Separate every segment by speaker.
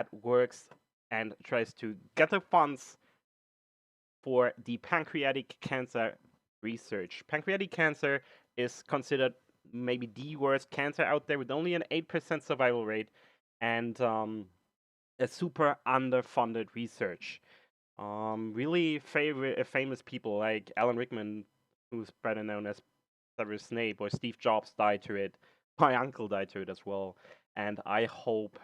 Speaker 1: that works and tries to gather funds for the pancreatic cancer research. Pancreatic cancer is considered maybe the worst cancer out there with only an 8% survival rate and a super underfunded research. Really famous people like Alan Rickman, who's better known as Severus Snape, or Steve Jobs died to it. My uncle died to it as well. And I hope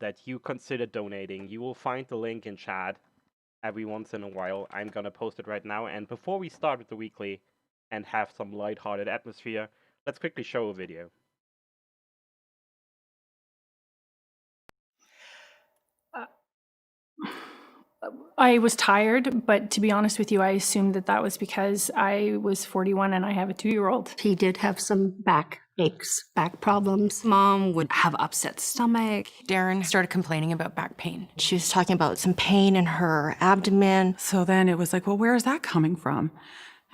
Speaker 1: that you consider donating. You will find the link in chat every once in a while. I'm gonna post it right now. And before we start with the weekly and have some lighthearted atmosphere, let's quickly show a video.
Speaker 2: I was tired, but to be honest with you, I assumed that was because I was 41 and I have a 2-year-old.
Speaker 3: He did have some back aches, back problems.
Speaker 4: Mom would have upset stomach. Darren started complaining about back pain.
Speaker 3: She was talking about some pain in her abdomen.
Speaker 5: So then it was like, well, where is that coming from?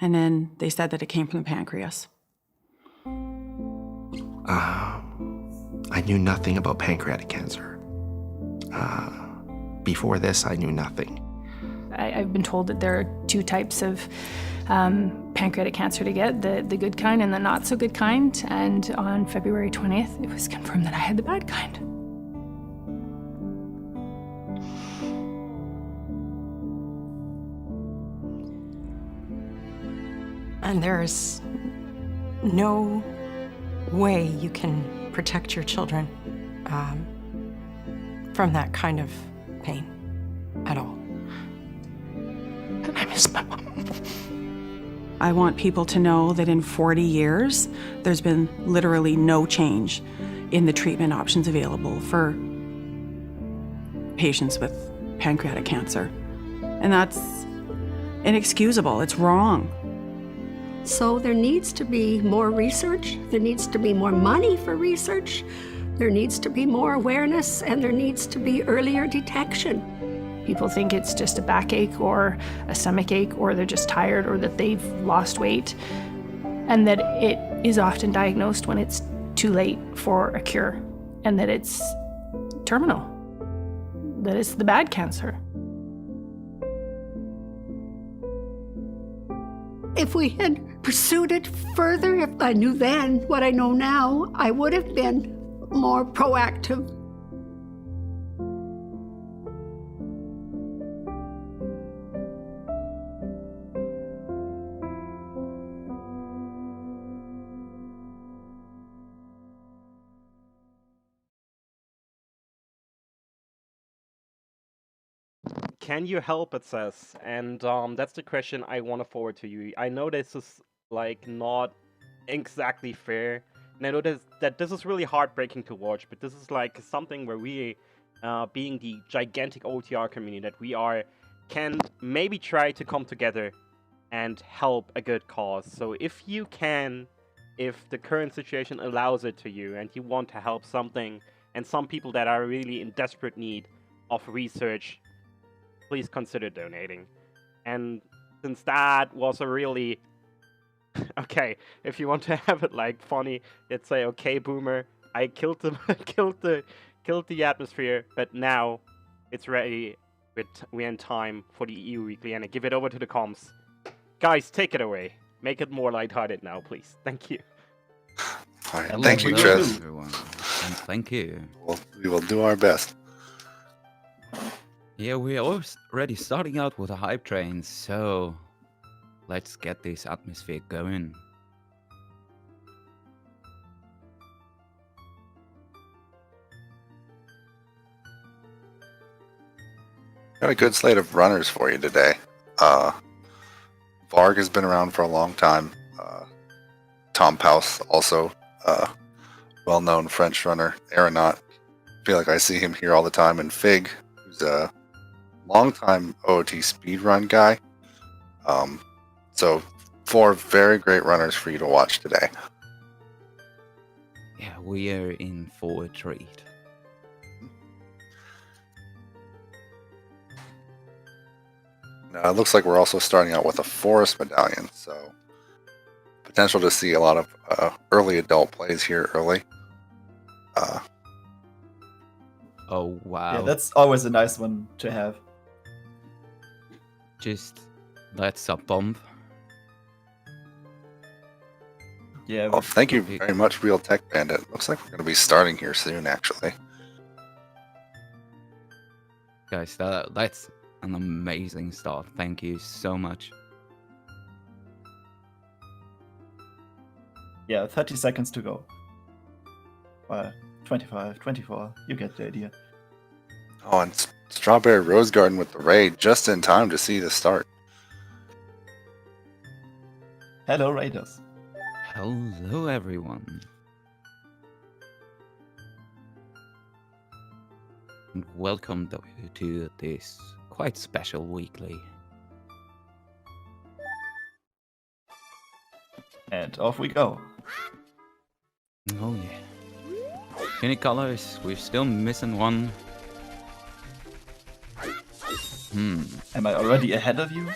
Speaker 5: And then they said that it came from the pancreas.
Speaker 6: I knew nothing about pancreatic cancer. Before this, I knew nothing.
Speaker 2: I've been told that there are 2 types of pancreatic cancer to get, the good kind and the not so good kind. And on February 20th, it was confirmed that I had the bad kind.
Speaker 4: And there's no way you can protect your children from that kind of pain at all.
Speaker 6: And I miss my mom.
Speaker 5: I want people to know that in 40 years, there's been literally no change in the treatment options available for patients with pancreatic cancer. And that's inexcusable. It's wrong.
Speaker 3: So there needs to be more research. There needs to be more money for research. There needs to be more awareness, and there needs to be earlier detection.
Speaker 2: People think it's just a backache or a stomach ache, or they're just tired, or that they've lost weight, and that it is often diagnosed when it's too late for a cure, and that it's terminal, that it's the bad cancer.
Speaker 3: If we had pursued it further, if I knew then what I know now, I would have been more proactive.
Speaker 1: Can you help, it says, and that's the question I want to forward to you. I know this is like not exactly fair, and I know that this is really heartbreaking to watch, but this is like something where we, being the gigantic OTR community that we are, can maybe try to come together and help a good cause. So if you can, if the current situation allows it to you, and you want to help something, and some people that are really in desperate need of research, please consider donating. And since that was a really okay, if you want to have it like funny, let's say, okay, boomer, I killed the killed the atmosphere, but now it's ready. We're in time for the EU Weekly, and I give it over to the comms. Guys, take it away. Make it more lighthearted now, please. Thank you.
Speaker 7: All right,
Speaker 8: Hello,
Speaker 7: thank you,
Speaker 8: hello,
Speaker 7: Chris.
Speaker 8: everyone. And thank you.
Speaker 7: We will do our best.
Speaker 8: Yeah, we are already starting out with a hype train, so let's get this atmosphere going.
Speaker 7: Got a good slate of runners for you today. Varg has been around for a long time. Tom Paus, also well-known French runner. Aeronaut, I feel like I see him here all the time. And Fig, who's a long-time OOT speedrun guy. So 4 very great runners for you to watch today.
Speaker 8: Yeah, we are in for a treat.
Speaker 7: Now, it looks like we're also starting out with a forest medallion, so potential to see a lot of early adult plays here early.
Speaker 8: Oh wow.
Speaker 9: Yeah, that's always a nice one to have.
Speaker 8: Just that's a bump.
Speaker 9: Yeah,
Speaker 7: Well, thank you very much, Real Tech Bandit. Looks like we're going to be starting here soon, actually.
Speaker 8: Guys, that's an amazing start. Thank you so much.
Speaker 9: yeah, 30 seconds to go. 25, 24. You get the idea.
Speaker 7: Oh, and Strawberry Rose Garden with the raid just in time to see the start.
Speaker 9: Hello, Raiders.
Speaker 8: Hello, everyone. And welcome to this quite special weekly.
Speaker 9: And off we go.
Speaker 8: Oh yeah. Any colors? We're still missing one.
Speaker 9: Am I already ahead of you?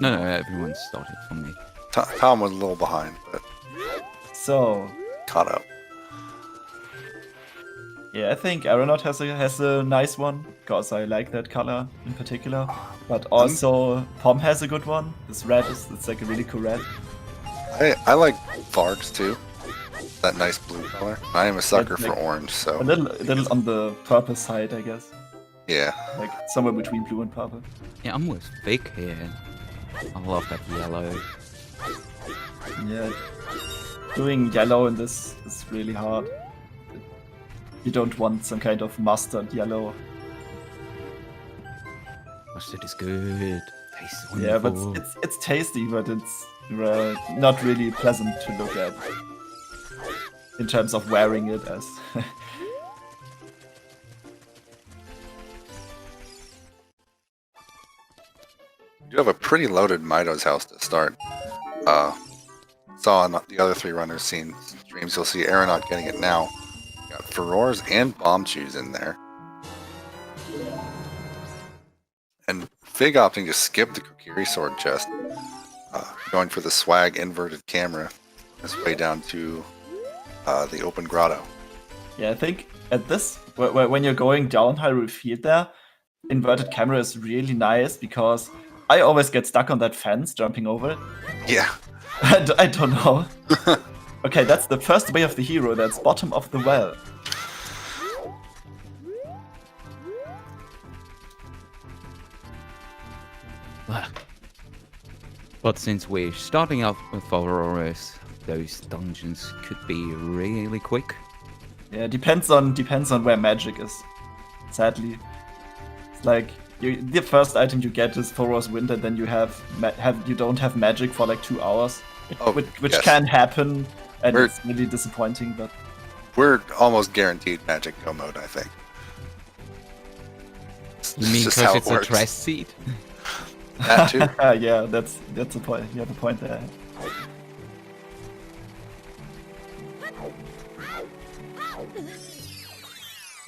Speaker 8: No, everyone started for me.
Speaker 7: Tom was a little behind, but
Speaker 9: So,
Speaker 7: caught up.
Speaker 9: yeah, I think Aeronaut has a nice one, because I like that color in particular. But also, Pom has a good one. This red it's like a really cool red.
Speaker 7: I like Vargs too. That nice blue color. I am a sucker
Speaker 9: It's
Speaker 7: for
Speaker 9: like
Speaker 7: orange, so
Speaker 9: a little on the purple side, I guess.
Speaker 7: yeah.
Speaker 9: Like somewhere between blue and purple.
Speaker 8: Yeah, I'm with Vic here. I love that yellow.
Speaker 9: Yeah, doing yellow in this is really hard. You don't want some kind of mustard yellow.
Speaker 8: Mustard is good. Tastes wonderful.
Speaker 9: Yeah, but it's tasty, but it's not really pleasant to look at in terms of wearing it as.
Speaker 7: You have a pretty loaded Mido's house to start. Saw on the other three runners seen streams, you'll see Aeronaut getting it now. You got Furores and Bombchews in there. And Fig opting to skip the Kokiri sword chest. Going for the swag inverted camera. His way down to the open grotto.
Speaker 9: Yeah, I think at this, when you're going down Hyrule Field there, inverted camera is really nice because I always get stuck on that fence jumping over it.
Speaker 7: Yeah.
Speaker 9: I don't know. Okay, that's the first way of the hero. That's bottom of the well.
Speaker 8: But since we're starting off with Auroras, those dungeons could be really quick.
Speaker 9: Yeah, depends on where magic is. Sadly, it's like the first item you get is Thoros Wind, and then you you don't have magic for like 2 hours, which
Speaker 7: yes.
Speaker 9: can happen, and it's really disappointing. But
Speaker 7: We're almost guaranteed magic go mode, I think.
Speaker 8: You mean
Speaker 7: just
Speaker 8: because
Speaker 7: how it
Speaker 8: it's a
Speaker 7: works.
Speaker 8: trash seed?
Speaker 7: That too.
Speaker 9: yeah, that's a point. You have a point there.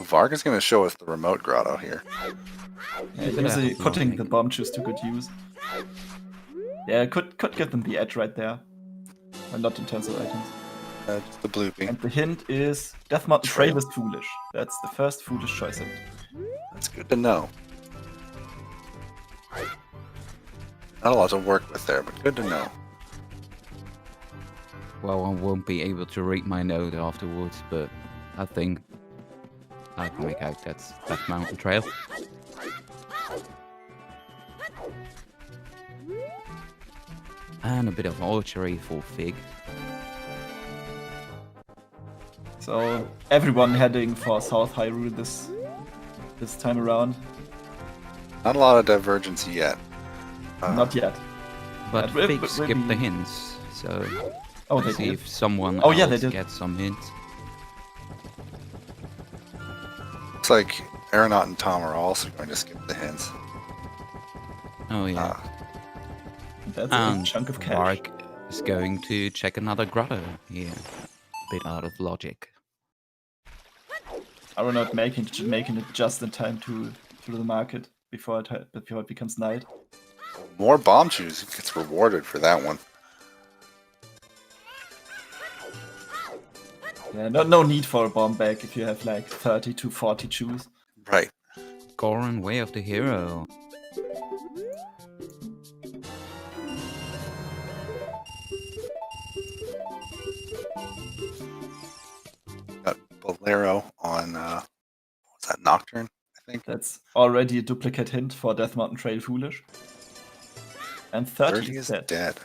Speaker 7: Varg is going to show us the remote grotto here.
Speaker 9: Yeah, usually putting the bomb juice to good use. Yeah, could give them the edge right there, and not in terms of items.
Speaker 7: Just the bloopy.
Speaker 9: And the hint is Death Mountain Trail is foolish. That's the first foolish choice.
Speaker 7: That's good to know. Not a lot to work with there, but good to know.
Speaker 8: Well, I won't be able to read my note afterwards, but I think I can make out that's that mountain trail. And a bit of archery for Fig.
Speaker 9: So everyone heading for South Hyrule this time around.
Speaker 7: Not a lot of divergence yet.
Speaker 9: Not yet.
Speaker 8: But
Speaker 9: Yeah,
Speaker 8: Fig
Speaker 9: but
Speaker 8: skipped the
Speaker 9: maybe-
Speaker 8: hints, so
Speaker 9: Oh,
Speaker 8: let's
Speaker 9: they
Speaker 8: see
Speaker 9: did.
Speaker 8: if someone
Speaker 9: Oh, yeah,
Speaker 8: else
Speaker 9: they did.
Speaker 8: gets some hints.
Speaker 7: Looks like Aeronaut and Tom are also going to skip the hints.
Speaker 8: Oh yeah.
Speaker 9: That's a
Speaker 8: And
Speaker 9: chunk of cash.
Speaker 8: Varg is going to check another grotto here. Bit out of logic.
Speaker 9: Are we not making it just in time to the market before it becomes night?
Speaker 7: More bomb chews gets rewarded for that one.
Speaker 9: Yeah, no need for a bomb bag if you have like 30 to 40 chews.
Speaker 7: Right.
Speaker 8: Goran, way of the hero.
Speaker 7: Got Bolero on, what's that, Nocturne, I think?
Speaker 9: That's already a duplicate hint for Death Mountain Trail Foolish. And 30 is dead.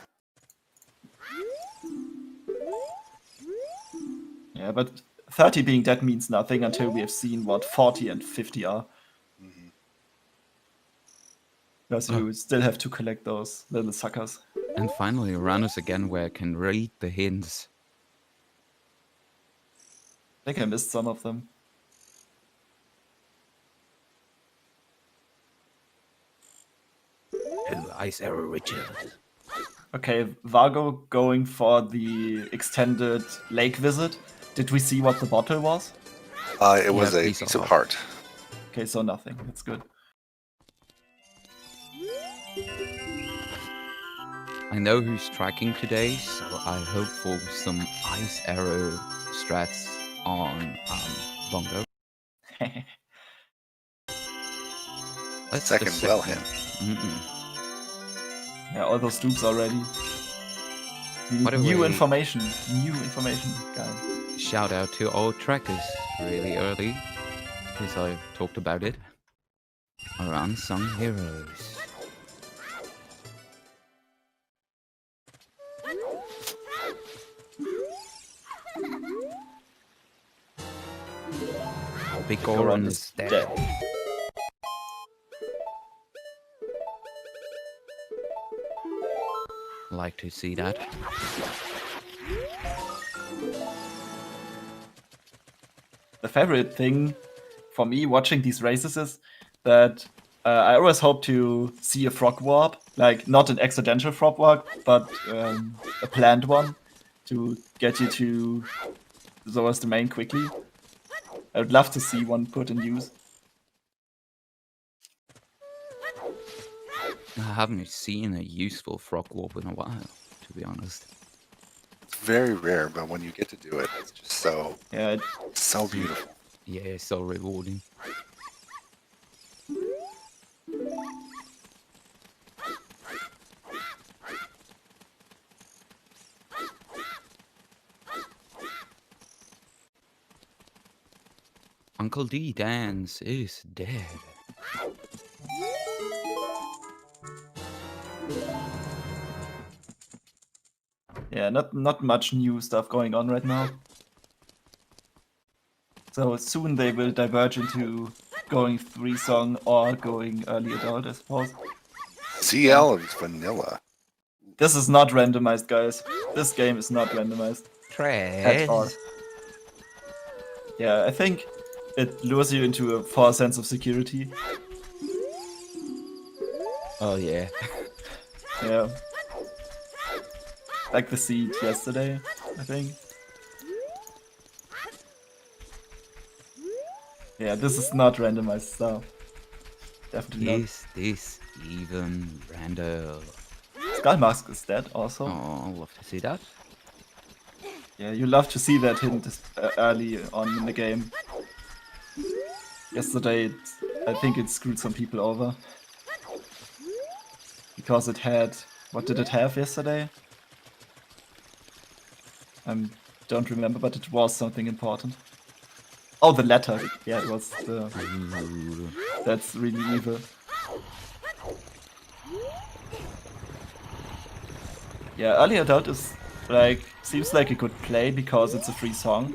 Speaker 9: Yeah, but 30 being dead means nothing until we have seen what 40 and 50 are. Because you still have to collect those little suckers.
Speaker 8: And finally, runners again where I can read the hints.
Speaker 9: I think I missed some of them.
Speaker 8: Ice Arrow Richard.
Speaker 9: Okay, Vargo going for the extended lake visit. Did we see what the bottle was?
Speaker 7: It was a piece of heart.
Speaker 9: Okay, so nothing. That's good.
Speaker 8: I know who's tracking today, so I hope for some Ice Arrow strats on Bongo.
Speaker 7: Second well hit.
Speaker 9: Yeah, all those dupes already. New information, guys.
Speaker 8: Shout out to all trackers really early, because I talked about it. Our unsung heroes. Big Goran is dead. Like to see that.
Speaker 9: The favorite thing for me watching these races is that I always hope to see a frog warp, like not an accidental frog warp, but a planned one to get you to Zora's domain quickly. I would love to see one put in use.
Speaker 8: I haven't seen a useful frog warp in a while, to be honest.
Speaker 7: It's very rare, but when you get to do it, it's just so so beautiful.
Speaker 8: Yeah, so rewarding. Uncle D Dance is dead.
Speaker 9: Yeah, not much new stuff going on right now. So soon they will diverge into going 3-song or going early adult, I suppose.
Speaker 7: CL is vanilla.
Speaker 9: This is not randomized, guys. This game is not randomized. At all. Yeah, I think it lures you into a false sense of security.
Speaker 8: Oh yeah.
Speaker 9: Yeah. Like the seed yesterday, I think. Yeah, this is not randomized stuff. Definitely not.
Speaker 8: Is this even random?
Speaker 9: Skull Mask is dead also.
Speaker 8: Oh, I'd love to see that.
Speaker 9: Yeah, you love to see that hint early on in the game. Yesterday, I think it screwed some people over. Because it had... What did it have yesterday? I don't remember, but it was something important. Oh, the letter. Yeah, it was the... That's really evil. Yeah, early adult is like seems like a good play because it's a free song.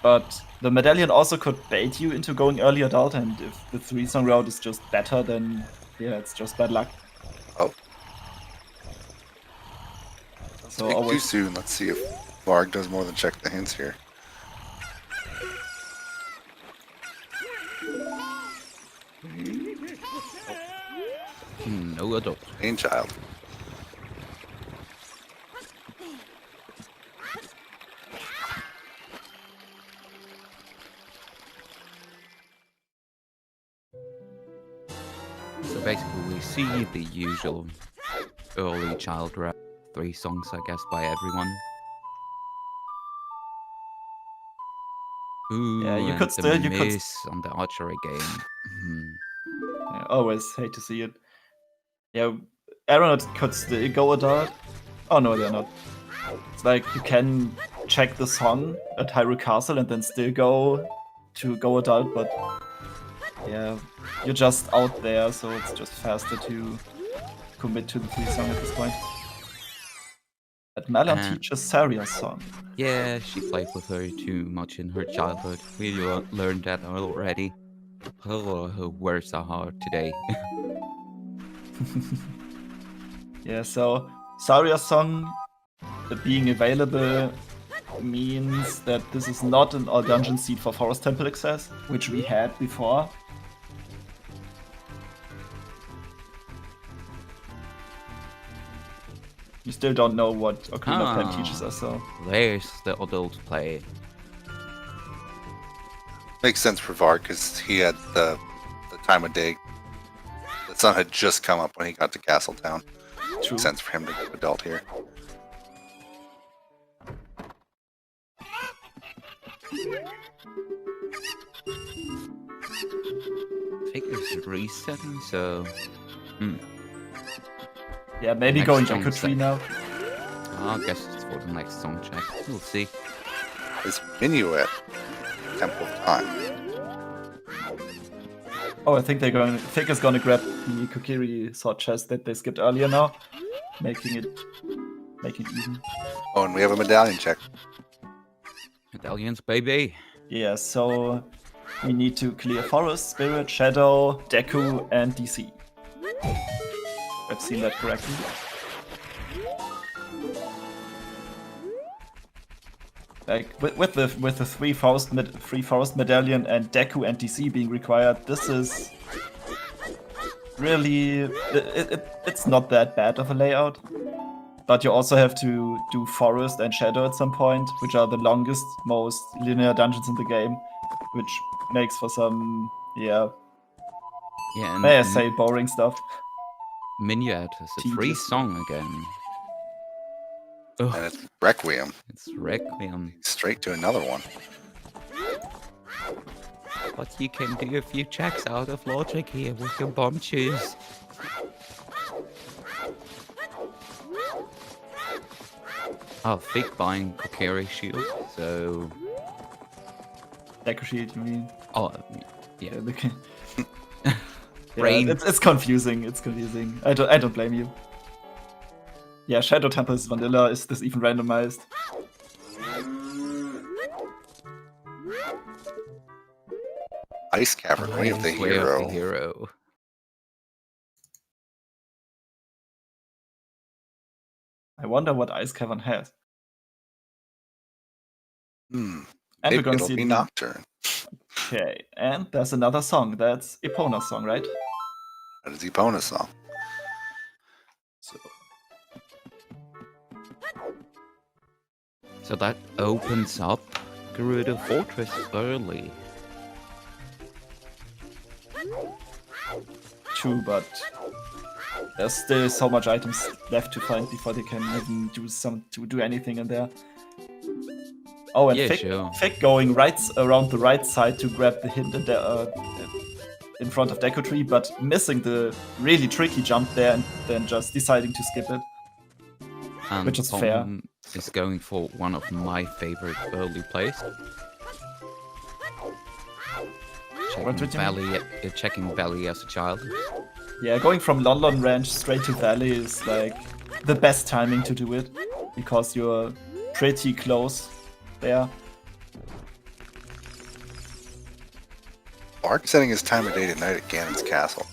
Speaker 9: But the medallion also could bait you into going early adult, and if the 3-song route is just better, then yeah, it's just bad luck.
Speaker 7: Oh.
Speaker 9: So
Speaker 7: Speak
Speaker 9: always...
Speaker 7: too soon. Let's see if Varg does more than check the hints here.
Speaker 8: No adult.
Speaker 7: Pain child.
Speaker 8: So basically we see the usual early child rap 3 songs, I guess, by everyone. Ooh,
Speaker 9: Yeah, you
Speaker 8: and
Speaker 9: could
Speaker 8: the
Speaker 9: still- you could-
Speaker 8: miss on the archery game.
Speaker 9: I always hate to see it. Yeah, Aeronaut could still go adult. Oh no, they're not. It's like you can check the song at Hyrule Castle and then still go adult, but yeah, you're just out there, so it's just faster to commit to the free song at this point. But Malon teaches Saria's song.
Speaker 8: Yeah, she played with her too much in her childhood. We learned that already. Oh, her words are hard today.
Speaker 9: Yeah, so Saria's song being available means that this is not an all dungeon seed for Forest Temple access, which we had before. You still don't know what Ocarina of Time teaches us, so...
Speaker 8: There's the adult play.
Speaker 7: Makes sense for Vard because he had the time of day. The sun had just come up when he got to Castletown.
Speaker 9: True.
Speaker 7: Makes sense for him to go adult here.
Speaker 8: I think it's resetting, so...
Speaker 9: Yeah, maybe
Speaker 8: Next
Speaker 9: going
Speaker 8: song
Speaker 9: Deku Tree now.
Speaker 8: I guess it's for the next song check. We'll see.
Speaker 7: Is Minuet Temple of Time?
Speaker 9: Oh, I think Fig is gonna grab the Kokiri sword chest that they skipped earlier now, making it even.
Speaker 7: Oh, and we have a medallion check.
Speaker 8: Medallions, baby.
Speaker 9: Yeah, so we need to clear Forest, Spirit, Shadow, Deku, and DC. I've seen that correctly. Like with the three forest medallion and Deku and DC being required, this is really it's not that bad of a layout. But you also have to do Forest and Shadow at some point, which are the longest, most linear dungeons in the game, which makes for some
Speaker 8: Yeah,
Speaker 9: may I say boring stuff.
Speaker 8: Minuet is a free
Speaker 9: Tedious.
Speaker 8: song again.
Speaker 7: And it's Requiem.
Speaker 8: It's Requiem.
Speaker 7: Straight to another one.
Speaker 8: But you can do a few checks out of logic here with your bomb shoes. Oh, Fig buying Kokiri shield, so...
Speaker 9: Deku Shield, you mean?
Speaker 8: Oh, yeah.
Speaker 9: Yeah, it's confusing. It's confusing. I don't blame you. Yeah, Shadow Temple is vanilla. Is this even randomized?
Speaker 7: Ice Cavern, Way of the
Speaker 8: Way of
Speaker 7: Hero.
Speaker 8: the Hero.
Speaker 9: I wonder what Ice Cavern has. And
Speaker 7: Maybe
Speaker 9: we're gonna
Speaker 7: it'll
Speaker 9: see
Speaker 7: be
Speaker 9: the-
Speaker 7: Nocturne.
Speaker 9: Okay, and there's another song. That's Epona's song, right?
Speaker 7: That is Epona's song.
Speaker 8: So that opens up Gerudo Fortress early.
Speaker 9: True, but there's still so much items left to find before they can even do anything in there. Oh, and
Speaker 8: Yeah,
Speaker 9: Fig,
Speaker 8: sure.
Speaker 9: Fig going right around the right side to grab the hint in front of Deku Tree, but missing the really tricky jump there and then just deciding to skip it.
Speaker 8: And
Speaker 9: Which is fair.
Speaker 8: Tom is going for one of my favorite early plays.
Speaker 9: What did you mean?
Speaker 8: Checking Valley as a child.
Speaker 9: Yeah, going from London Ranch straight to Valley is like the best timing to do it, because you're pretty close there.
Speaker 7: Bard setting his time of day to night at Ganon's castle.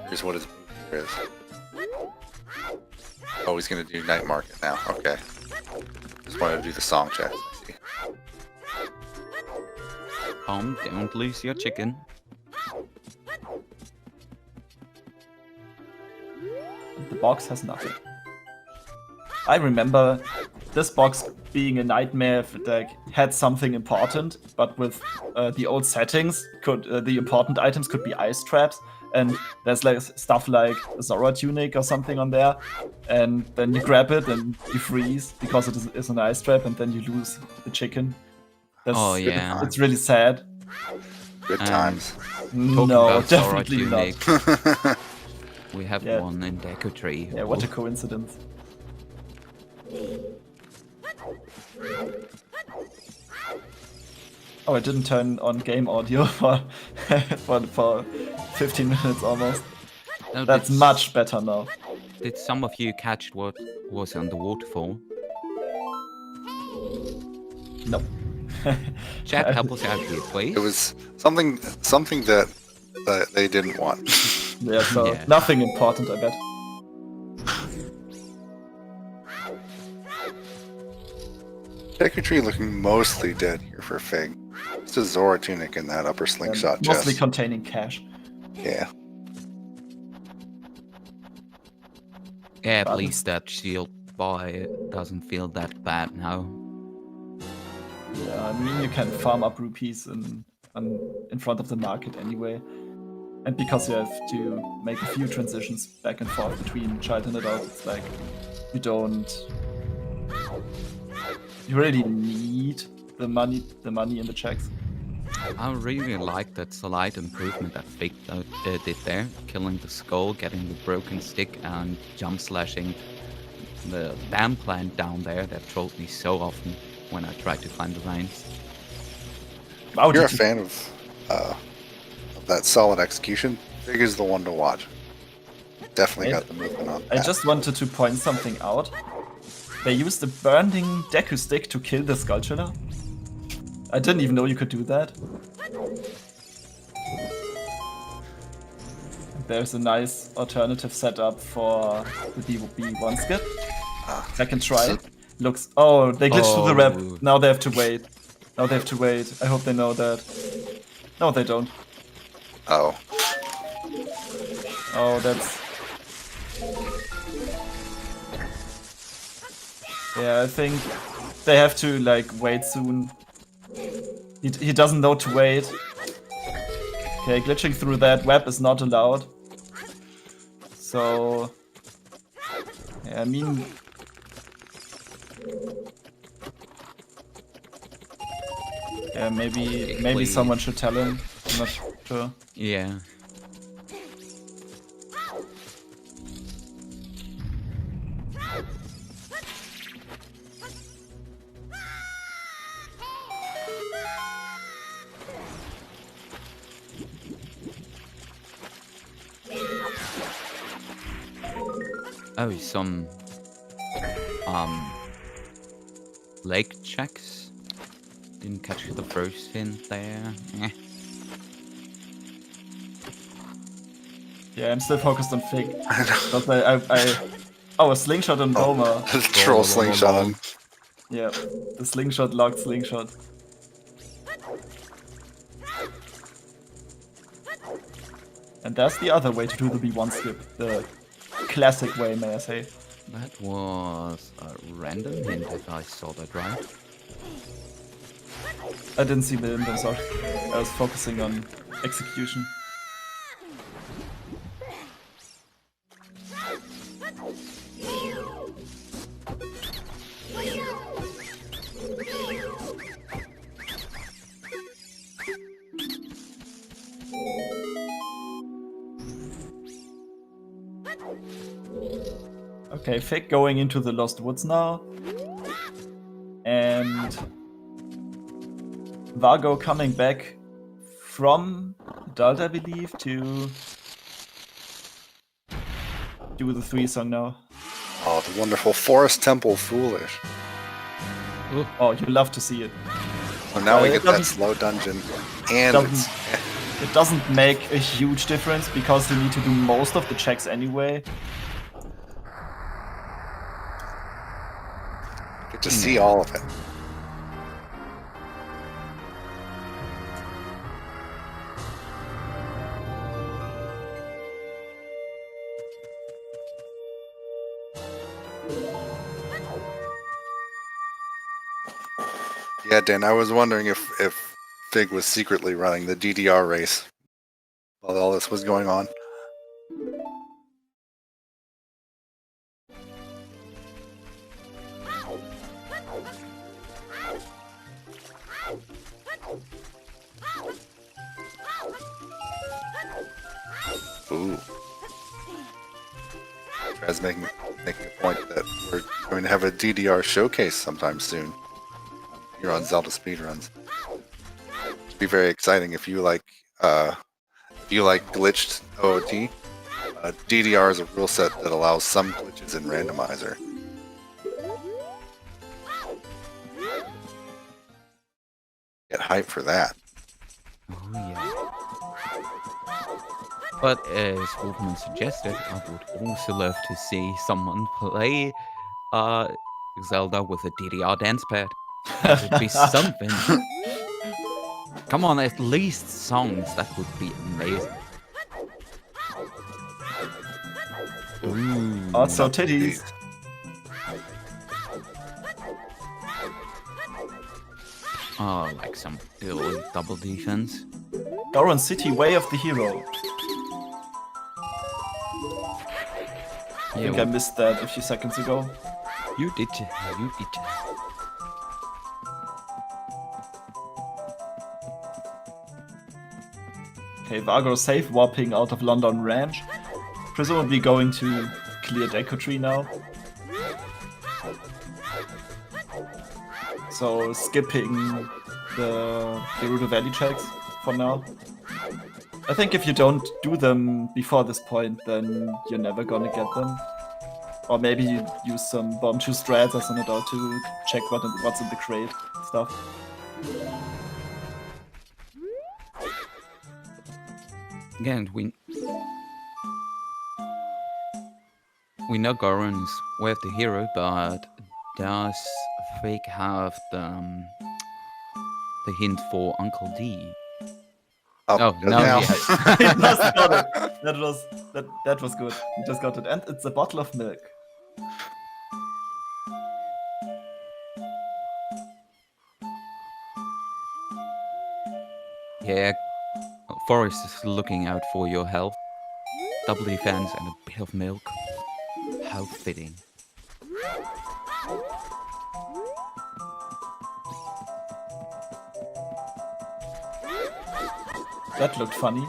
Speaker 7: Here's what his move is. Oh, he's gonna do Night Market now. Okay. Just wanted to do the song check. See.
Speaker 8: Don't lose your chicken.
Speaker 9: The box has nothing. I remember this box being a nightmare if it like had something important, but with the old settings, the important items could be ice traps, and there's like stuff like a Zora tunic or something on there, and then you grab it and you freeze because it is an ice trap, and then you lose the chicken.
Speaker 8: Oh, yeah.
Speaker 9: It's really sad.
Speaker 7: Good
Speaker 8: And
Speaker 7: times.
Speaker 8: Talking
Speaker 9: No,
Speaker 8: about Sora
Speaker 9: definitely not.
Speaker 8: Tunic, we have
Speaker 9: Yeah.
Speaker 8: one in Deku Tree.
Speaker 9: Yeah, what a coincidence. Oh, I didn't turn on game audio for 15 minutes almost.
Speaker 8: No,
Speaker 9: That's
Speaker 8: did-
Speaker 9: much better now.
Speaker 8: Did some of you catch what was on the waterfall?
Speaker 9: Nope.
Speaker 8: Chat, help us out here, please.
Speaker 7: It was something that they didn't want.
Speaker 9: Yeah, so
Speaker 8: Yeah.
Speaker 9: nothing important, I bet.
Speaker 7: Deku Tree looking mostly dead here for Fig. Just a Zora Tunic in that upper slingshot
Speaker 9: Mostly
Speaker 7: chest.
Speaker 9: containing cash.
Speaker 7: Yeah.
Speaker 8: Yeah, at
Speaker 9: But
Speaker 8: least that shield buy doesn't feel that bad now.
Speaker 9: Yeah, I mean you can farm up rupees in front of the market anyway. And because you have to make a few transitions back and forth between child and adult, it's like you really need the money in the checks.
Speaker 8: I really like that slight improvement that Fig did there, killing the skull, getting the broken stick, and jump slashing the damn plant down there that trolled me so often when I tried to find the vines.
Speaker 9: Wow,
Speaker 7: If you're a
Speaker 9: did you-
Speaker 7: fan of that solid execution, Fig is the one to watch. Definitely got the movement on
Speaker 9: I
Speaker 7: that.
Speaker 9: just wanted to point something out. They used a burning Deku stick to kill the Skulltula. I didn't even know you could do that. There's a nice alternative setup for the B1 skip. Second try. Looks... Oh, they glitched through the rep.
Speaker 8: Oh.
Speaker 9: Now they have to wait. Now they have to wait. I hope they know that. No, they don't.
Speaker 7: Oh.
Speaker 9: Oh, that's... Yeah, I think they have to, like, wait soon. He doesn't know to wait. Okay, glitching through that web is not allowed. So... Yeah, I mean... Yeah, maybe
Speaker 8: Please.
Speaker 9: someone should tell him. I'm not sure.
Speaker 8: Yeah. Oh, some lake checks. Didn't catch the first hint there. Eh.
Speaker 9: Yeah, I'm still focused on Fig. But oh, a slingshot on Boma.
Speaker 7: Troll slingshot on.
Speaker 9: Yeah, the slingshot locked slingshot. And that's the other way to do the B1 skip. The classic way, may I say.
Speaker 8: That was a random hint if I saw that right.
Speaker 9: I didn't see the hint, I'm sorry. I was focusing on execution. Okay, Fig going into the Lost Woods now. And Vargo coming back from adult, I believe, to do the 3 song now.
Speaker 7: Oh, the wonderful Forest Temple Foolish.
Speaker 9: Oh, you love to see it.
Speaker 7: So now we
Speaker 9: it
Speaker 7: get that
Speaker 9: doesn't-
Speaker 7: slow dungeon. And
Speaker 9: doesn't- It doesn't make a huge difference because you need to do most of the checks anyway.
Speaker 7: get to see all of it. Yeah, Dan, I was wondering if Fig was secretly running the DDR race while all this was going on. Ooh. Traz making a point that we're going to have a DDR showcase sometime soon here on Zelda Speedruns. It'd be very exciting if you like glitched OOT. DDR is a rule set that allows some glitches in Randomizer. Get hype for that.
Speaker 8: Oh yeah. But as Wolfman suggested, I would also love to see someone play Zelda with a DDR dance pad. That would be something. Come on, at least songs. That would be amazing. Ooh,
Speaker 9: Also titties.
Speaker 8: Oh, like some early double defense.
Speaker 9: Goron City, Way of the Hero. I think I missed that a few seconds ago.
Speaker 8: You did. You did.
Speaker 9: Okay, Vargo safe warping out of London Ranch. Presumably going to clear Deco Tree now. So skipping the Gerudo Valley tracks for now. I think if you don't do them before this point, then you're never gonna get them. Or maybe you use some Bomb 2 strats as an adult to check what's in the crate stuff.
Speaker 8: Again, we know Goron is Way of the Hero, but does Fig have the hint for Uncle D? Oh no!
Speaker 7: Now.
Speaker 8: Yes.
Speaker 9: He just got it. That was good. He just got it, and it's a bottle of milk.
Speaker 8: Yeah, Forrest is looking out for your health. Double defense and a bit of milk. How fitting.
Speaker 9: That looked funny.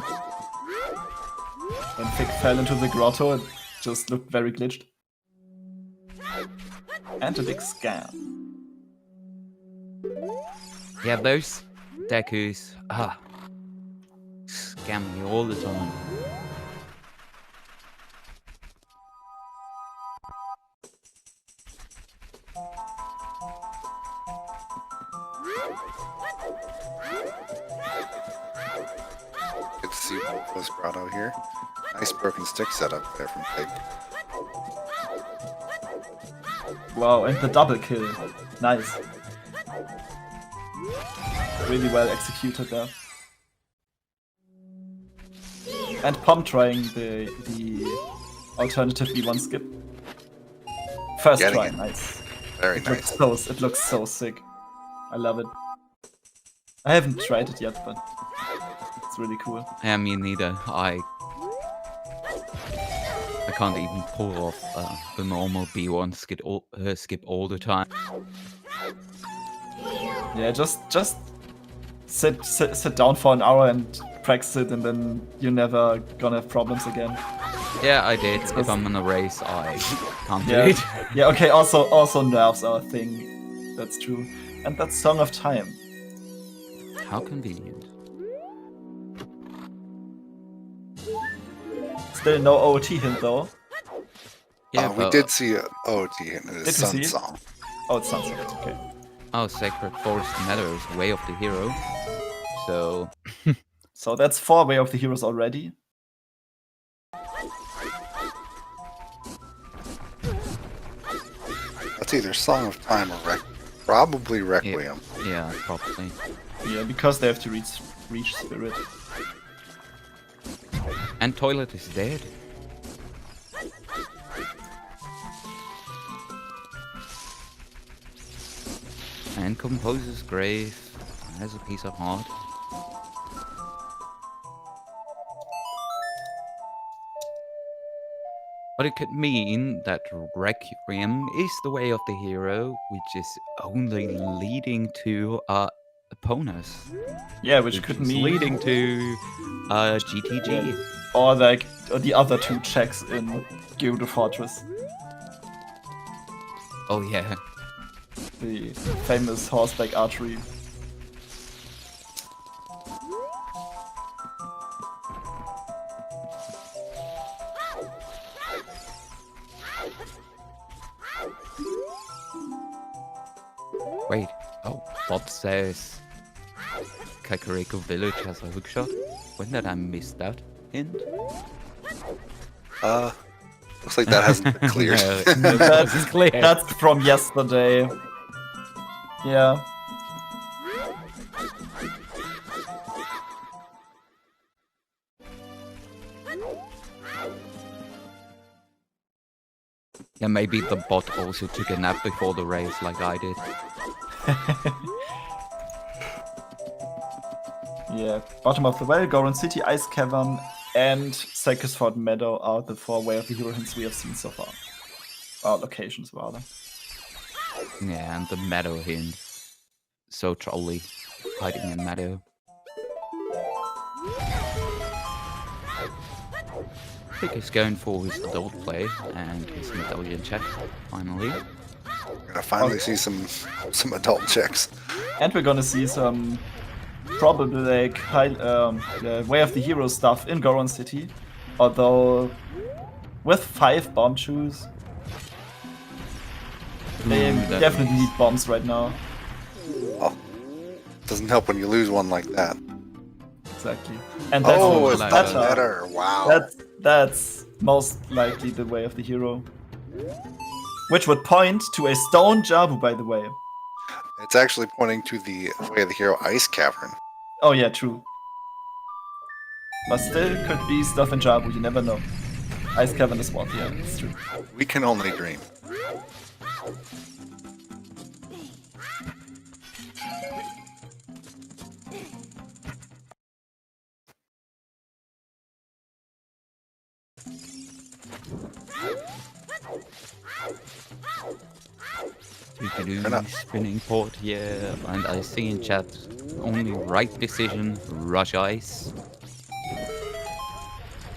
Speaker 9: When Fig fell into the grotto, it just looked very glitched. And a big scam.
Speaker 8: Yeah, those Dekus, scam me all the time.
Speaker 7: Good to see Wolf's Grotto here. Nice broken stick setup there from Fig.
Speaker 9: Wow, and the double kill. Nice. Really well executed there. And Pom trying the alternative B1 skip. First
Speaker 7: Getting
Speaker 9: try,
Speaker 7: it.
Speaker 9: nice.
Speaker 7: Very
Speaker 9: It
Speaker 7: nice.
Speaker 9: it looks so sick. I love it. I haven't tried it yet, but it's really cool.
Speaker 8: Yeah, me neither. I can't even pull off the normal B1 skip all the time.
Speaker 9: Yeah, just sit down for an hour and practice it, and then you're never gonna have problems again.
Speaker 8: Yeah, I did. If I'm in a race, I can't do
Speaker 9: Yeah,
Speaker 8: it.
Speaker 9: yeah. Okay. Also nerves are a thing. That's true. And that's Song of Time.
Speaker 8: How convenient.
Speaker 9: Still no OOT hint though.
Speaker 8: Yeah,
Speaker 7: We did see a OOT hint in
Speaker 9: Did
Speaker 7: his
Speaker 9: we see
Speaker 7: Sun
Speaker 9: it?
Speaker 7: song.
Speaker 9: Oh, it's Sunset. Okay.
Speaker 8: Oh, Sacred Forest Meadows, Way of the Hero. So,
Speaker 9: So that's 4 Way of the Heroes already.
Speaker 7: That's either Song of Time or probably Requiem.
Speaker 8: yeah, probably.
Speaker 9: Yeah, because they have to reach Spirit.
Speaker 8: And Toilet is dead. And Composer's Grave has a piece of heart. But it could mean that Requiem is the way of the hero, which is only leading to Eponus.
Speaker 9: Yeah, which could
Speaker 8: is
Speaker 9: mean
Speaker 8: leading to GTG.
Speaker 9: or the other 2 checks in Gerudo Fortress.
Speaker 8: Oh yeah.
Speaker 9: The famous horseback archery.
Speaker 8: Wait, oh, Bob says Kakariko Village has a hookshot. When did I miss that hint?
Speaker 7: Looks like that hasn't been cleared.
Speaker 8: No, that's clear.
Speaker 9: That's from yesterday. Yeah.
Speaker 8: Yeah, maybe the bot also took a nap before the race like I did.
Speaker 9: Yeah, Bottom of the Well, Goron City, Ice Cavern, and Sakisford Meadow are the 4 Way of the Hero hints we have seen so far. Or locations, rather.
Speaker 8: Yeah, and the meadow hint. So trolly, hiding in meadow. Pig is going for his adult play and his medallion check, finally.
Speaker 7: We're gonna finally see some adult checks.
Speaker 9: And we're gonna see some probably like the Way of the Hero stuff in Goron City. Although with 5 bomb shoes, they definitely need bombs right now.
Speaker 7: Oh, doesn't help when you lose one like that.
Speaker 9: Exactly. And that's
Speaker 7: it's better. Wow.
Speaker 9: That's most likely the Way of the Hero. Which would point to a stone Jabu, by the way.
Speaker 7: It's actually pointing to the Way of the Hero Ice Cavern.
Speaker 9: Oh yeah, true. But still could be stuff in Jabu, you never know. Ice Cavern is what, yeah, it's true.
Speaker 7: We can only dream.
Speaker 8: Spinning port, yeah, and I see in chat only right decision, rush ice.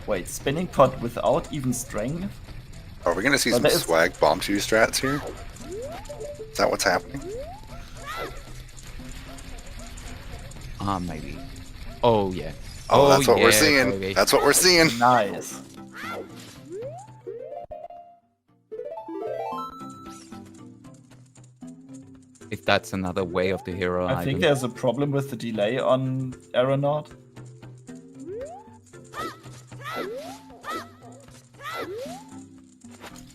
Speaker 9: Wait, spinning pot without even strength?
Speaker 7: Are we gonna see some swag bomb shoe strats here? Is that what's happening?
Speaker 8: Maybe. Oh yeah.
Speaker 7: Oh, that's what we're
Speaker 8: yeah,
Speaker 7: seeing.
Speaker 8: okay.
Speaker 7: That's what we're seeing.
Speaker 9: Nice.
Speaker 8: If that's another Way of the Hero,
Speaker 9: I think there's a problem with the delay on Aeronaut.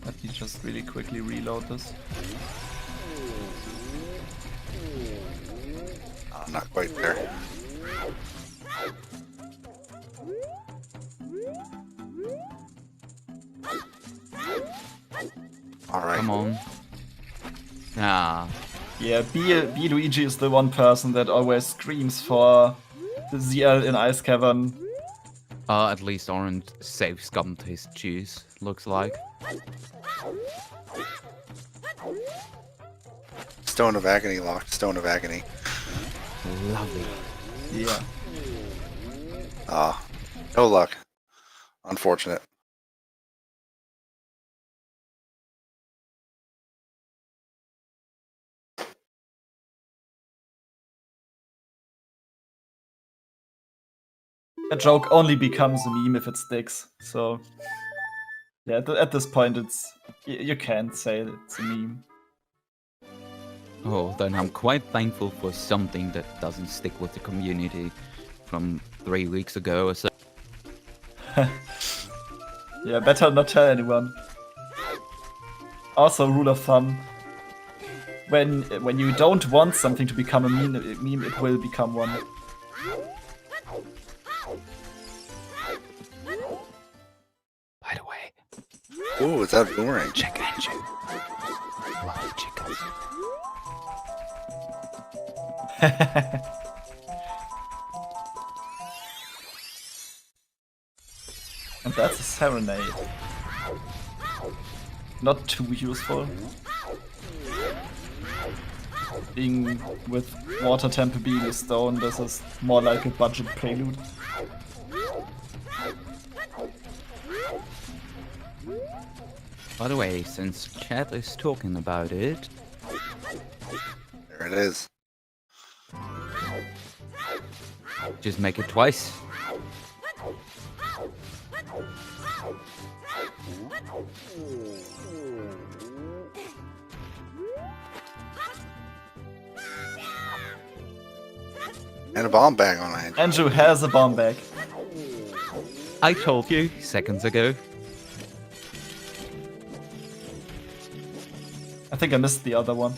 Speaker 9: Let me just really quickly reload this.
Speaker 7: I'm not quite there. Alright.
Speaker 8: Come on. Ah.
Speaker 9: Yeah, B Luigi is the one person that always screams for the ZL in Ice Cavern.
Speaker 8: At least Orange safe scummed his juice, looks like.
Speaker 7: Stone of Agony locked. Stone of Agony.
Speaker 8: Lovely.
Speaker 9: Yeah.
Speaker 7: No luck. Unfortunate.
Speaker 9: A joke only becomes a meme if it sticks, so yeah, at this point you can't say it's a meme.
Speaker 8: Oh, then I'm quite thankful for something that doesn't stick with the community from 3 weeks ago or so.
Speaker 9: Yeah, better not tell anyone. Also, rule of thumb, when you don't want something to become a meme, it will become one.
Speaker 8: By the way.
Speaker 7: Ooh, is that boomerang?
Speaker 8: Chick engine. Love chickens.
Speaker 9: And that's a serenade. Not too useful. Being with water temple being a stone, this is more like a budget prelude.
Speaker 8: By the way, since chat is talking about it,
Speaker 7: There it is.
Speaker 8: just make it twice.
Speaker 7: And a bomb bag on it.
Speaker 9: Andrew has a bomb bag.
Speaker 8: I told you seconds ago.
Speaker 9: I think I missed the other one.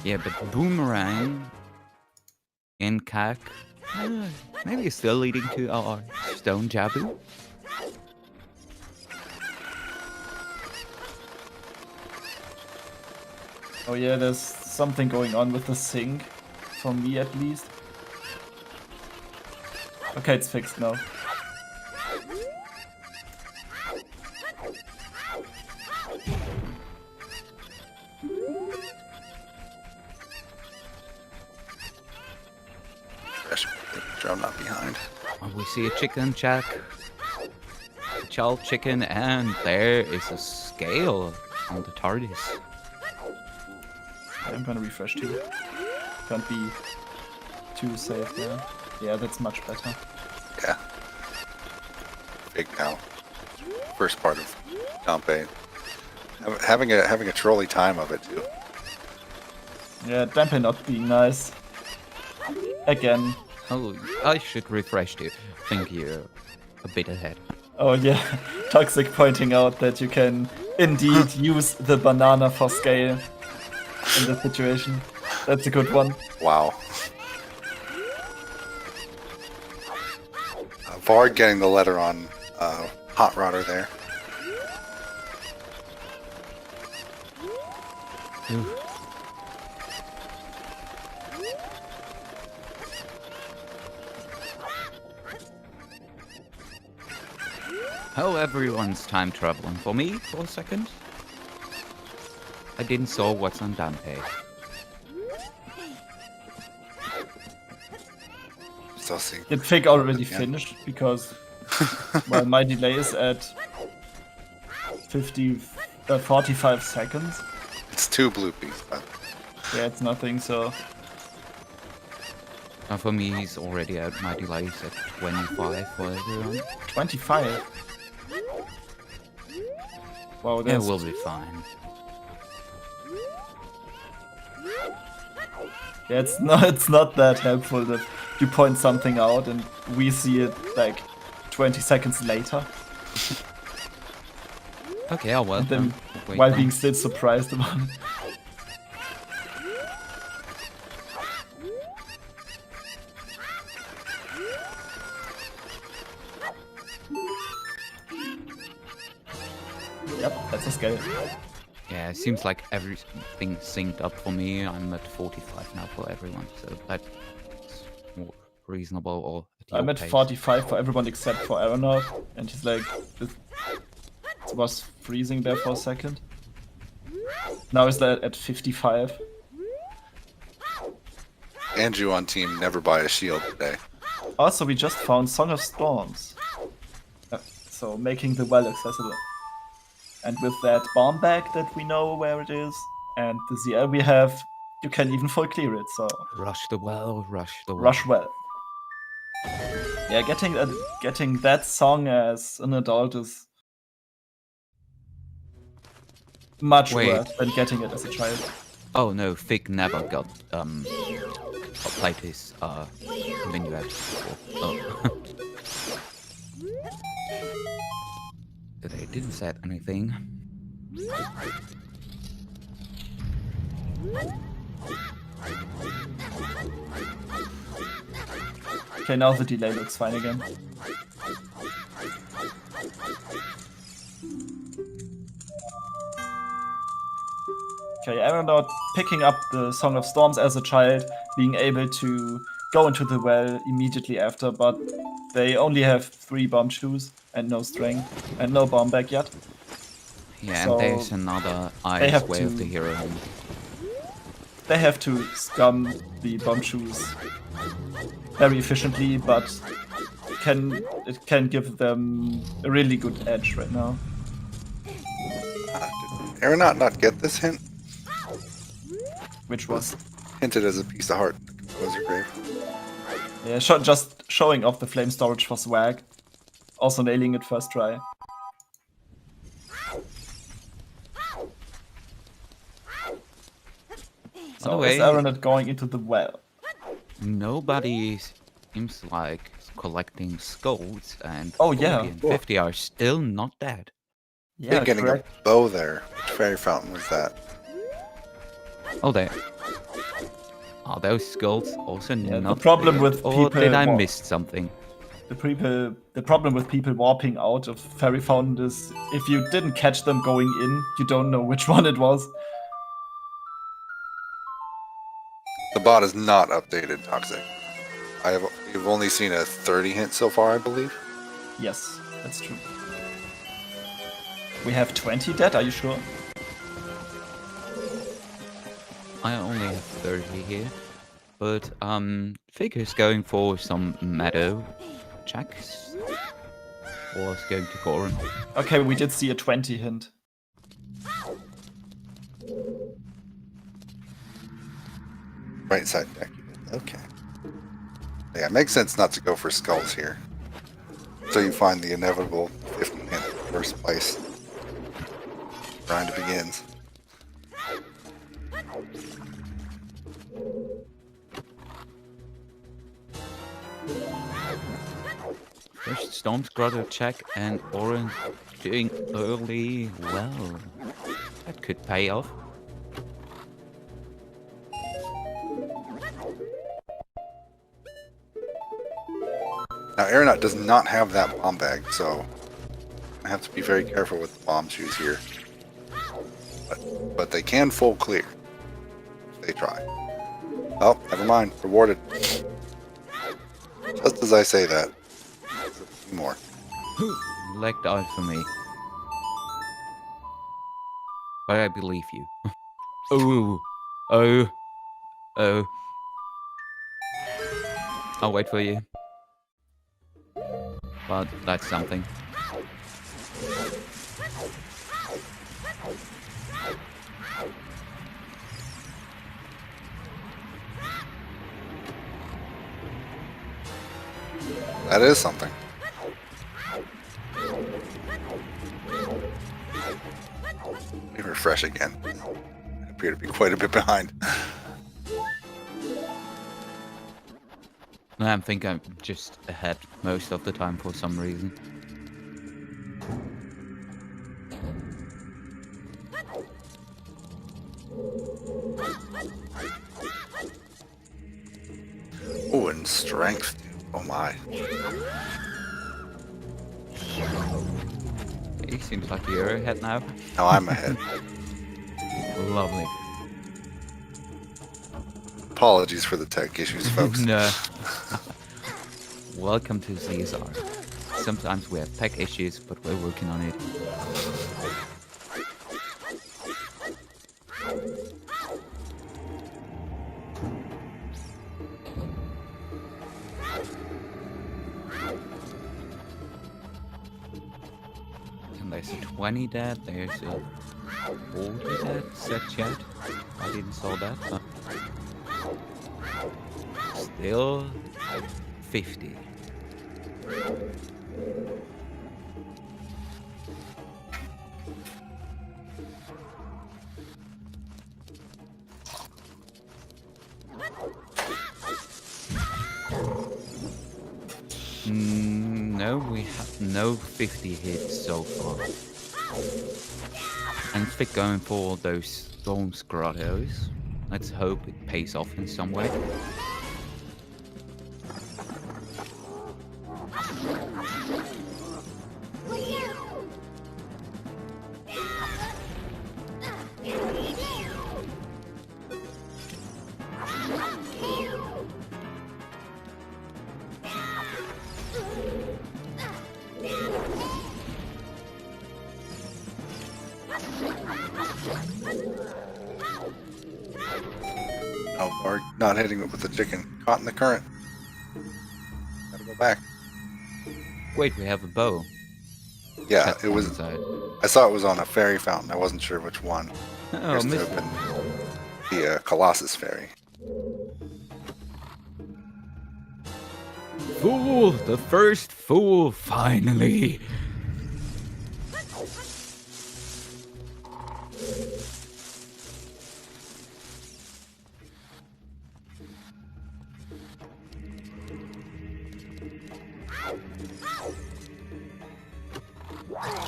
Speaker 8: Yeah, but Boomerang in CAC, maybe still leading to our Stone Jabu.
Speaker 9: Oh yeah, there's something going on with the sync. For me at least. Okay, it's fixed now.
Speaker 7: I'm not behind.
Speaker 8: Oh, we see a chicken, Jack. A child chicken, and there is a scale on the TARDIS.
Speaker 9: I'm gonna refresh too. Can't be too safe there. Yeah, that's much better.
Speaker 7: Yeah. Big now. First part of Dompe. Having a trolley time of it too.
Speaker 9: Yeah, Dampe not being nice. Again.
Speaker 8: Oh, I should refresh you. Think you're a bit ahead.
Speaker 9: Oh yeah, Toxic pointing out that you can indeed use the banana for scale in this situation. That's a good one.
Speaker 7: Wow. Vard getting the letter on Hot Rodder there.
Speaker 8: How everyone's time traveling for me for a second? I didn't saw what's on Dante.
Speaker 7: Still see.
Speaker 9: Did Fig already finished? Because well, my delay is at 45 seconds.
Speaker 7: It's 2 bloopies, but
Speaker 9: Yeah, it's nothing, so...
Speaker 8: For me, he's already out. My delay is at 25 for everyone.
Speaker 9: 25? Wow,
Speaker 8: Yeah,
Speaker 9: that's...
Speaker 8: we'll be fine.
Speaker 9: Yeah, it's not that helpful that you point something out and we see it like 20 seconds later.
Speaker 8: Okay, I'll
Speaker 9: And
Speaker 8: welcome.
Speaker 9: then, while being still surprised about it. Yep, that's a scale.
Speaker 8: Yeah, it seems like everything synced up for me. I'm at 45 now for everyone, so that's more reasonable. Or
Speaker 9: I'm at 45 for everyone except for Aeronaut, and he's like, it was freezing there for a second. Now he's at 55.
Speaker 7: Andrew on team never buy a shield today.
Speaker 9: Also, we just found Song of Storms. So making the well accessible. And with that bomb bag that we know where it is, and the ZL we have, you can even full clear it, so...
Speaker 8: Rush the well, rush the well.
Speaker 9: Rush well. Yeah, getting that song as an adult is much worse than getting it as a child.
Speaker 8: Oh no, Fig never got played his minuet before. Oh. They didn't say anything.
Speaker 9: Okay, now the delay looks fine again. Okay, Aeronaut picking up the Song of Storms as a child, being able to go into the well immediately after, but they only have 3 bomb shoes and no strength and no bomb bag yet.
Speaker 8: Yeah,
Speaker 9: So
Speaker 8: and there's another
Speaker 9: they
Speaker 8: ice
Speaker 9: have
Speaker 8: way
Speaker 9: to-
Speaker 8: of the hero.
Speaker 9: They have to scum the bomb shoes very efficiently, but it can give them a really good edge right now.
Speaker 7: Did Aeronaut not get this hint?
Speaker 9: Which was
Speaker 7: Hinted as a piece of heart. Was your grave?
Speaker 9: yeah, just showing off the flame storage for swag. Also nailing it first try. So is Aeronaut going into the well?
Speaker 8: Nobody seems like collecting skulls, and
Speaker 9: Oh, yeah.
Speaker 8: 40 and 50 are still not dead.
Speaker 9: Yeah,
Speaker 7: They're getting
Speaker 9: correct.
Speaker 7: a bow there. Which fairy fountain was that?
Speaker 8: Oh, there. Are those skulls also
Speaker 9: Yeah,
Speaker 8: not
Speaker 9: the problem
Speaker 8: dead?
Speaker 9: with
Speaker 8: Or
Speaker 9: people
Speaker 8: did I
Speaker 9: wa-
Speaker 8: miss something?
Speaker 9: The problem with people warping out of fairy fountain is if you didn't catch them going in, you don't know which one it was.
Speaker 7: The bot is not updated, Toxic. We've only seen a 30 hint so far, I believe.
Speaker 9: Yes, that's true. We have 20 dead, are you sure?
Speaker 8: I only have 30 here. But, Figure's going for some meadow checks. Or is going to Goron.
Speaker 9: Okay, we did see a 20 hint.
Speaker 7: Right side deck. Okay. Yeah, it makes sense not to go for skulls here. So you find the inevitable 50 hint first place. Grind begins.
Speaker 8: First Storm's Grotto check and Orange doing early well. That could pay off.
Speaker 7: Now, Aeronaut does not have that bomb bag, so I have to be very careful with the bomb shoes here. But they can full clear if they try. Oh, never mind. Rewarded. Just as I say that. More.
Speaker 8: Legged out for me. But I believe you. Oh. Oh. Oh. I'll wait for you. But that's something.
Speaker 7: That is something. Let me refresh again. I appear to be quite a bit behind.
Speaker 8: I think I'm just ahead most of the time for some reason.
Speaker 7: Oh, and strength. Oh my.
Speaker 8: It seems like you're ahead now.
Speaker 7: Now I'm ahead.
Speaker 8: Lovely.
Speaker 7: Apologies for the tech issues, folks.
Speaker 8: No. Welcome to ZSR. Sometimes we have tech issues, but we're working on it. And there's a 20 dead, there's a 40 dead, set chat. I didn't saw that. Still 50. No, we have no 50 hits so far. And Vic going for those Storm's Grottos. Let's hope it pays off in some way.
Speaker 7: Oh, or not hitting it with the chicken. Caught in the current. go back.
Speaker 8: Wait, we have a bow.
Speaker 7: Yeah,
Speaker 8: That's
Speaker 7: it was.
Speaker 8: inside.
Speaker 7: I saw it was on a fairy fountain. I wasn't sure which one.
Speaker 8: Oh,
Speaker 7: Appears to
Speaker 8: missed
Speaker 7: have
Speaker 8: it.
Speaker 7: been the Colossus fairy.
Speaker 8: Fool! The first fool, finally!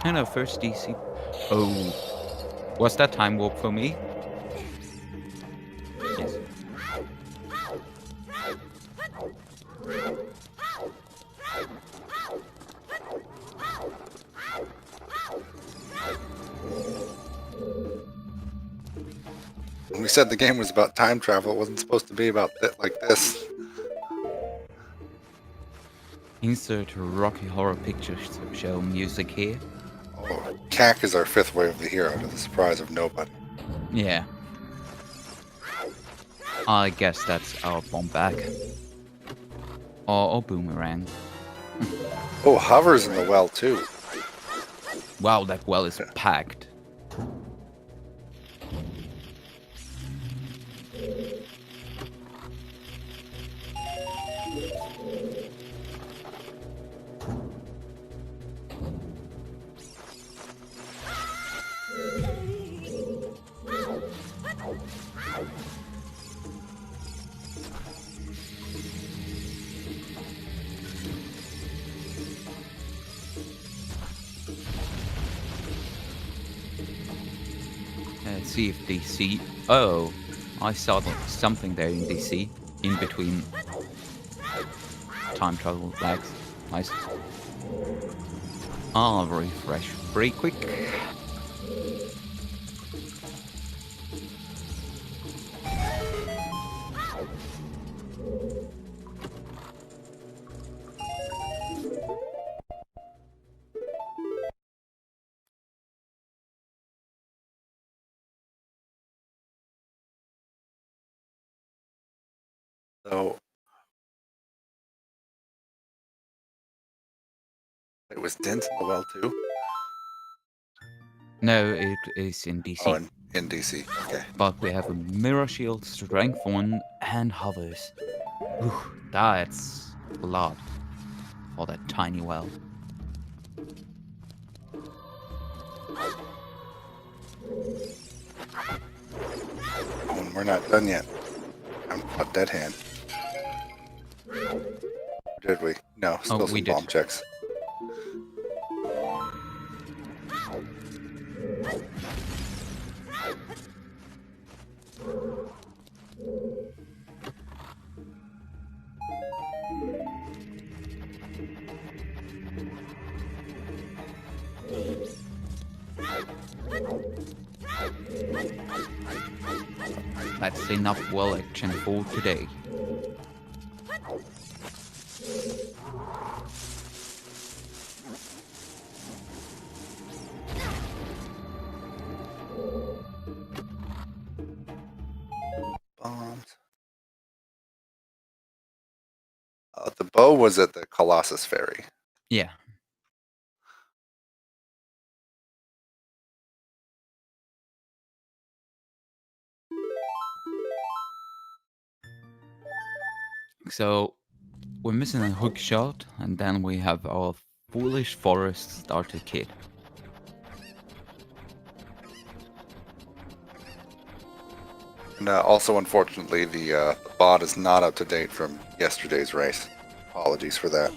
Speaker 8: And our first DC. Oh. Was that time warp for me? Yes.
Speaker 7: When we said the game was about time travel, it wasn't supposed to be about like this.
Speaker 8: Insert Rocky Horror Picture Show music here.
Speaker 7: Oh, Cack is our fifth wave of the hero, to the surprise of nobody.
Speaker 8: Yeah. I guess that's our bomb back. Or boomerang.
Speaker 7: Oh, Hover's in the well too.
Speaker 8: Wow, that well is packed. Let's see if DC. Oh, I saw something there in DC, in between time travel lags. Nice. I'll refresh pretty quick.
Speaker 7: So it was Dent in the well too.
Speaker 8: No, it is in DC.
Speaker 7: Oh, in DC. Okay.
Speaker 8: But we have a Mirror Shield, Strength 1, and Hovers. Whew, that's a lot for that tiny well.
Speaker 7: Oh, and we're not done yet. I'm not dead hand. Did we? No, still
Speaker 8: we
Speaker 7: some
Speaker 8: did.
Speaker 7: bomb checks.
Speaker 8: That's enough well action for today.
Speaker 7: Bombs. The bow was at the Colossus Ferry.
Speaker 8: Yeah. So we're missing a hook shot, and then we have our foolish forest starter kit.
Speaker 7: And also, unfortunately, the bot is not up to date from yesterday's race. Apologies for that.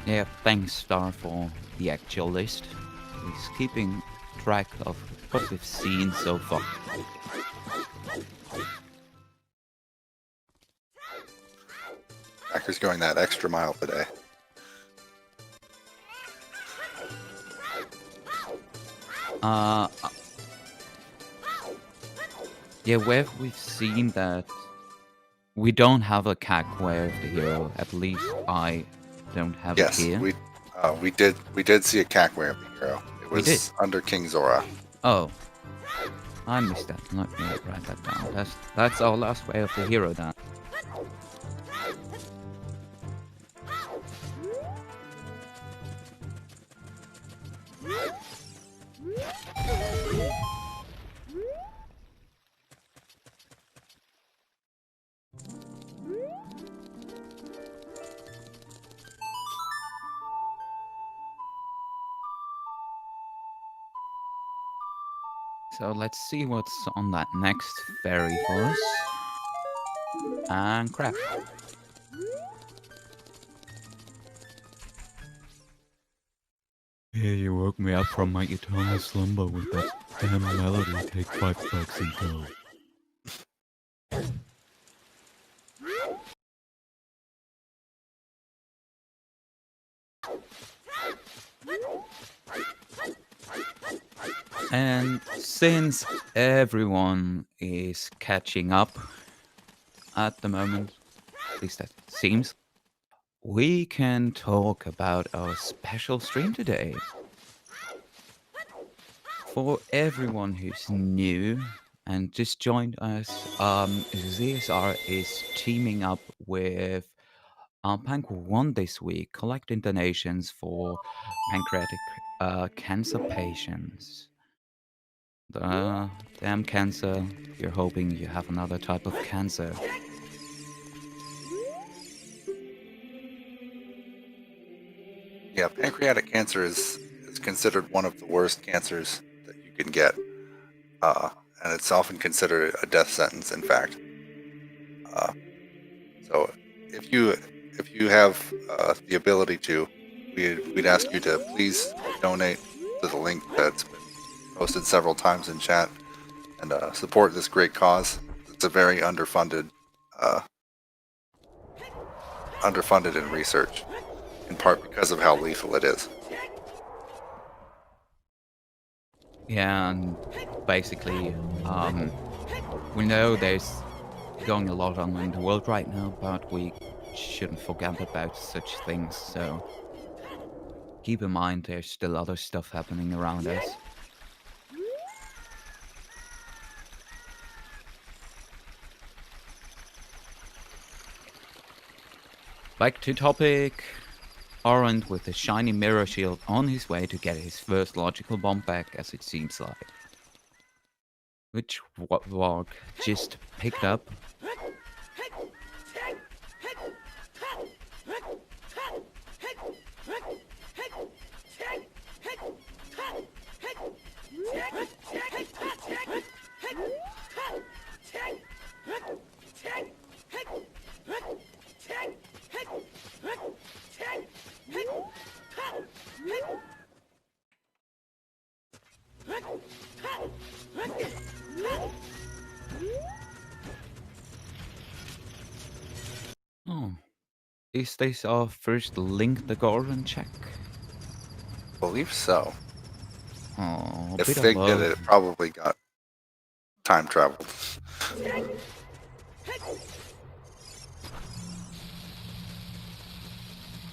Speaker 8: Yeah, thanks Star for the actual list. He's keeping track of what we've seen so far.
Speaker 7: Back Hacker's going that extra mile today.
Speaker 8: Yeah, where we've seen that we don't have a CAC way of the hero. At least I don't have
Speaker 7: Yes,
Speaker 8: it here.
Speaker 7: we did see a CAC way of the hero. It
Speaker 8: We did?
Speaker 7: was under King Zora.
Speaker 8: Oh, I missed that. Let me write that down. That's our last way of the hero then. So let's see what's on that next ferry for us. And crap. Yeah, you woke me up from my eternal slumber with that damn melody. Take 5 bucks and go. And since everyone is catching up at the moment, at least that seems, we can talk about our special stream today. For everyone who's new and just joined us, ZSR is teaming up with PancOne this week, collecting donations for pancreatic cancer patients. The damn cancer, you're hoping you have another type of cancer.
Speaker 7: Yeah, pancreatic cancer is considered one of the worst cancers that you can get. And it's often considered a death sentence, in fact. So if you have the ability to, we'd ask you to please donate to the link that's been posted several times in chat and support this great cause. It's a very underfunded in research, in part because of how lethal it is.
Speaker 8: Yeah, and basically, we know there's going a lot on in the world right now, but we shouldn't forget about such things, so keep in mind there's still other stuff happening around us. Back to topic. Orange with a shiny mirror shield on his way to get his first logical bomb back, as it seems like. Which Warg just picked up. Oh, is this our first Link the Goron check?
Speaker 7: I believe so.
Speaker 8: Oh,
Speaker 7: If
Speaker 8: bit
Speaker 7: Fig
Speaker 8: of
Speaker 7: did
Speaker 8: love.
Speaker 7: it, it probably got time traveled.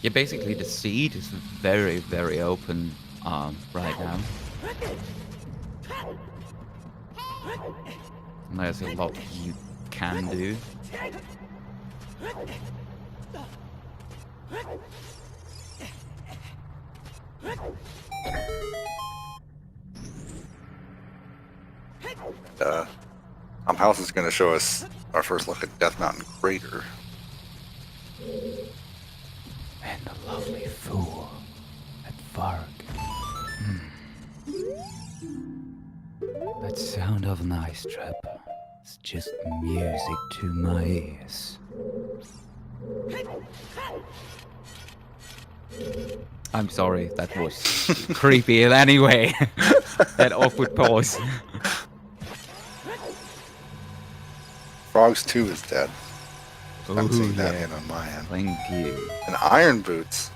Speaker 8: Yeah, basically the seed is very, very open right now. And there's a lot you can do.
Speaker 7: House is going to show us our first look at Death Mountain Crater.
Speaker 8: And a lovely fool at Varg. That sound of an ice trap is just music to my ears. I'm sorry, that was creepy anyway. That awkward pause.
Speaker 7: Frogs 2 is dead. I'm seeing that
Speaker 8: yeah.
Speaker 7: in on my end.
Speaker 8: Thank you.
Speaker 7: And iron boots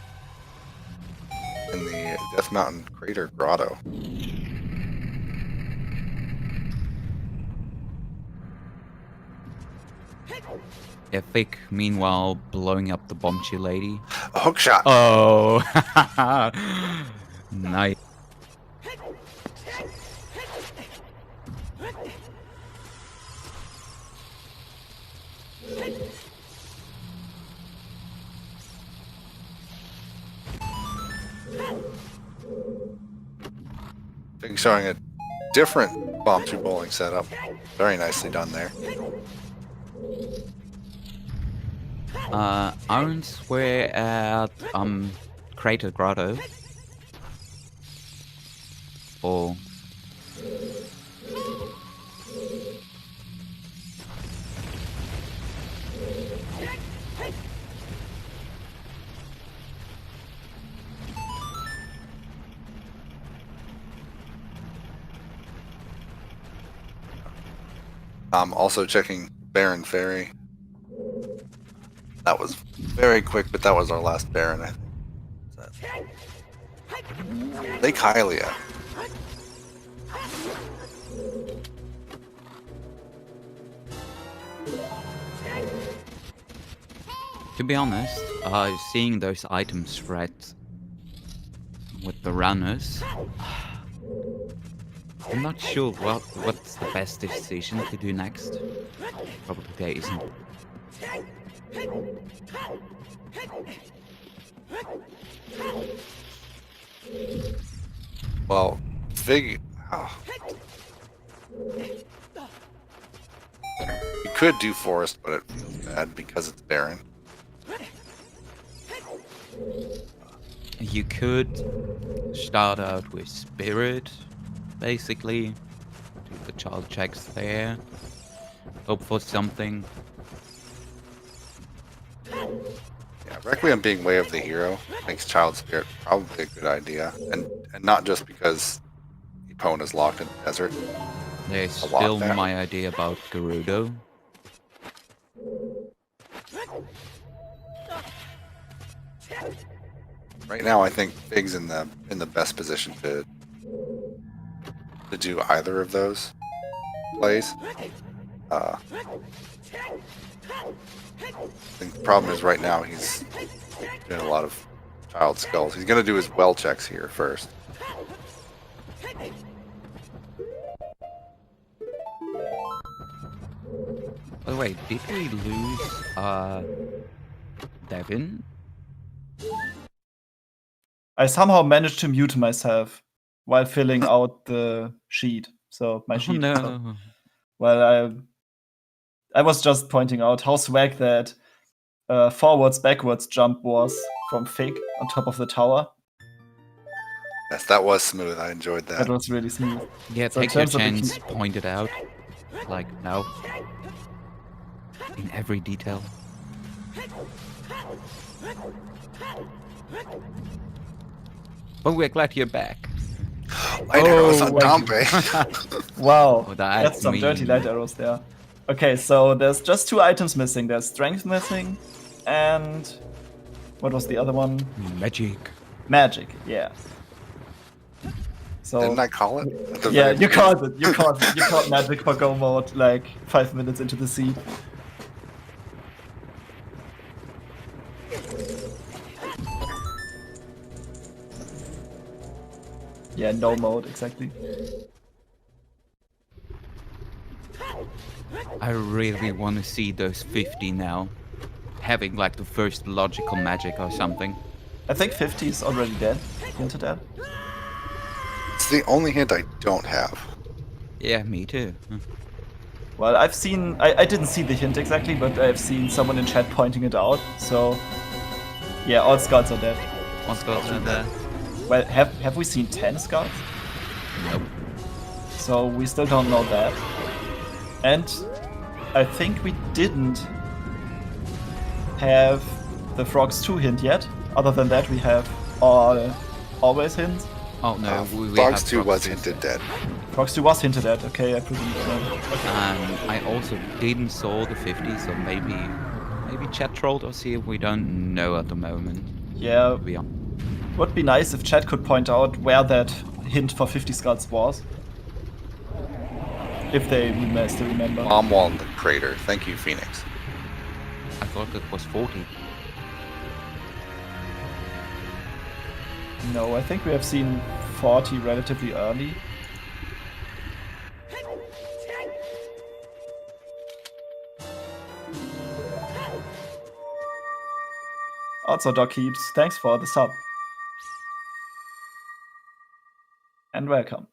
Speaker 7: in the Death Mountain Crater Grotto.
Speaker 8: Epic, meanwhile, blowing up the bombshell lady.
Speaker 7: A hook shot.
Speaker 8: Oh, nice.
Speaker 7: Fig showing a different bomb two bowling setup. Very nicely done there.
Speaker 8: Irons were at Crater Grotto. Or
Speaker 7: I'm also checking Baron Ferry. That was very quick, but that was our last Baron, I think. Lake Hylia.
Speaker 8: to be honest, seeing those items spread with the runners, I'm not sure what's the best decision to do next. Probably there isn't.
Speaker 7: Well, Fig... Oh. You could do Forest, but it feels bad because it's barren.
Speaker 8: You could start out with Spirit, basically. Do the child checks there. Hope for something.
Speaker 7: Yeah, Requiem being way of the hero makes Child Spirit probably a good idea. And not just because Epona is locked in the desert.
Speaker 8: There's still my idea about Gerudo.
Speaker 7: Right now, I think Fig's in the best position to do either of those plays. I think the problem is right now he's doing a lot of child skulls. He's going to do his well checks here first.
Speaker 8: By the way, did we lose Devin?
Speaker 9: I somehow managed to mute myself while filling out the sheet. So my sheet.
Speaker 8: No.
Speaker 9: So, well, I was just pointing out how swag that forwards backwards jump was from Fig on top of the tower.
Speaker 7: Yes, that was smooth. I enjoyed that.
Speaker 9: That was really smooth.
Speaker 8: Yeah,
Speaker 9: So in
Speaker 8: take your
Speaker 9: terms of the
Speaker 8: chance, point it out. Like, now. In every detail. But we're glad you're back.
Speaker 7: Light arrows on
Speaker 9: like-
Speaker 7: Dompe.
Speaker 9: Wow,
Speaker 8: Oh,
Speaker 9: that's some dirty
Speaker 8: mean.
Speaker 9: light arrows there. Okay, so there's just 2 items missing. There's strength missing, and what was the other one?
Speaker 8: Magic.
Speaker 9: Magic. Yeah. So
Speaker 7: Didn't I call it? At the
Speaker 9: yeah,
Speaker 7: very
Speaker 9: you
Speaker 7: beginning?
Speaker 9: called it. You called magic for go mode like 5 minutes into the seed. Yeah, no mode exactly.
Speaker 8: I really want to see those 50 now. Having like the first logical magic or something.
Speaker 9: I think 50 is already dead. Into that.
Speaker 7: It's the only hint I don't have.
Speaker 8: Yeah, me too.
Speaker 9: Well, I've seen. I didn't see the hint exactly, but I've seen someone in chat pointing it out. So yeah, all scouts are dead.
Speaker 8: What's going on there?
Speaker 9: Well, have we seen 10 scouts?
Speaker 8: Nope.
Speaker 9: So we still don't know that. And I think we didn't have the Frogs 2 hint yet. Other than that, we have always hints.
Speaker 8: Oh no, we
Speaker 7: Frogs
Speaker 8: have
Speaker 7: 2 was
Speaker 8: Frogs 2.
Speaker 7: hinted dead.
Speaker 9: Frogs 2 was hinted at. Okay, I presume. Okay.
Speaker 8: And I also didn't saw the 50, so maybe Maybe chat trolled us here. We don't know at the moment.
Speaker 9: Yeah,
Speaker 8: We are.
Speaker 9: would be nice if chat could point out where that hint for 50 skulls was. If they still remember.
Speaker 7: Bomb wall in the crater. Thank you, Phoenix.
Speaker 8: I thought it was 40.
Speaker 9: No, I think we have seen 40 relatively early. Also, Doc Keeps, thanks for the sub. And welcome.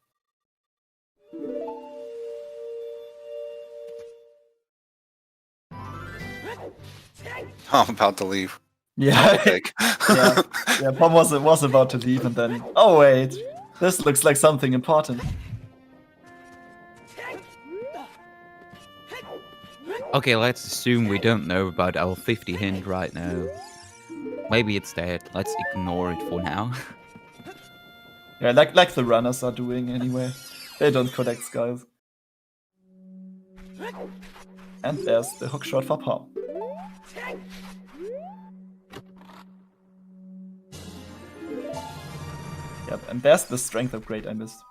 Speaker 7: I'm about to leave.
Speaker 9: Yeah,
Speaker 7: Pick.
Speaker 9: yeah. Pom was about to leave, and then oh wait, this looks like something important.
Speaker 8: Okay, let's assume we don't know about our 50 hint right now. Maybe it's dead. Let's ignore it for now.
Speaker 9: Yeah, like the runners are doing anyway. They don't collect skulls. And there's the hookshot for Pom. Yep, and there's the strength upgrade I missed.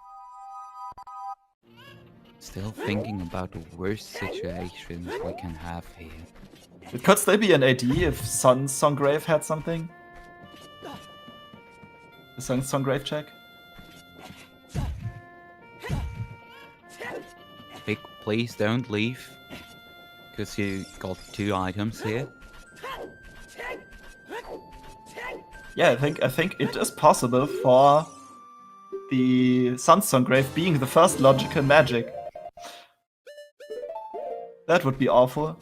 Speaker 8: Still thinking about the worst situations we can have here.
Speaker 9: It could still be an AD if Songgrave had something. The Songgrave check.
Speaker 8: Vic, please don't leave. Because you got 2 items here.
Speaker 9: Yeah, I think it is possible for the Songgrave being the first logical magic. That would be awful.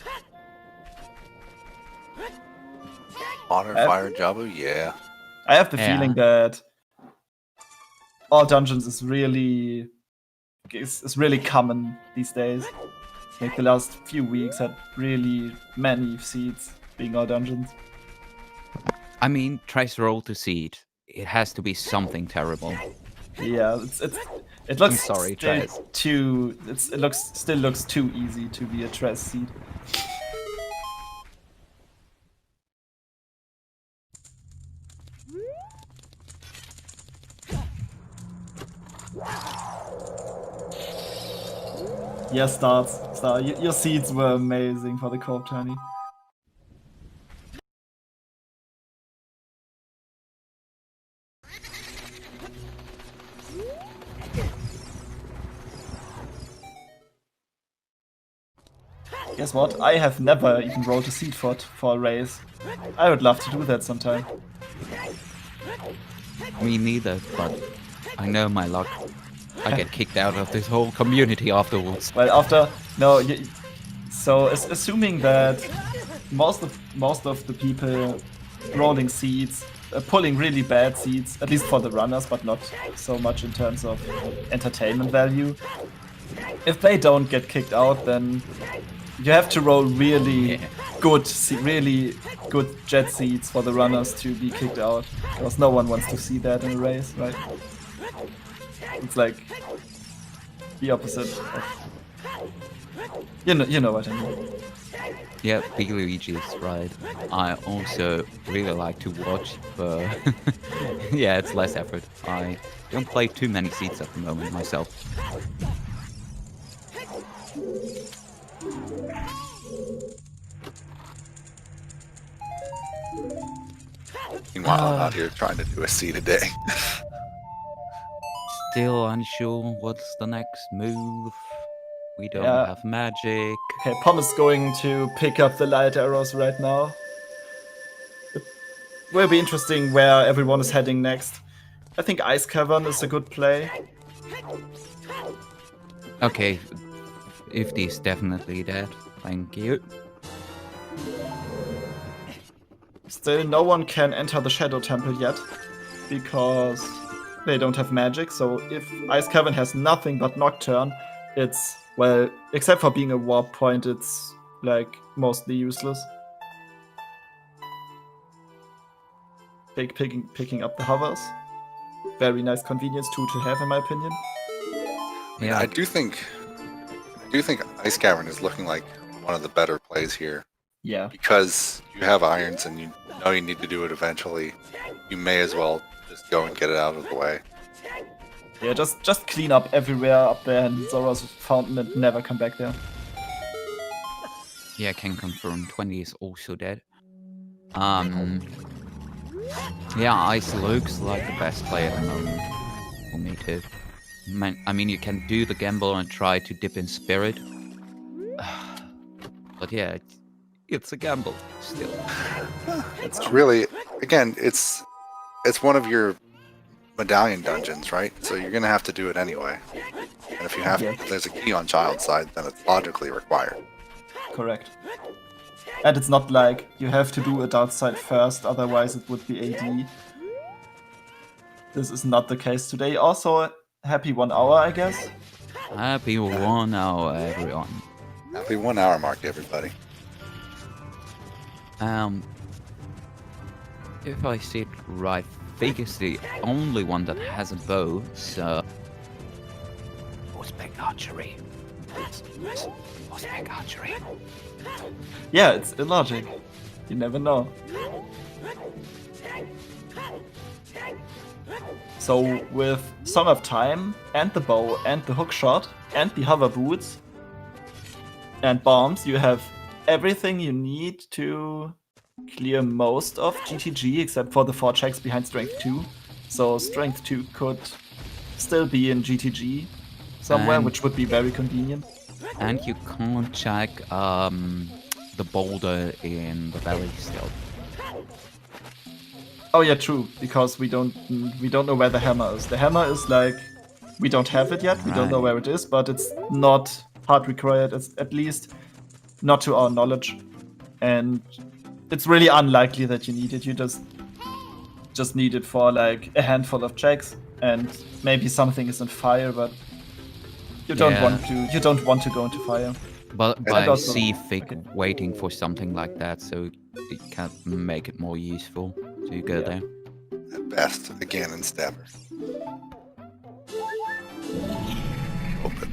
Speaker 7: Water, fire, Jabu, yeah.
Speaker 9: I have the feeling that all dungeons is really common these days. Like the last few weeks had really many seeds being all dungeons.
Speaker 8: I mean, try to roll to seed. It has to be something terrible.
Speaker 9: Yeah, it looks
Speaker 8: I'm sorry,
Speaker 9: still still looks too easy to be a Trez seed. Yes, Star. Your seeds were amazing for the co-op tourney. Guess what? I have never even rolled a seed for a race. I would love to do that sometime.
Speaker 8: Me neither, but I know my luck. I get kicked out of this whole community afterwards.
Speaker 9: Well, so assuming that most of the people rolling seeds, pulling really bad seeds, at least for the runners, but not so much in terms of entertainment value. If they don't get kicked out, then you have to roll really good jet seeds for the runners to be kicked out, because no one wants to see that in a race, right? It's like the opposite of... You know what I mean.
Speaker 8: Yeah, Big Luigi is right. I also really like to watch, but yeah, it's less effort. I don't play too many seeds at the moment myself.
Speaker 7: Meanwhile, I'm out here trying to do a seed a day.
Speaker 8: Still unsure what's the next move. We don't have magic.
Speaker 9: Okay, Pom is going to pick up the light arrows right now. It will be interesting where everyone is heading next. I think Ice Cavern is a good play.
Speaker 8: Okay, if is definitely dead. Thank you.
Speaker 9: Still, no one can enter the Shadow Temple yet, because they don't have magic, so if Ice Cavern has nothing but Nocturne, it's, well, except for being a warp point, it's, like, mostly useless. Picking up the hovers. Very nice convenience tool to have, in my opinion.
Speaker 7: Yeah, I do think Ice Cavern is looking like one of the better plays here.
Speaker 9: Yeah.
Speaker 7: because you have irons and you know you need to do it eventually, you may as well just go and get it out of the way.
Speaker 9: Yeah, just clean up everywhere up there in Zora's Fountain and never come back there.
Speaker 8: Yeah, I can confirm 20 is also dead. Yeah, Ice looks like the best play at the moment for me too. I mean, you can do the gamble and try to dip in spirit. But yeah, it's a gamble still.
Speaker 7: It's really, again, it's one of your medallion dungeons, right? So you're gonna have to do it anyway. And if you have, if there's a key on child's side, then it's logically required.
Speaker 9: Correct. And it's not like you have to do adult side first, otherwise it would be AD. This is not the case today. Also, happy 1 hour, I guess.
Speaker 8: Happy 1 hour, everyone.
Speaker 7: Happy 1 hour mark, everybody.
Speaker 8: If I see it right, Fig is the only one that has a bow, so... Horseback archery. Horseback archery.
Speaker 9: Yeah, it's illogic. You never know. So with Song of Time, and the bow, and the hookshot, and the hover boots, and bombs, you have everything you need to clear most of GTG, except for the 4 checks behind Strength 2. So Strength 2 could still be in GTG somewhere, which would be very convenient.
Speaker 8: And you can't check the boulder in the valley still.
Speaker 9: Oh yeah, true, because we don't know where the hammer is. The hammer is like, we don't have it yet, we don't know where it is, but it's not hard required, it's at least not to our knowledge. And it's really unlikely that you need it, you just need it for like a handful of checks, and maybe something is on fire, but you don't want to go into fire.
Speaker 8: But I see Fig waiting for something like that, so it can make it more useful. So you go there.
Speaker 7: At best, again in Stabber. Open.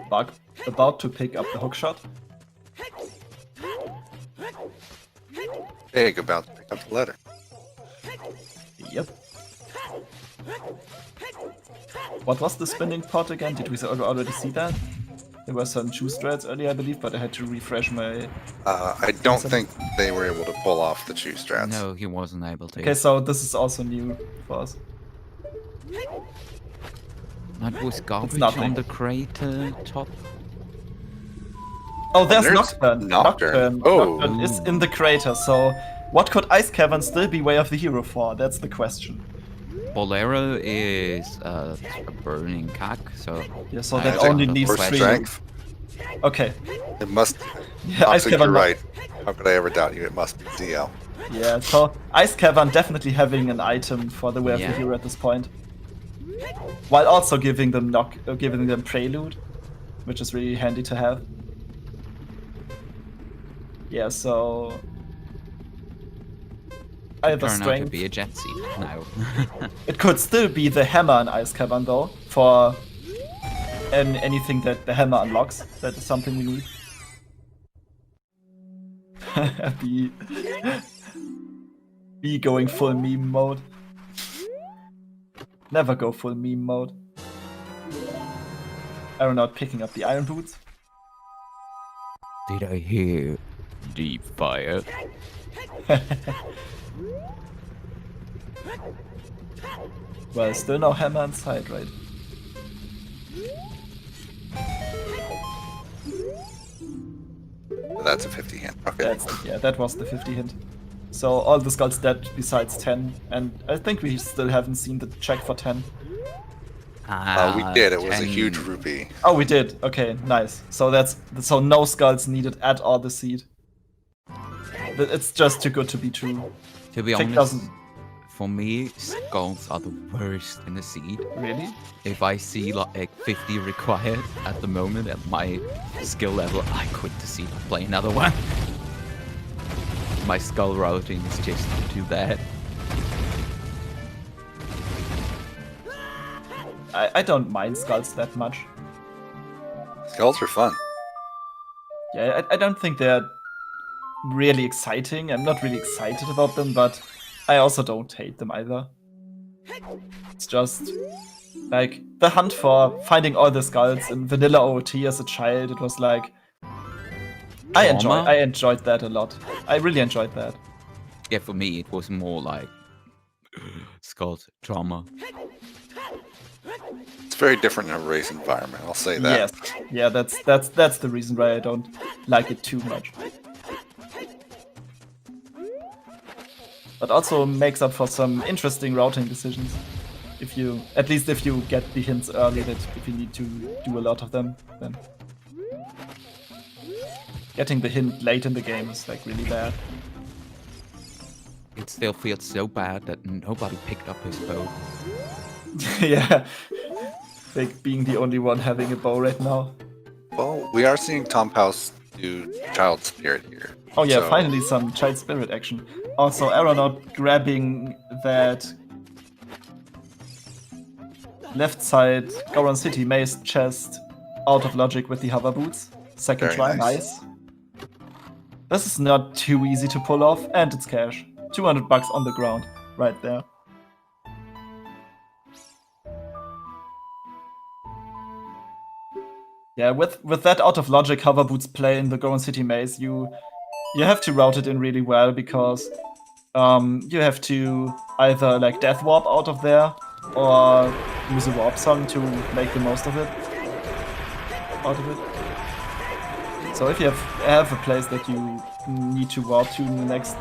Speaker 9: Bug about to pick up the hookshot.
Speaker 7: Big about to pick up the letter.
Speaker 9: Yep. What was the spinning pot again? Did we already see that? There were some shoe strats earlier, I believe, but I had to refresh my...
Speaker 7: I don't think they were able to pull off the shoe strats.
Speaker 8: No, he wasn't able to.
Speaker 9: Okay, so this is also new for us.
Speaker 8: That was garbage on the crater top.
Speaker 9: Oh, there's Nocturne.
Speaker 7: Nocturne.
Speaker 9: Nocturne is in the crater, so what could Ice Cavern still be Way of the Hero for? That's the question.
Speaker 8: Bolero is a burning cack, so...
Speaker 9: Yeah, so that only needs 3.
Speaker 7: Strength.
Speaker 9: Okay.
Speaker 7: It must...
Speaker 9: Yeah, Ice Cavern...
Speaker 7: You're right. How could I ever doubt you? It must be ZL.
Speaker 9: Yeah, so Ice Cavern definitely having an item for the Way of the Hero at this point. While also giving them Prelude, which is really handy to have. Yeah, so... Either
Speaker 8: Turn out
Speaker 9: strength...
Speaker 8: to be a jet seat now.
Speaker 9: It could still be the hammer in Ice Cavern though, for anything that the hammer unlocks. That is something we need. Be going full meme mode. Never go full meme mode. Aeronaut picking up the iron boots.
Speaker 8: Did I hear deep fire?
Speaker 9: Well, still no hammer inside, right?
Speaker 7: That's a 50 hint. Okay.
Speaker 9: That was the 50 hint. So all the skulls dead besides 10, and I think we still haven't seen the check for 10.
Speaker 7: We did. It was a huge rupee.
Speaker 9: Oh, we did. Okay, nice. So no skulls needed at all the seed. It's just too good to be true.
Speaker 8: To be honest, for me, skulls are the worst in the seed.
Speaker 9: Really?
Speaker 8: If I see like 50 required at the moment at my skill level, I quit the seed and play another one. my skull routing is just too bad.
Speaker 9: I don't mind skulls that much.
Speaker 7: Skulls are fun.
Speaker 9: Yeah, I don't think they're really exciting. I'm not really excited about them, but I also don't hate them either. It's just like the hunt for finding all the skulls in vanilla OOT as a child. It was like I enjoyed that a lot. I really enjoyed that.
Speaker 8: Yeah, for me it was more like skulls trauma.
Speaker 7: It's very different in a race environment, I'll say that.
Speaker 9: Yes, yeah, that's the reason why I don't like it too much. But also makes up for some interesting routing decisions. If you get the hints early, that if you need to do a lot of them, then getting the hint late in the game is like really bad.
Speaker 8: It still feels so bad that nobody picked up his bow.
Speaker 9: Yeah, like being the only one having a bow right now.
Speaker 7: Well, we are seeing Tom House do Child Spirit here.
Speaker 9: Oh yeah,
Speaker 7: so-
Speaker 9: finally some Child Spirit action. Also, Aeronaut grabbing that left side Goron City Maze chest out of logic with the hover boots. Second
Speaker 7: Very
Speaker 9: try,
Speaker 7: nice.
Speaker 9: nice. This is not too easy to pull off, and it's cash. $200 on the ground, right there. Yeah, with that out of logic hover boots play in the Goron City Maze, you have to route it in really well because you have to either like death warp out of there or use a warp song to make the most of it. Out of it. So if you have a place that you need to warp to in the next,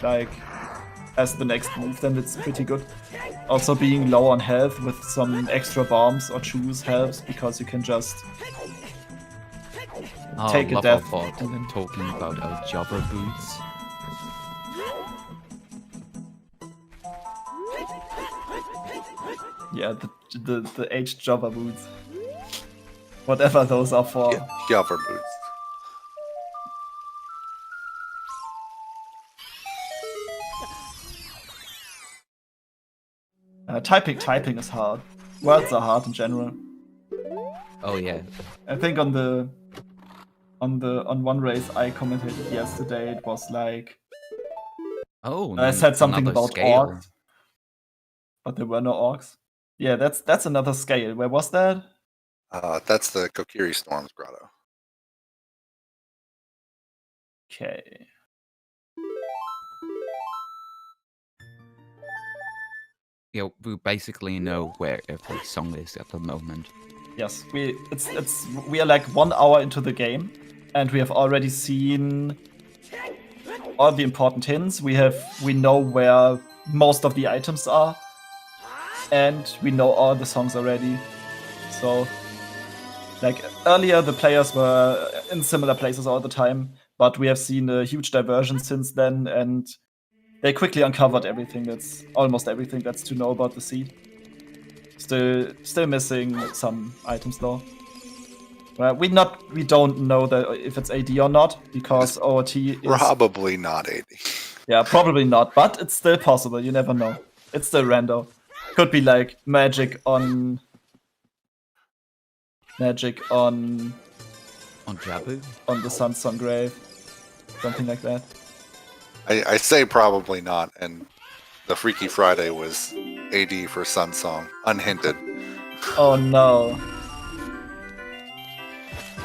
Speaker 9: like, as the next move, then it's pretty good. Also being low on health with some extra bombs or chews helps because you can just take a death
Speaker 8: bot
Speaker 9: and then
Speaker 8: talking about our jobber boots.
Speaker 9: yeah, the aged jobber boots. Whatever those are for.
Speaker 7: Jobber boots.
Speaker 9: Typing is hard. Words are hard in general.
Speaker 8: Oh yeah.
Speaker 9: I think on one race I commented yesterday, it was like
Speaker 8: Oh,
Speaker 9: I said something
Speaker 8: another
Speaker 9: about
Speaker 8: scale.
Speaker 9: orcs, but there were no orcs. Yeah, that's another scale. Where was that?
Speaker 7: That's the Kokiri Storms Grotto.
Speaker 9: Okay.
Speaker 8: Yeah, we basically know where every song is at the moment.
Speaker 9: Yes, we are like 1 hour into the game, and we have already seen all the important hints. We know where most of the items are, and we know all the songs already. So, like earlier, the players were in similar places all the time, but we have seen a huge diversion since then, and they quickly uncovered almost everything that's to know about the seed. Still missing some items though. Well, we don't know that if it's AD or not because OOT is
Speaker 7: Probably not 80.
Speaker 9: Yeah, probably not, but it's still possible. You never know. It's still rando. Could be like magic on
Speaker 8: Jabu?
Speaker 9: on the Sunsong Grave, something like that.
Speaker 7: I say probably not, and the Freaky Friday was AD for Sun Song, unhinted.
Speaker 9: Oh no.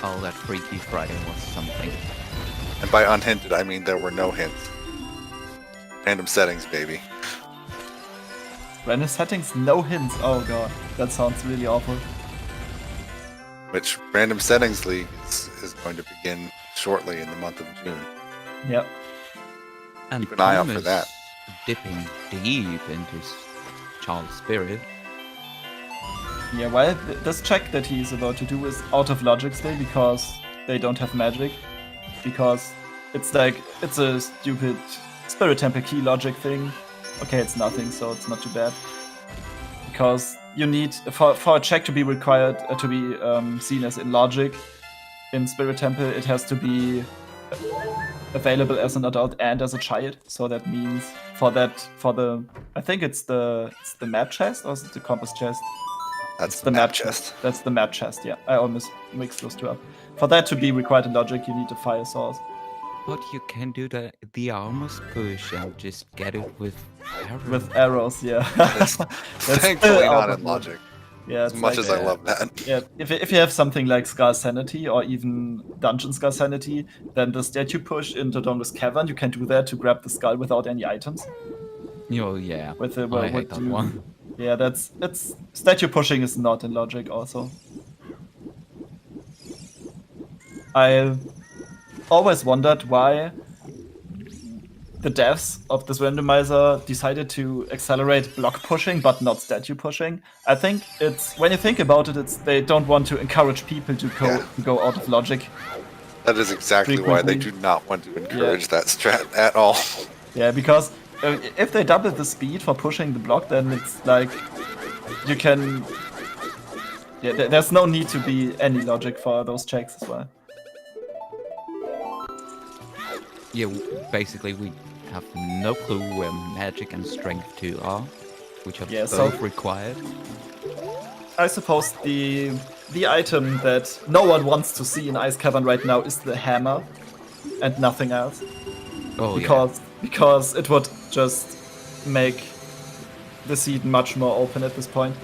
Speaker 8: Oh, that Freaky Friday was something.
Speaker 7: And by unhinted, I mean there were no hints. Random settings, baby.
Speaker 9: Random settings, no hints. Oh god, that sounds really awful.
Speaker 7: Which Random Settings League is going to begin shortly in the month of June.
Speaker 9: Yep.
Speaker 8: And
Speaker 7: Keep an eye out
Speaker 8: Tom
Speaker 7: for
Speaker 8: is
Speaker 7: that.
Speaker 8: dipping deep into Child Spirit.
Speaker 9: Yeah, well, this check that he's about to do is out of logic still because they don't have magic. Because it's a stupid Spirit Temple key logic thing. Okay, it's nothing, so it's not too bad. Because you need, for a check to be required, to be seen as in logic, in Spirit Temple, it has to be available as an adult and as a child. So that means I think it's the map chest or is it the compass chest?
Speaker 7: That's the map chest.
Speaker 9: That's the map chest, yeah. I almost mixed those two up. For that to be required in logic, you need a fire source.
Speaker 8: But you can do the almost push and just get it with arrows.
Speaker 9: With arrows, yeah.
Speaker 7: That's thankfully not in logic.
Speaker 9: Yeah,
Speaker 7: as much as I love that.
Speaker 9: Yeah, if you have something like Scar Sanity or even Dungeon Scar Sanity, then the statue push into Dongus Cavern, you can do that to grab the skull without any items.
Speaker 8: Oh yeah,
Speaker 9: With the,
Speaker 8: I hate that one.
Speaker 9: Yeah, it's statue pushing is not in logic also. I always wondered why the devs of this randomizer decided to accelerate block pushing but not statue pushing. I think it's, when you think about it, it's they don't want to encourage people to go out of logic.
Speaker 7: That is exactly why they do not want to encourage that strat at all.
Speaker 9: Yeah, because if they double the speed for pushing the block, then it's like you can. Yeah, there's no need to be any logic for those checks as well.
Speaker 8: Yeah, basically we have no clue where magic and strength 2 are, which are both required.
Speaker 9: I suppose the item that no one wants to see in Ice Cavern right now is the hammer, and nothing else.
Speaker 8: Oh,
Speaker 9: because it would just make the seed much more open at this point,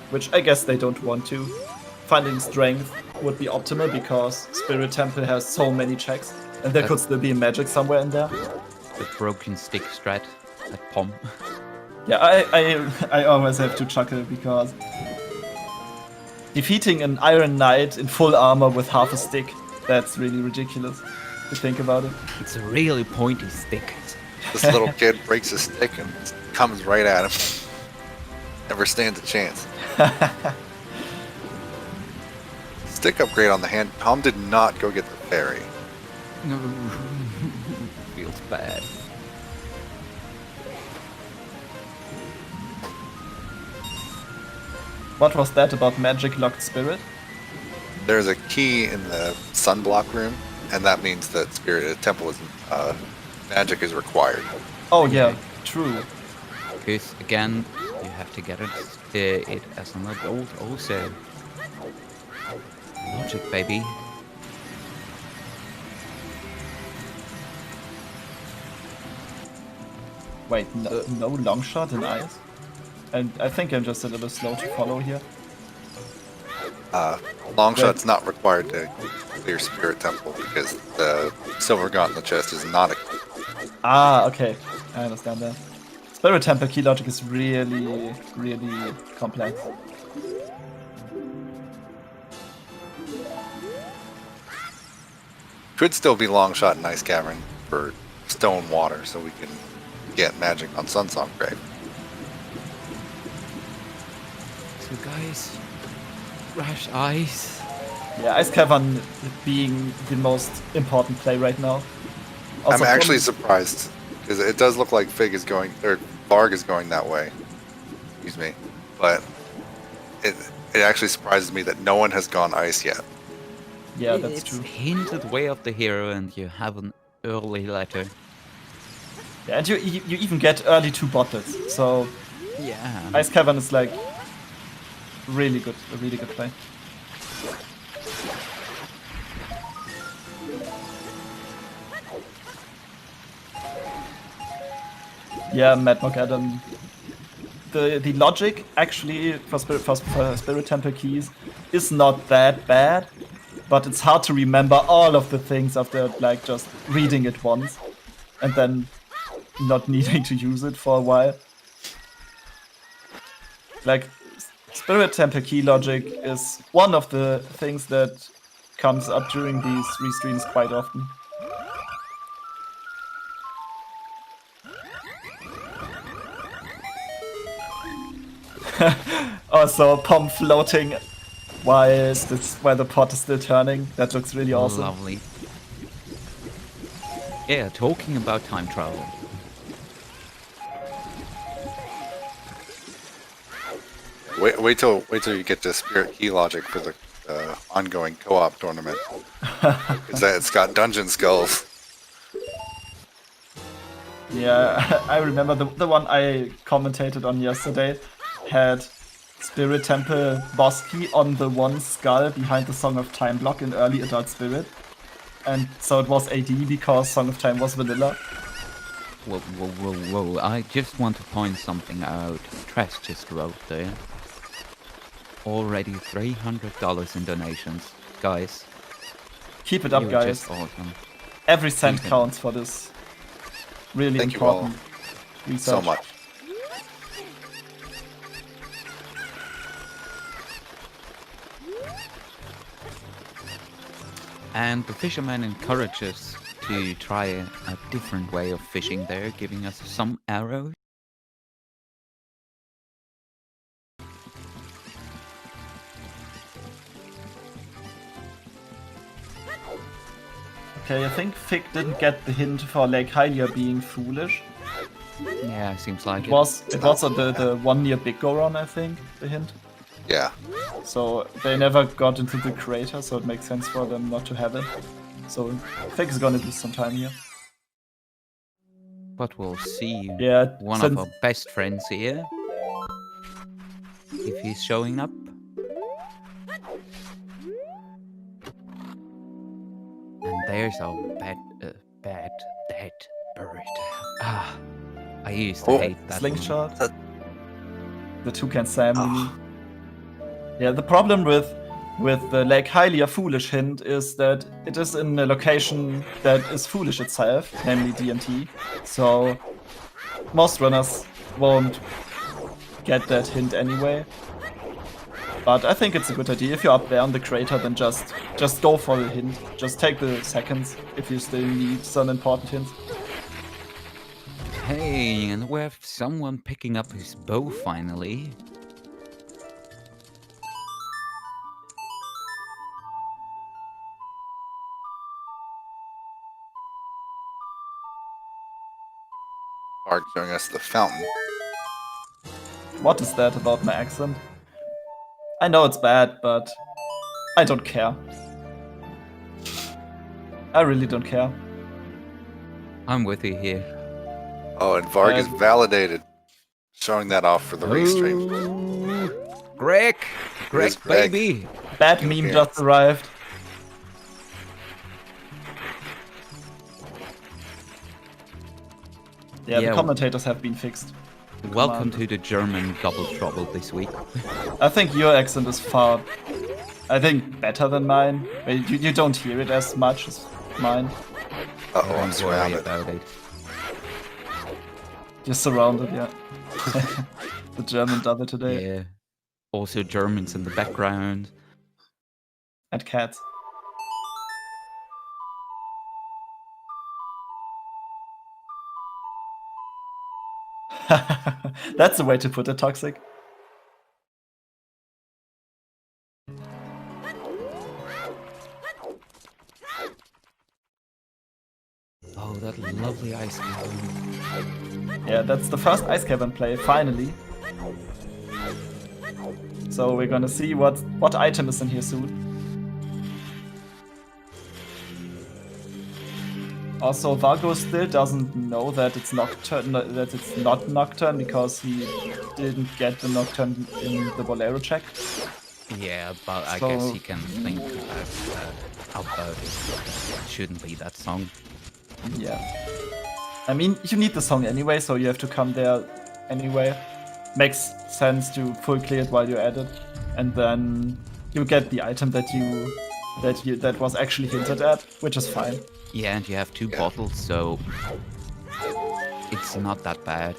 Speaker 9: which I guess they don't want to. Finding strength would be optimal because Spirit Temple has so many checks, and there could still be magic somewhere in there.
Speaker 8: The broken stick strat at POM.
Speaker 9: Yeah, I always have to chuckle because defeating an Iron Knight in full armor with half a stick, that's really ridiculous to think about it.
Speaker 8: It's a really pointy stick.
Speaker 7: This little kid breaks a stick and comes right at him. Never stands a chance. Stick upgrade on the hand. Tom did not go get the fairy.
Speaker 8: No, feels bad.
Speaker 9: What was that about magic locked spirit?
Speaker 7: There's a key in the sunblock room, and that means that Spirit Temple is magic is required.
Speaker 9: Oh yeah, true.
Speaker 8: Because again, you have to get it as an adult also. Logic, baby.
Speaker 9: Wait, no long shot in ice? And I think I'm just a little slow to follow here.
Speaker 7: Long shot's not required to clear Spirit Temple because the silver gauntlet chest is not a key.
Speaker 9: Ah, okay. I understand that. Spirit Temple key logic is really, really complex.
Speaker 7: Could still be long shot in Ice Cavern for stone water so we can get magic on Sunsong Grave.
Speaker 8: So guys, rush ice.
Speaker 9: Yeah, Ice Cavern being the most important play right now. Also,
Speaker 7: I'm actually surprised because it does look like Fig is going, or Varg is going that way. Excuse me, but it actually surprises me that no one has gone ice yet.
Speaker 9: Yeah, that's
Speaker 8: it's
Speaker 9: true.
Speaker 8: Hinted way of the hero, and you have an early letter.
Speaker 9: Yeah, and you even get early 2 botlets, so
Speaker 8: yeah.
Speaker 9: Ice Cavern is like really good, a really good play. Yeah, Mad Mock Adam. The logic actually for Spirit Temple keys is not that bad, but it's hard to remember all of the things after like just reading it once and then not needing to use it for a while. Like Spirit Temple key logic is one of the things that comes up during these restreams quite often. Also, POM floating while the pot is still turning. That looks really awesome.
Speaker 8: Lovely. Yeah, talking about time travel.
Speaker 7: Wait till you get to Spirit Key logic for the ongoing co-op tournament. It's got dungeon skulls.
Speaker 9: Yeah, I remember the one I commentated on yesterday had Spirit Temple boss key on the one skull behind the Song of Time block in early Adult Spirit. And so it was AD because Song of Time was vanilla.
Speaker 8: Whoa, whoa, whoa, whoa. I just want to point something out. Trash just wrote there. Already $300 in donations. Guys.
Speaker 9: Keep it up,
Speaker 8: you're
Speaker 9: guys.
Speaker 8: just awesome.
Speaker 9: Every cent
Speaker 8: Keep it
Speaker 9: counts for this really
Speaker 7: Thank you all
Speaker 9: important research.
Speaker 7: so much.
Speaker 8: And the fisherman encourages to try a different way of fishing there, giving us some arrows.
Speaker 9: Okay, I think Fig didn't get the hint for Lake Hylia being foolish.
Speaker 8: Yeah, seems like
Speaker 9: It was on the one near Big Goron, I think, the hint.
Speaker 7: Yeah.
Speaker 9: So they never got into the crater, so it makes sense for them not to have it. So Fig is gonna lose some time here.
Speaker 8: But we'll see.
Speaker 9: Yeah,
Speaker 8: One of our best friends here. If he's showing up. And there's our bad dead bird. Ah, I used to hate that
Speaker 9: slingshot.
Speaker 7: That-
Speaker 9: The Toucan Sam. Yeah, the problem with the Lake Hylia foolish hint is that it is in a location that is foolish itself, namely DMT. So most runners won't get that hint anyway. But I think it's a good idea. If you're up there on the crater, then just go for the hint. Just take the seconds if you still need some important hints.
Speaker 8: Hey, and we have someone picking up his bow finally.
Speaker 7: Bard showing us the fountain.
Speaker 9: What is that about my accent? I know it's bad, but I don't care. I really don't care.
Speaker 8: I'm with you here.
Speaker 7: Oh, and Varg is validated. Showing that off for the restream.
Speaker 8: Greg! Greg,
Speaker 7: Yes, Greg.
Speaker 8: baby!
Speaker 9: Bad meme just arrived. Yeah, the commentators have been fixed.
Speaker 8: Welcome to the German double trouble this week.
Speaker 9: I think your accent is far, I think, better than mine. You don't hear it as much as mine.
Speaker 7: Uh-oh, I'm
Speaker 8: Don't worry
Speaker 7: surrounded.
Speaker 8: about it.
Speaker 9: You're surrounded, yeah. The German double today.
Speaker 8: Yeah. Also Germans in the background.
Speaker 9: And cats. That's the way to put it, Toxic.
Speaker 8: Oh, that lovely ice cavern.
Speaker 9: Yeah, that's the first Ice Cavern play, finally. So we're gonna see what item is in here soon. Also, Vargo still doesn't know that it's Nocturne, that it's not Nocturne because he didn't get the Nocturne in the Bolero check.
Speaker 8: Yeah, but I guess he can think about it. It shouldn't be that song.
Speaker 9: Yeah. I mean, you need the song anyway, so you have to come there anyway. Makes sense to full clear it while you're at it, and then you get the item that was actually hinted at, which is fine.
Speaker 8: Yeah, and you have two bottles, so it's not that bad.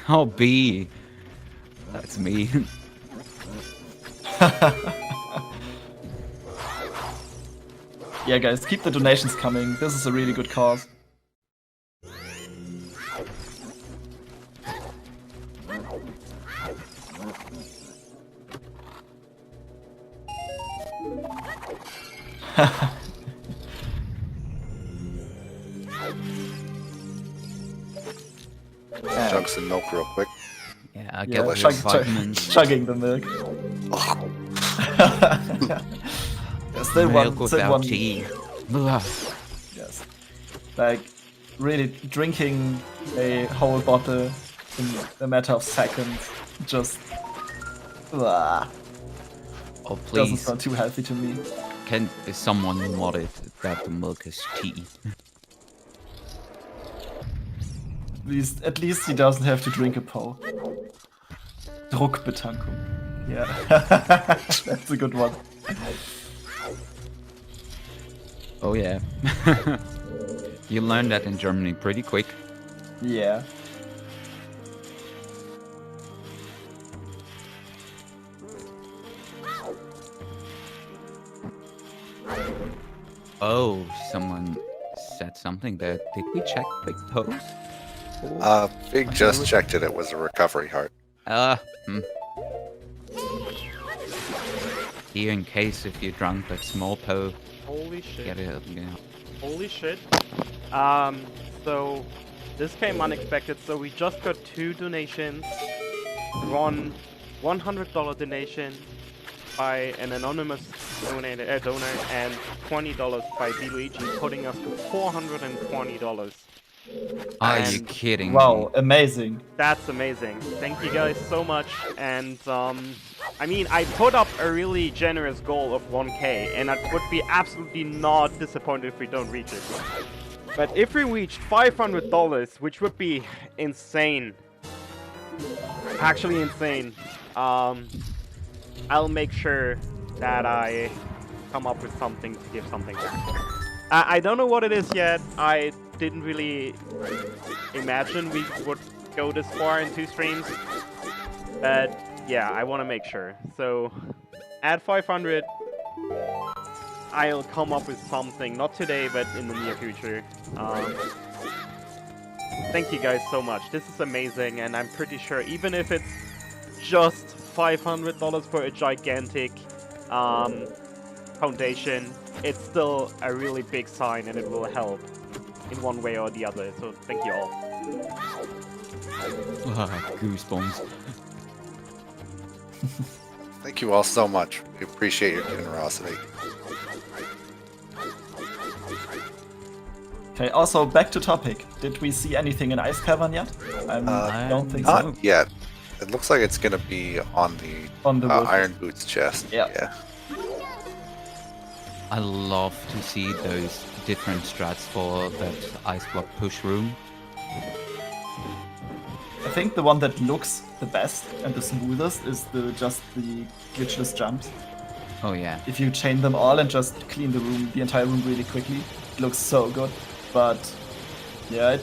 Speaker 8: Oh, B. That's me.
Speaker 9: Yeah, guys, keep the donations coming. This is a really good cause.
Speaker 7: Chug some milk real quick.
Speaker 8: Yeah, I
Speaker 9: Yeah,
Speaker 8: get
Speaker 9: chugging the milk. Yeah, still
Speaker 8: milk
Speaker 9: one. Still
Speaker 8: without
Speaker 9: one.
Speaker 8: tea. Ugh.
Speaker 9: Yes. Like, really drinking a whole bottle in a matter of seconds. Just... Oh,
Speaker 8: Oh,
Speaker 9: doesn't
Speaker 8: please.
Speaker 9: sound too healthy to me.
Speaker 8: Can someone mod it that the milk is tea?
Speaker 9: At least he doesn't have to drink a Po. Druckbetankung. Yeah. That's a good one.
Speaker 8: Oh yeah. You learn that in Germany pretty quick.
Speaker 9: Yeah.
Speaker 8: Oh, someone said something there. Did we check Big Toes?
Speaker 7: Fig just checked it. It was a recovery heart.
Speaker 8: Here, in case if you're drunk, that small toe.
Speaker 1: Holy shit.
Speaker 8: Get it, yeah.
Speaker 1: Holy shit. So this came unexpected. So we just got 2 donations. One $100 donation by an anonymous donor and $20 by Luigi, putting us to $420.
Speaker 8: Are you kidding
Speaker 9: Wow,
Speaker 8: me?
Speaker 9: amazing.
Speaker 1: That's amazing. Thank you guys so much. And I mean, I put up a really generous goal of 1K, and I would be absolutely not disappointed if we don't reach it. But if we reached $500, which would be insane, actually insane, I'll make sure that I come up with something to give something back. I don't know what it is yet. I didn't really imagine we would go this far in 2 streams. But yeah, I want to make sure. So at 500, I'll come up with something. Not today, but in the near future. Thank you guys so much. This is amazing, and I'm pretty sure even if it's just $500 for a gigantic foundation, it's still a really big sign, and it will help in one way or the other. So thank you all.
Speaker 8: Goosebumps.
Speaker 7: Thank you all so much. We appreciate your generosity.
Speaker 9: Okay, also back to topic. Did we see anything in Ice Cavern yet? I don't think so.
Speaker 7: Not yet. It looks like it's gonna be on the
Speaker 9: roof.
Speaker 7: Iron Boots chest.
Speaker 9: Yeah.
Speaker 8: I love to see those different strats for that ice block push room.
Speaker 9: I think the one that looks the best and the smoothest is just the glitchless jumps.
Speaker 8: Oh yeah.
Speaker 9: If you chain them all and just clean the entire room really quickly, it looks so good. But yeah,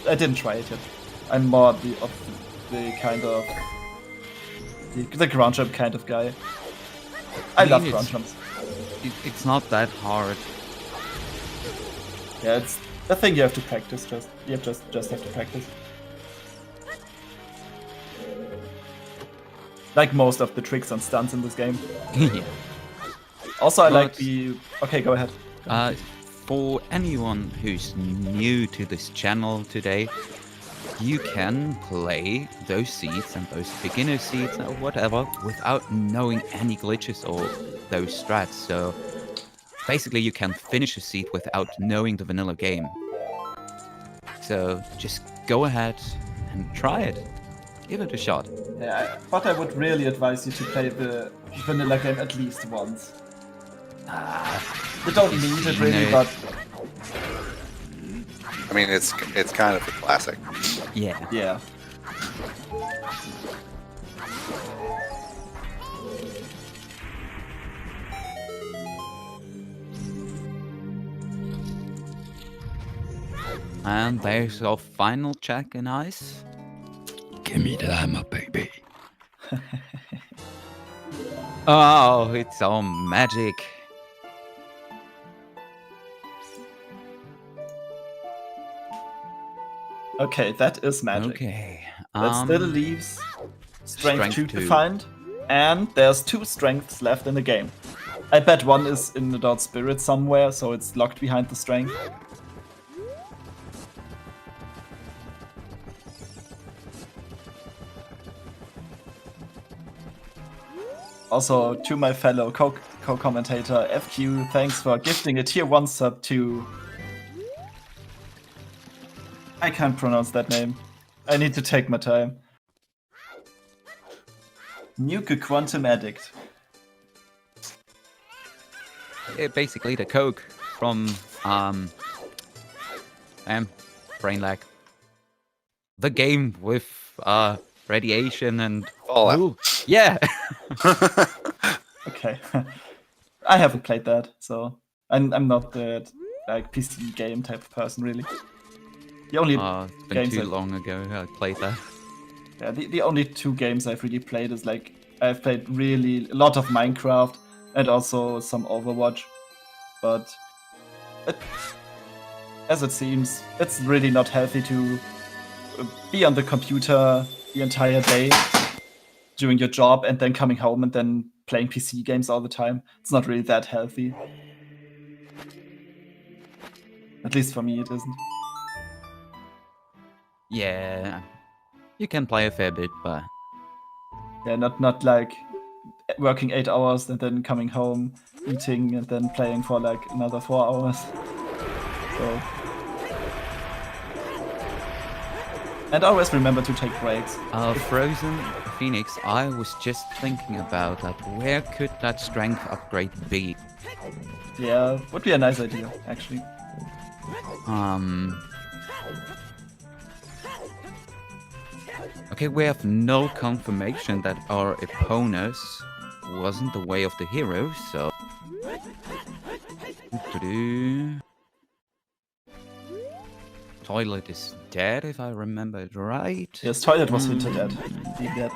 Speaker 9: I didn't try it yet. I'm more the kind of the ground jump kind of guy. I love ground jumps.
Speaker 8: It's not that hard.
Speaker 9: Yeah, it's a thing you have to practice. You just have to practice. Like most of the tricks and stunts in this game.
Speaker 8: Yeah.
Speaker 9: Also, I like the... Okay, go ahead.
Speaker 8: For anyone who's new to this channel today, you can play those seeds and those beginner seeds or whatever without knowing any glitches or those strats. So basically you can finish a seed without knowing the vanilla game. So just go ahead and try it. Give it a shot.
Speaker 9: Yeah, but I would really advise you to play the vanilla game at least once. You don't need it really, but...
Speaker 7: I mean, it's kind of a classic.
Speaker 8: Yeah.
Speaker 9: Yeah.
Speaker 8: And there's our final check in ice. Give me the hammer, baby. Oh, it's all magic.
Speaker 9: Okay, that is magic.
Speaker 8: Okay.
Speaker 9: That still leaves strength
Speaker 8: Strength
Speaker 9: 2 to
Speaker 8: two.
Speaker 9: find, and there's 2 strengths left in the game. I bet one is in the Dot Spirit somewhere, so it's locked behind the strength. Also, to my fellow co-commentator FQ, thanks for gifting a tier 1 sub to I can't pronounce that name. I need to take my time. Nuke Quantum Addict.
Speaker 8: Basically the Coke from brain lag. The game with radiation and
Speaker 7: Fallout.
Speaker 8: Ooh, yeah.
Speaker 9: Okay. I haven't played that, so I'm not the like PC game type of person really. The only
Speaker 8: It's been
Speaker 9: games
Speaker 8: too long ago I played that.
Speaker 9: Yeah, the only 2 games I've really played is like I've played really a lot of Minecraft and also some Overwatch, but as it seems, it's really not healthy to be on the computer the entire day doing your job and then coming home and then playing PC games all the time. It's not really that healthy. At least for me, it isn't.
Speaker 8: Yeah. You can play a fair bit, but
Speaker 9: Yeah, not like working 8 hours and then coming home, eating, and then playing for like another 4 hours. So. And always remember to take breaks.
Speaker 8: Frozen Phoenix, I was just thinking about that. Where could that strength upgrade be?
Speaker 9: Yeah, would be a nice idea, actually.
Speaker 8: Okay, we have no confirmation that our opponents wasn't the way of the hero, so... Toilet is dead, if I remember it right.
Speaker 9: Yes, Toilet was hinted at. Being dead.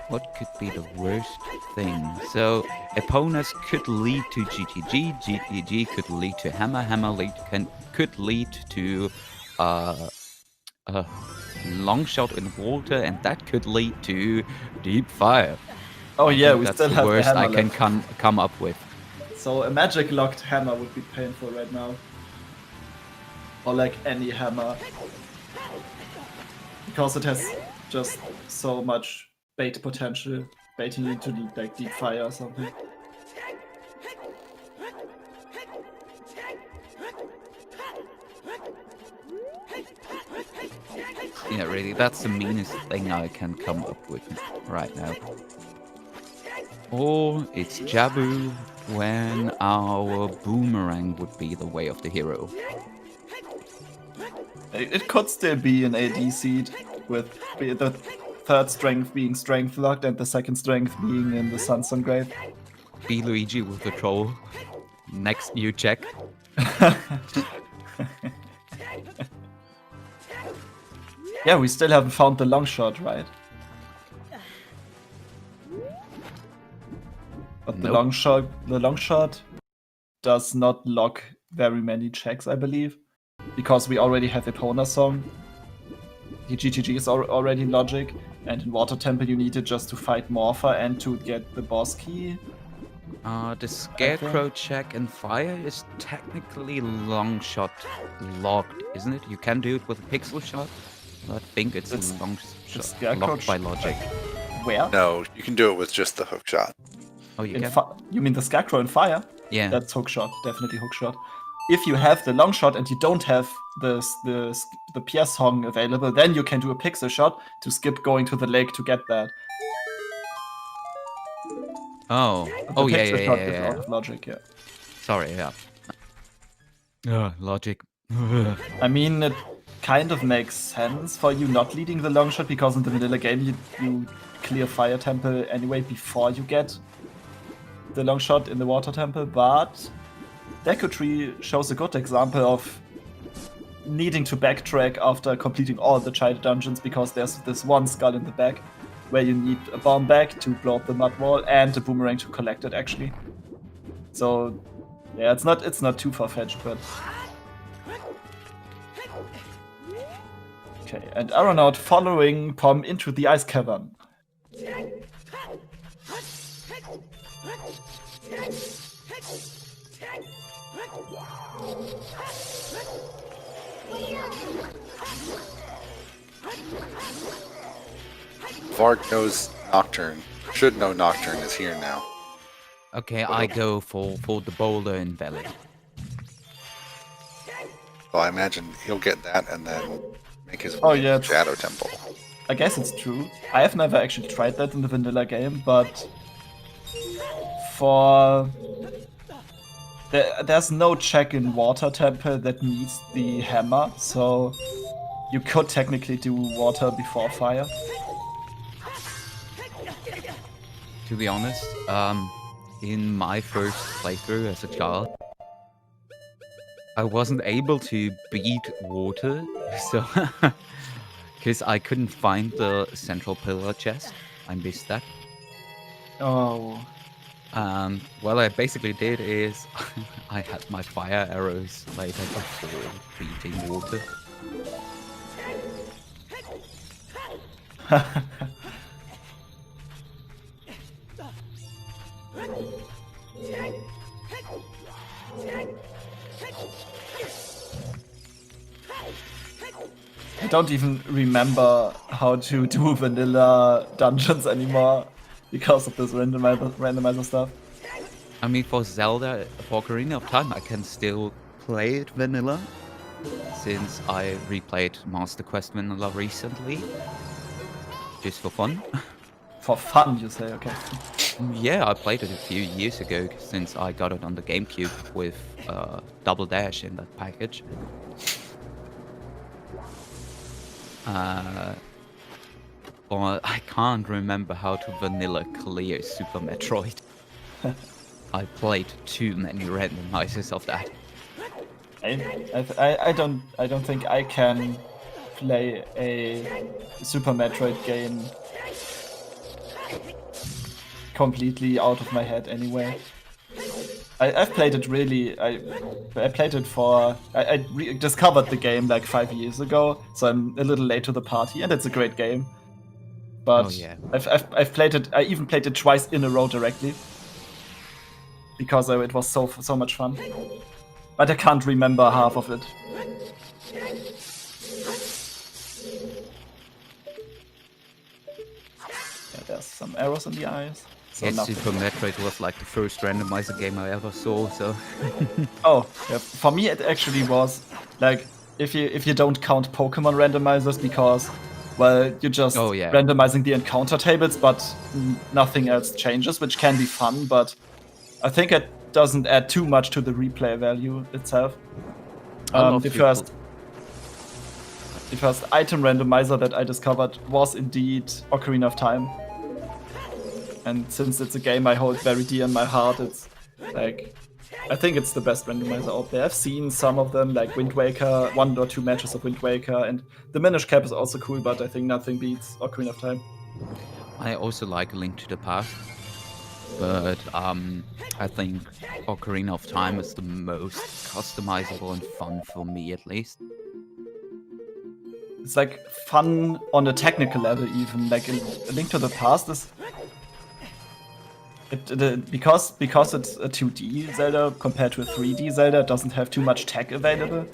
Speaker 8: What could be the worst thing? So, opponents could lead to GTG, GTG could lead to Hammer, Hammer could lead to long shot in water, and that could lead to deep fire.
Speaker 9: Oh yeah, we
Speaker 8: That's
Speaker 9: still
Speaker 8: the
Speaker 9: have
Speaker 8: worst
Speaker 9: the hammer
Speaker 8: I can
Speaker 9: left.
Speaker 8: come up with.
Speaker 9: So a magic locked hammer would be painful right now. Or like any hammer. Because it has just so much bait potential, baiting you into like deep fire or something.
Speaker 8: Yeah, really, that's the meanest thing I can come up with right now. Or it's Jabu when our boomerang would be the way of the hero.
Speaker 9: It could still be an AD seed, with the third strength being strength locked and the second strength being in the Sunstone Grave.
Speaker 8: Be Luigi with the troll. Next new check.
Speaker 9: Yeah, we still haven't found the long shot, right? But the long shot does not lock very many checks, I believe, because we already have Epona song. The GTG is already logic, and in Water Temple you need it just to fight Morpha and to get the boss key.
Speaker 8: The Scarecrow check and fire is technically long shot locked, isn't it? You can do it with a pixel shot, but I think it's long shot locked by logic.
Speaker 9: Where?
Speaker 7: No, you can do it with just the hook shot.
Speaker 8: Oh, you can?
Speaker 9: You mean the Scarecrow in fire?
Speaker 8: Yeah.
Speaker 9: That's hookshot, definitely hookshot. If you have the long shot and you don't have the PS song available, then you can do a pixel shot to skip going to the lake to get that.
Speaker 8: Oh,
Speaker 9: The
Speaker 8: yeah,
Speaker 9: pixel shot is
Speaker 8: yeah.
Speaker 9: out of logic, yeah.
Speaker 8: Sorry, yeah. Logic.
Speaker 9: I mean, it kind of makes sense for you not leading the long shot, because in the vanilla game you clear Fire Temple anyway before you get the long shot in the Water Temple, but Deku Tree shows a good example of needing to backtrack after completing all the child dungeons, because there's this one skull in the back where you need a bomb bag to blow up the mud wall and a boomerang to collect it, actually. So yeah, it's not too far-fetched, but okay, and Aeronaut following Pom into the ice cavern.
Speaker 7: Varg knows Nocturne. Should know Nocturne is here now.
Speaker 8: Okay, I go for the boulder in Valley.
Speaker 7: Well, I imagine he'll get that and then make his
Speaker 9: Oh,
Speaker 7: way
Speaker 9: yeah,
Speaker 7: to Shadow Temple.
Speaker 9: I guess it's true. I have never actually tried that in the vanilla game, but for there's no check in Water Temple that needs the hammer, so you could technically do water before fire.
Speaker 8: To be honest, in my first playthrough as a child, I wasn't able to beat water, so because I couldn't find the central pillar chest. I missed that.
Speaker 9: Oh.
Speaker 8: What I basically did is I had my fire arrows later before beating water.
Speaker 9: I don't even remember how to do vanilla dungeons anymore because of this randomizer stuff.
Speaker 8: I mean, for Zelda, for Ocarina of Time, I can still play it vanilla, since I replayed Master Quest Vanilla recently, just for fun.
Speaker 9: For fun, you say? Okay.
Speaker 8: Yeah, I played it a few years ago, since I got it on the GameCube with Double Dash in that package. Or I can't remember how to vanilla clear Super Metroid. I played too many randomizers of that.
Speaker 9: I don't think I can play a Super Metroid game completely out of my head anyway. I've played it really. I played it for. I discovered the game like 5 years ago, so I'm a little late to the party, and it's a great game. But
Speaker 8: Oh, yeah.
Speaker 9: I've played it. I even played it twice in a row directly because it was so much fun. But I can't remember half of it. Yeah, there's some arrows in the eyes. So
Speaker 8: Yeah,
Speaker 9: nothing.
Speaker 8: Super Metroid was like the first randomizer game I ever saw, so...
Speaker 9: Oh, yeah. For me, it actually was like if you don't count Pokemon randomizers because, well, you're just
Speaker 8: Oh, yeah.
Speaker 9: randomizing the encounter tables, but nothing else changes, which can be fun. But I think it doesn't add too much to the replay value itself.
Speaker 8: I love
Speaker 9: The
Speaker 8: people-
Speaker 9: first item randomizer that I discovered was indeed Ocarina of Time. And since it's a game I hold very dear in my heart, it's like I think it's the best randomizer out there. I've seen some of them, like Wind Waker, 1 or 2 matches of Wind Waker, and the Minish Cap is also cool, but I think nothing beats Ocarina of Time.
Speaker 8: I also like A Link to the Past, but I think Ocarina of Time is the most customizable and fun for me, at least.
Speaker 9: It's like fun on a technical level, even. Like A Link to the Past is. Because it's a 2D Zelda compared to a 3D Zelda, it doesn't have too much tech available.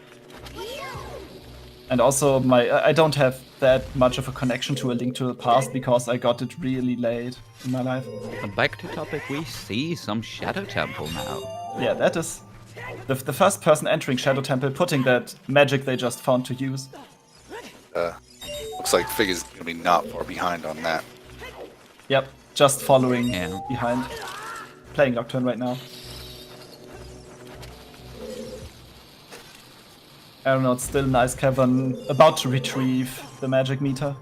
Speaker 9: And also, I don't have that much of a connection to A Link to the Past because I got it really late in my life.
Speaker 8: And back to topic, we see some Shadow Temple now.
Speaker 9: Yeah, that is the first person entering Shadow Temple putting that magic they just found to use.
Speaker 7: Looks like Fig is going to be not far behind on that.
Speaker 9: Yep, just following
Speaker 8: Yeah.
Speaker 9: behind. Playing Nocturne right now. I don't know, it's still nice, Kevin. About to retrieve the magic meter.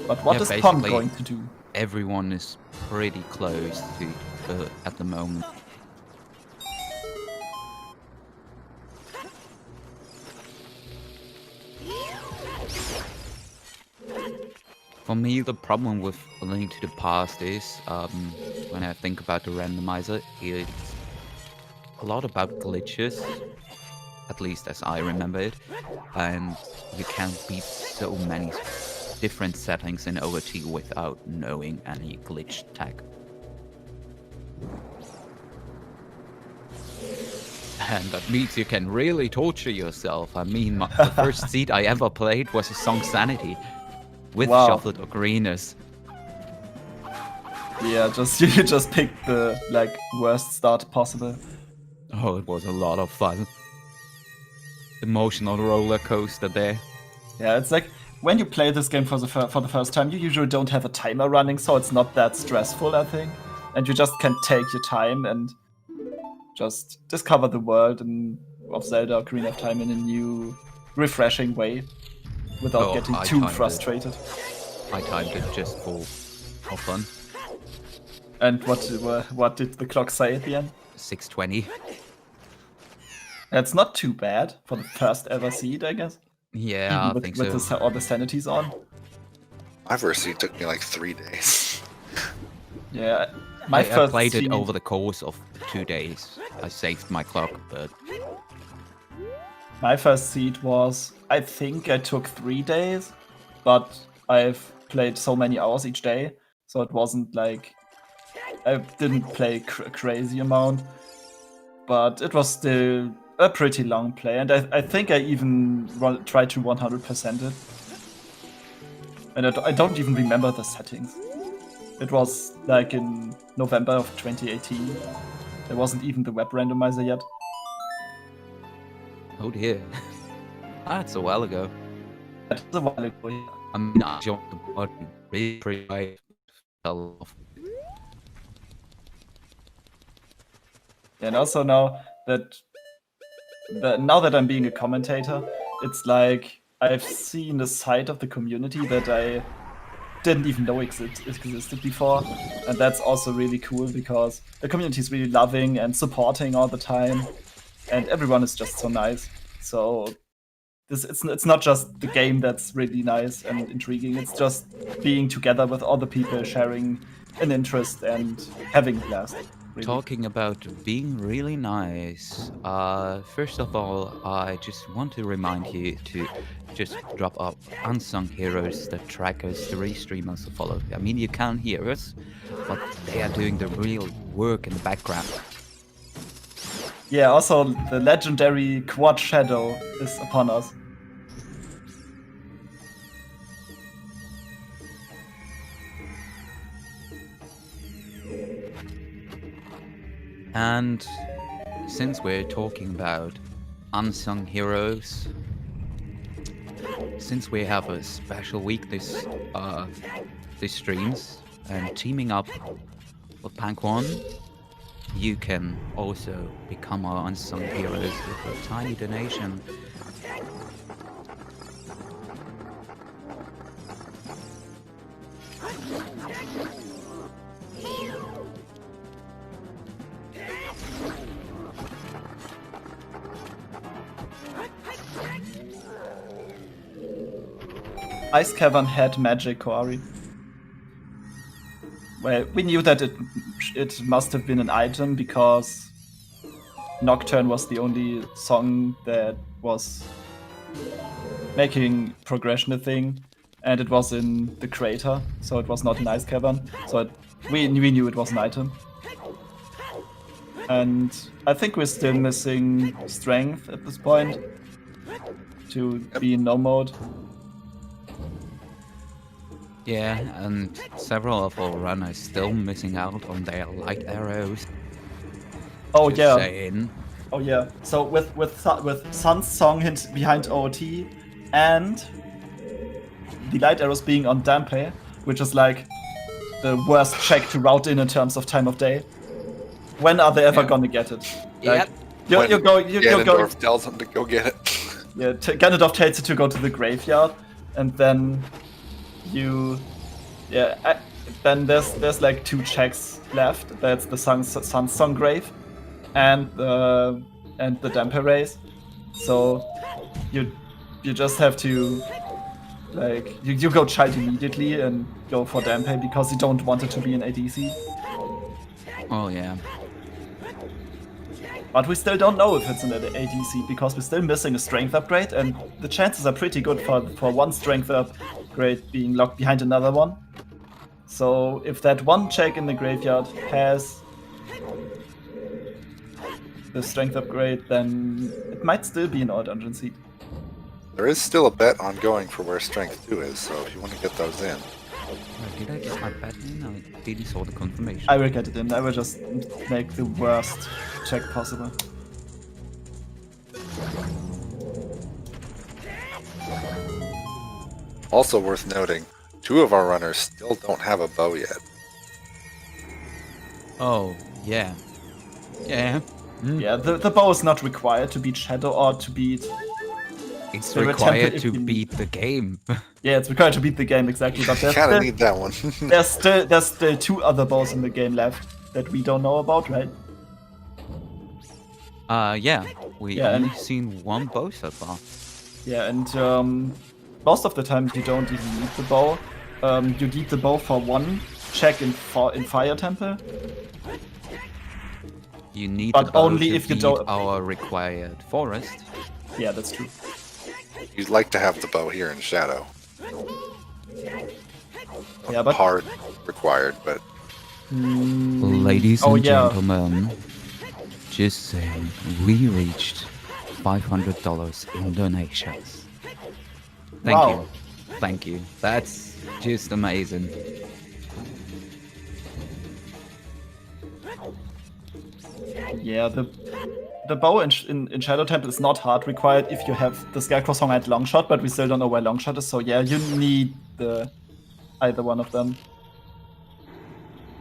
Speaker 9: But what
Speaker 8: Yeah,
Speaker 9: is Pom
Speaker 8: basically-
Speaker 9: going to do?
Speaker 8: Everyone is pretty close to at the moment. For me, the problem with A Link to the Past is, when I think about the randomizer, it's a lot about glitches, at least as I remember it, and you can't beat so many different settings in OOT without knowing any glitch tag. And that means you can really torture yourself. I mean, the first seed I ever played was a Song Sanity with
Speaker 9: Wow.
Speaker 8: shuffled ocarinas.
Speaker 9: Yeah, you just picked the like worst start possible.
Speaker 8: Oh, it was a lot of fun. Emotional roller coaster there.
Speaker 9: Yeah, it's like when you play this game for the first time, you usually don't have a timer running, so it's not that stressful, I think, and you just can take your time and just discover the world of Zelda Ocarina of Time in a new, refreshing way, without getting too frustrated.
Speaker 8: I timed it just for fun.
Speaker 9: And what did the clock say at the end?
Speaker 8: 6:20.
Speaker 9: That's not too bad for the first ever seed, I guess.
Speaker 8: Yeah,
Speaker 9: Even
Speaker 8: I think so.
Speaker 9: With all the sanities on.
Speaker 7: My first seed took me like 3 days.
Speaker 9: Yeah,
Speaker 8: I played it over the course of 2 days. I saved my clock, but
Speaker 9: my first seed was, I think I took 3 days, but I've played so many hours each day, so it wasn't like I didn't play a crazy amount, but it was still a pretty long play, and I think I even tried to 100% it. And I don't even remember the settings. It was like in November of 2018. There wasn't even the web randomizer yet.
Speaker 8: oh dear. That's a while ago.
Speaker 9: That's a while ago, yeah.
Speaker 8: I mean, I jumped the button pretty high. Fell off.
Speaker 9: And also now that I'm being a commentator, it's like I've seen a side of the community that I didn't even know existed before, and that's also really cool because the community is really loving and supporting all the time, and everyone is just so nice. So it's not just the game that's really nice and intriguing, it's just being together with other people, sharing an interest and having a blast. Really.
Speaker 8: Talking about being really nice, first of all, I just want to remind you to just drop up unsung heroes that track us, the streamers to follow. I mean, you can't hear us, but they are doing the real work in the background.
Speaker 9: Yeah, also the legendary Quad Shadow is upon us.
Speaker 8: And since we're talking about unsung heroes, since we have a special week this streams and teaming up with PancOne, you can also become our unsung heroes with a tiny donation.
Speaker 9: Ice Cavern had magic, Koari. Well, we knew that it must have been an item because Nocturne was the only song that was making progression a thing, and it was in the crater, so it was not an Ice Cavern. So we knew it was an item. And I think we're still missing strength at this point to be in no mode.
Speaker 8: Yeah, and several of our runners still missing out on their light arrows.
Speaker 9: Oh
Speaker 8: Just
Speaker 9: yeah.
Speaker 8: saying.
Speaker 9: Oh yeah. So with Sun's song behind OOT and the light arrows being on Dampe, which is like the worst check to route in terms of time of day. When are they ever gonna get it? Like,
Speaker 8: Yep.
Speaker 9: you go.
Speaker 7: Ganondorf tells him to go get it.
Speaker 9: Yeah, Ganondorf tells you to go to the graveyard, and then then there's like 2 checks left. That's the Sun's Song Grave and the Damper race. So you just have to like you go child immediately and go for Damper because you don't want it to be an ADC.
Speaker 8: Oh yeah.
Speaker 9: But we still don't know if it's an ADC because we're still missing a strength upgrade, and the chances are pretty good for one strength upgrade being locked behind another one. So if that one check in the graveyard has the strength upgrade, then it might still be an all dungeon seed.
Speaker 7: There is still a bet ongoing for where Strength 2 is, so if you want to get those in.
Speaker 8: Did I get my bet in? I didn't saw the confirmation.
Speaker 9: I will get it in. I will just make the worst check possible.
Speaker 7: Also worth noting, 2 of our runners still don't have a bow yet.
Speaker 8: Oh, yeah. Yeah.
Speaker 9: Yeah, the bow is not required to beat Shadow or to beat...
Speaker 8: It's
Speaker 9: They were
Speaker 8: required
Speaker 9: tempted
Speaker 8: to
Speaker 9: if you-
Speaker 8: beat the game.
Speaker 9: Yeah, it's required to beat the game, exactly. But there's
Speaker 7: Kinda
Speaker 9: still,
Speaker 7: need that one.
Speaker 9: there's still 2 other bows in the game left that we don't know about, right?
Speaker 8: Yeah. We
Speaker 9: Yeah,
Speaker 8: only
Speaker 9: and-
Speaker 8: seen 1 bow so far.
Speaker 9: Yeah, and most of the time you don't even need the bow. You need the bow for 1 check in Fire Temple.
Speaker 8: You need
Speaker 9: But
Speaker 8: the bow
Speaker 9: only
Speaker 8: to
Speaker 9: if you
Speaker 8: beat
Speaker 9: don't-
Speaker 8: our required forest.
Speaker 9: Yeah, that's true.
Speaker 7: You'd like to have the bow here in Shadow.
Speaker 9: Yeah, but
Speaker 7: Hard required, but
Speaker 8: Ladies
Speaker 9: Oh,
Speaker 8: and
Speaker 9: yeah.
Speaker 8: gentlemen, just saying, we reached $500 in donations. Thank
Speaker 9: Wow.
Speaker 8: you. Thank you. That's just amazing.
Speaker 9: yeah, the bow in Shadow Temple is not hard required if you have the Scarecrow Song and Longshot, but we still don't know where Longshot is, so yeah, you need either one of them.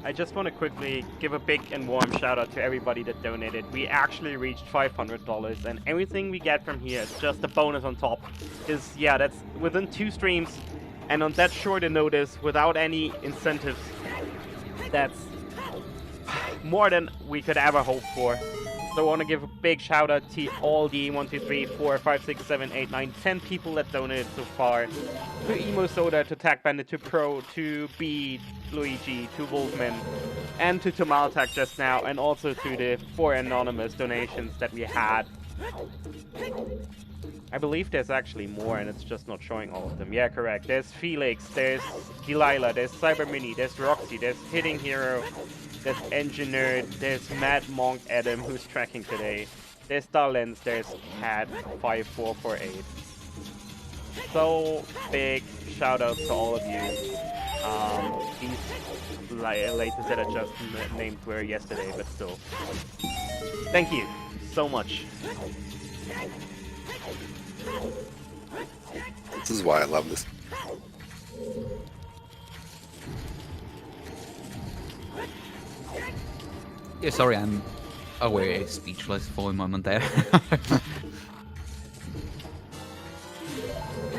Speaker 1: I just want to quickly give a big and warm shout out to everybody that donated. We actually reached $500, and everything we get from here is just a bonus on top. Is yeah, that's within 2 streams, and on that short a notice, without any incentives. That's more than we could ever hope for. So I want to give a big shout out to all the 1, 2, 3, 4, 5, 6, 7, 8, 9, 10 people that donated so far. To Emo Soda, to Tag Bandit, to Pro, to B, Luigi, to Wolfman, and to Tomaltag just now, and also to the 4 anonymous donations that we had. I believe there's actually more, and it's just not showing all of them. Yeah, correct. There's Felix, there's Delilah, there's Cyber Mini, there's Roxy, there's Hitting Hero, there's Engineer, there's Mad Monk Adam, who's tracking today. There's Starlens, there's Cat5448. So big shout out to all of you. These latest that I just named were yesterday, but still. Thank you so much.
Speaker 7: this is why I love this.
Speaker 8: Yeah, sorry, I'm aware speechless for a moment there.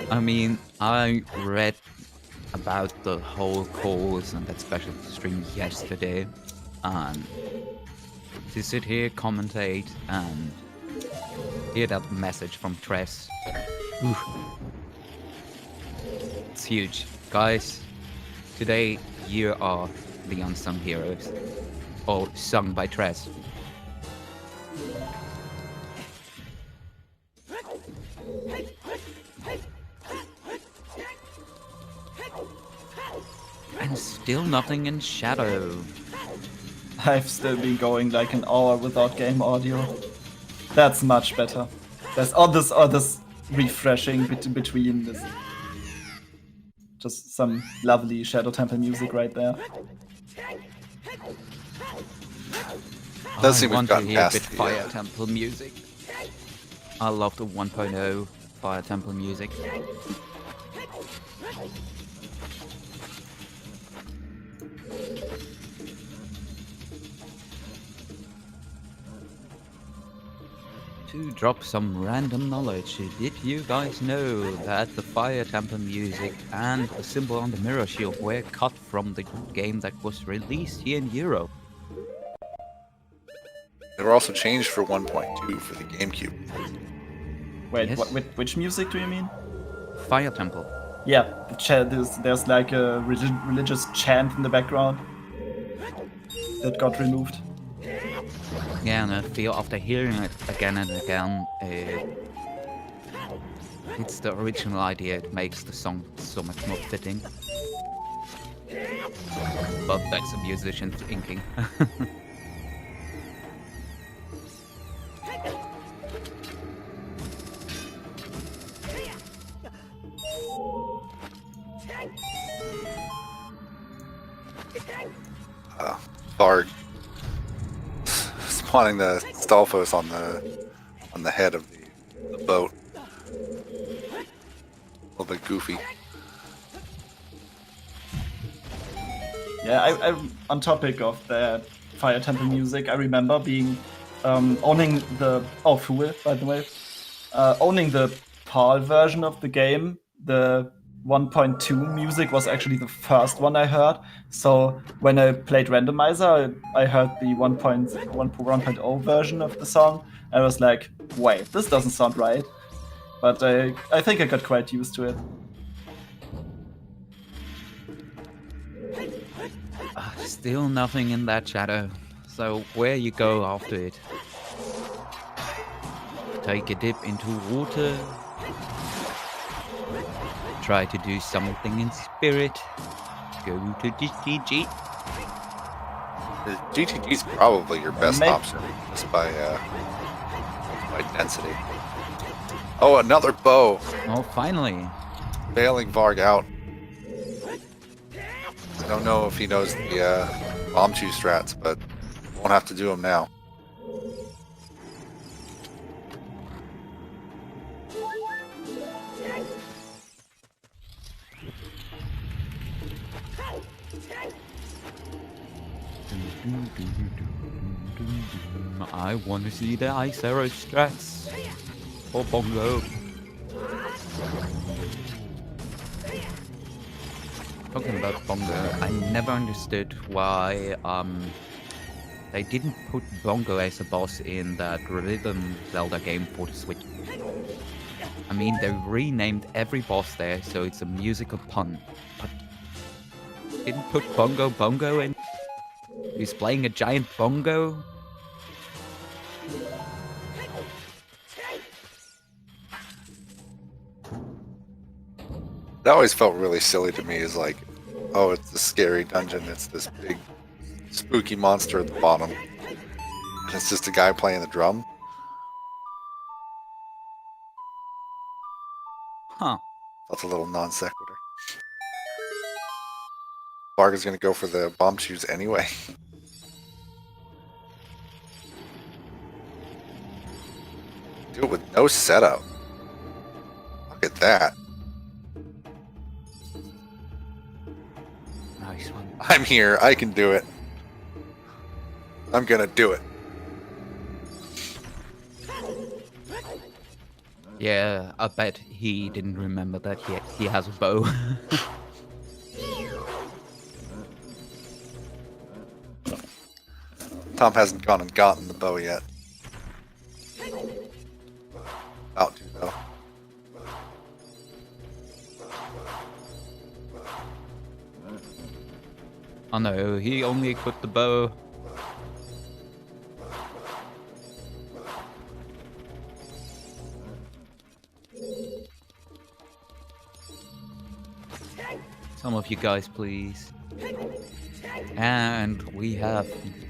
Speaker 8: I mean, I read about the whole cause and that special stream yesterday, and to sit here, commentate, and hear that message from Tress. Oof. It's huge. Guys, today you are the unsung heroes. All sung by Tress. And still nothing in Shadow.
Speaker 9: I've still been going like an hour without game audio. That's much better. There's all this refreshing between this. Just some lovely Shadow Temple music right there.
Speaker 7: Does
Speaker 8: I
Speaker 7: seem we've
Speaker 8: want to
Speaker 7: gotten
Speaker 8: hear a
Speaker 7: past
Speaker 8: bit
Speaker 7: the,
Speaker 8: Fire Temple music. I love the 1.0 Fire Temple music. To drop some random knowledge, did you guys know that the Fire Temple music and the symbol on the mirror shield were cut from the game that was released here in Europe?
Speaker 7: They were also changed for 1.2 for the GameCube.
Speaker 9: Wait,
Speaker 8: Yes.
Speaker 9: which music do you mean?
Speaker 8: Fire Temple.
Speaker 9: Yeah, there's like a religious chant in the background that got removed.
Speaker 8: Yeah, and I feel after hearing it again and again, it's the original idea. It makes the song so much more fitting. But that's a musician thinking.
Speaker 7: Barg spawning the Stalfos on the head of the boat. A little bit goofy.
Speaker 9: Yeah, I on topic of the Fire Temple music, I remember being owning the Fool, by the way, owning the PAL version of the game. The 1.2 music was actually the first one I heard. So when I played Randomizer, I heard the 1.0 version of the song. I was like, wait, this doesn't sound right. But I think I got quite used to it.
Speaker 8: Still nothing in that shadow. So where you go after it? Take a dip into water. Try to do something in spirit. Go to GTG.
Speaker 7: The GTG is probably your best option, just by density. Oh, another bow!
Speaker 8: Oh, finally.
Speaker 7: Bailing Varg out. I don't know if he knows the bomb chew strats, but won't have to do them now.
Speaker 8: I want to see the ice arrow strats. Or bongo. Talking about bongo, I never understood why they didn't put bongo as a boss in that rhythm Zelda game for the Switch. I mean, they renamed every boss there, so it's a musical pun. But didn't put bongo in. He's playing a giant bongo.
Speaker 7: That always felt really silly to me, is like, oh, it's a scary dungeon, it's this big spooky monster at the bottom. And it's just a guy playing the drum.
Speaker 8: Huh.
Speaker 7: That's a little non sequitur. Varg is gonna go for the bomb chews anyway. Do it with no setup. Look at that.
Speaker 8: Nice one.
Speaker 7: I'm here, I can do it. I'm gonna do it.
Speaker 8: Yeah, I bet he didn't remember that he has a bow.
Speaker 7: Tom hasn't gone and gotten the bow yet. About to, though.
Speaker 8: Oh no, he only equipped the bow. Some of you guys, please. And we have...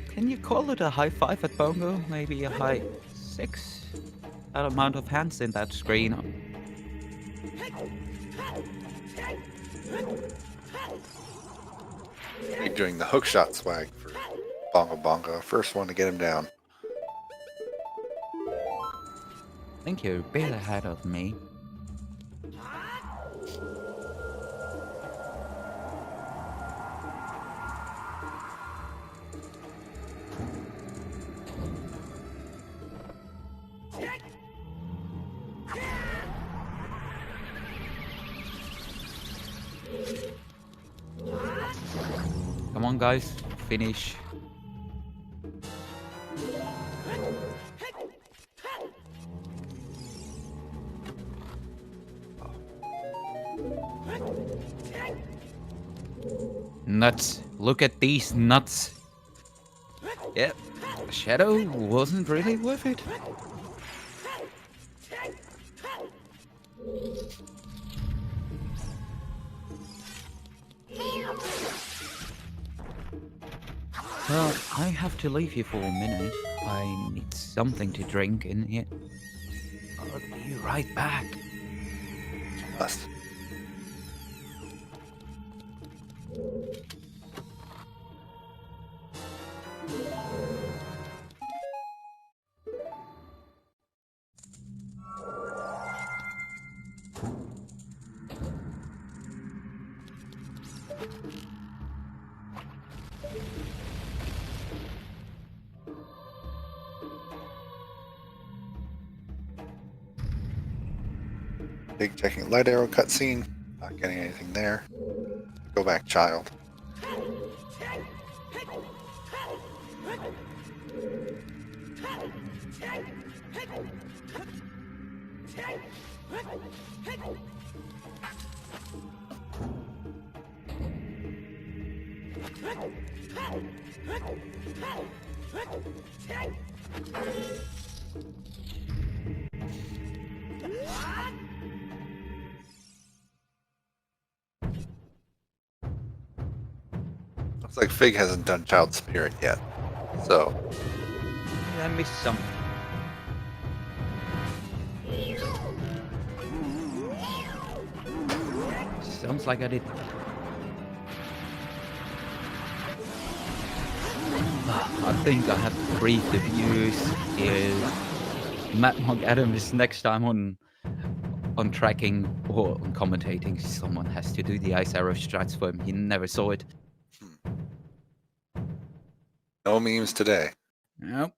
Speaker 8: Can you call it a high 5 at bongo? Maybe a high 6? That amount of hands in that screen.
Speaker 7: You're doing the hookshot swag for Bongo Bongo. First one to get him down.
Speaker 8: I think you're a bit ahead of me. Come on, guys, finish. Nuts. Look at these nuts. Yep, Shadow wasn't really worth it. Well, I have to leave you for a minute. I need something to drink in here. I'll be right back.
Speaker 7: Must. Big checking light arrow cutscene. Not getting anything there. Go back, child. Looks like Fig hasn't done Child Spirit yet. So,
Speaker 8: I missed some. Sounds like I did. I think I have to brief the viewers. Matt Adams next time on tracking or on commentating. Someone has to do the ice arrow strats for him. He never saw it.
Speaker 7: no memes today.
Speaker 8: Yep.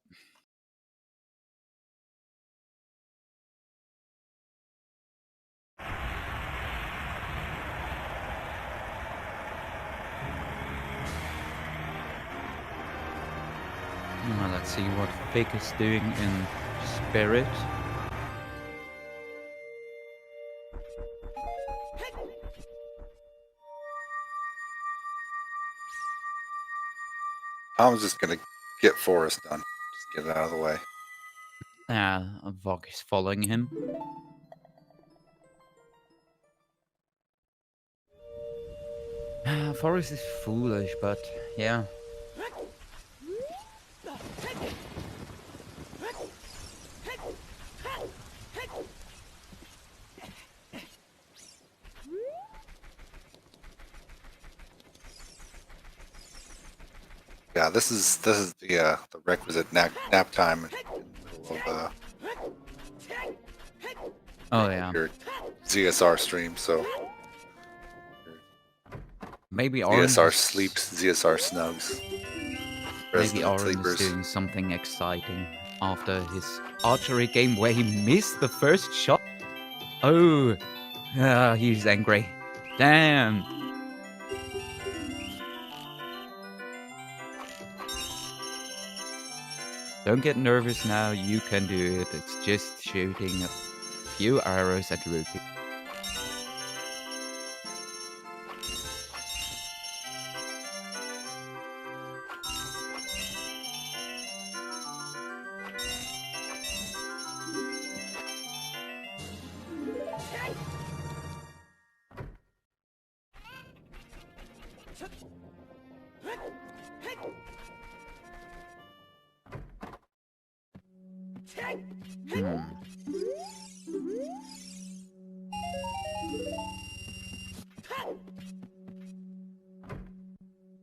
Speaker 8: Now let's see what Fig is doing in Spirit.
Speaker 7: Tom's just gonna get Forest done. Just get it out of the way.
Speaker 8: Vog is following him. Forest is foolish, but yeah.
Speaker 7: Yeah, this is the requisite nap time in the middle of
Speaker 8: Oh yeah.
Speaker 7: your ZSR stream. So
Speaker 8: Maybe Orange.
Speaker 7: ZSR sleeps, ZSR snugs.
Speaker 8: Maybe
Speaker 7: Resident
Speaker 8: Orange is
Speaker 7: sleepers.
Speaker 8: doing something exciting after his archery game where he missed the first shot. Oh, he's angry. Damn. Don't get nervous now, you can do it. It's just shooting a few arrows at Rookie.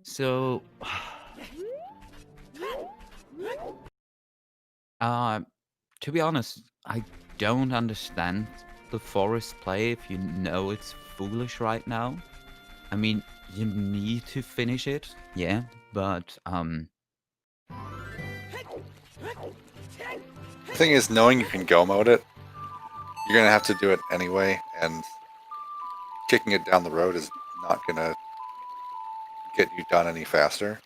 Speaker 8: So, to be honest, I don't understand the Forest play if you know it's foolish right now. I mean, you need to finish it, yeah, but,
Speaker 7: The thing is, knowing you can go mode it, you're gonna have to do it anyway, and kicking it down the road is not gonna get you done any faster.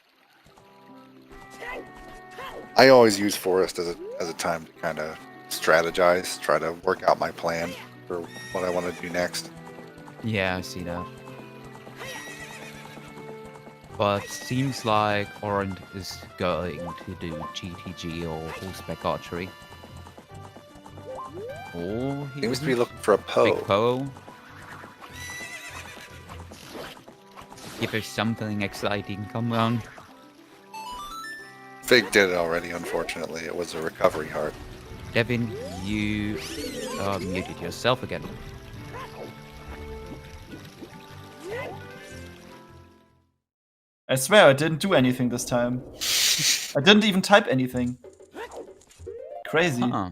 Speaker 7: I always use Forest as a time to kind of strategize, try to work out my plan for what I want to do next.
Speaker 8: yeah, I see that. But seems like Orange is going to do GTG or horseback archery. Or he
Speaker 7: Seems to be
Speaker 8: isn't?
Speaker 7: looking for a
Speaker 8: Big
Speaker 7: Poe.
Speaker 8: Poe. If there's something exciting, come on.
Speaker 7: Fig did it already, unfortunately. It was a recovery heart.
Speaker 8: Devin, you muted yourself again.
Speaker 9: I swear I didn't do anything this time. I didn't even type anything. Crazy.
Speaker 8: Huh.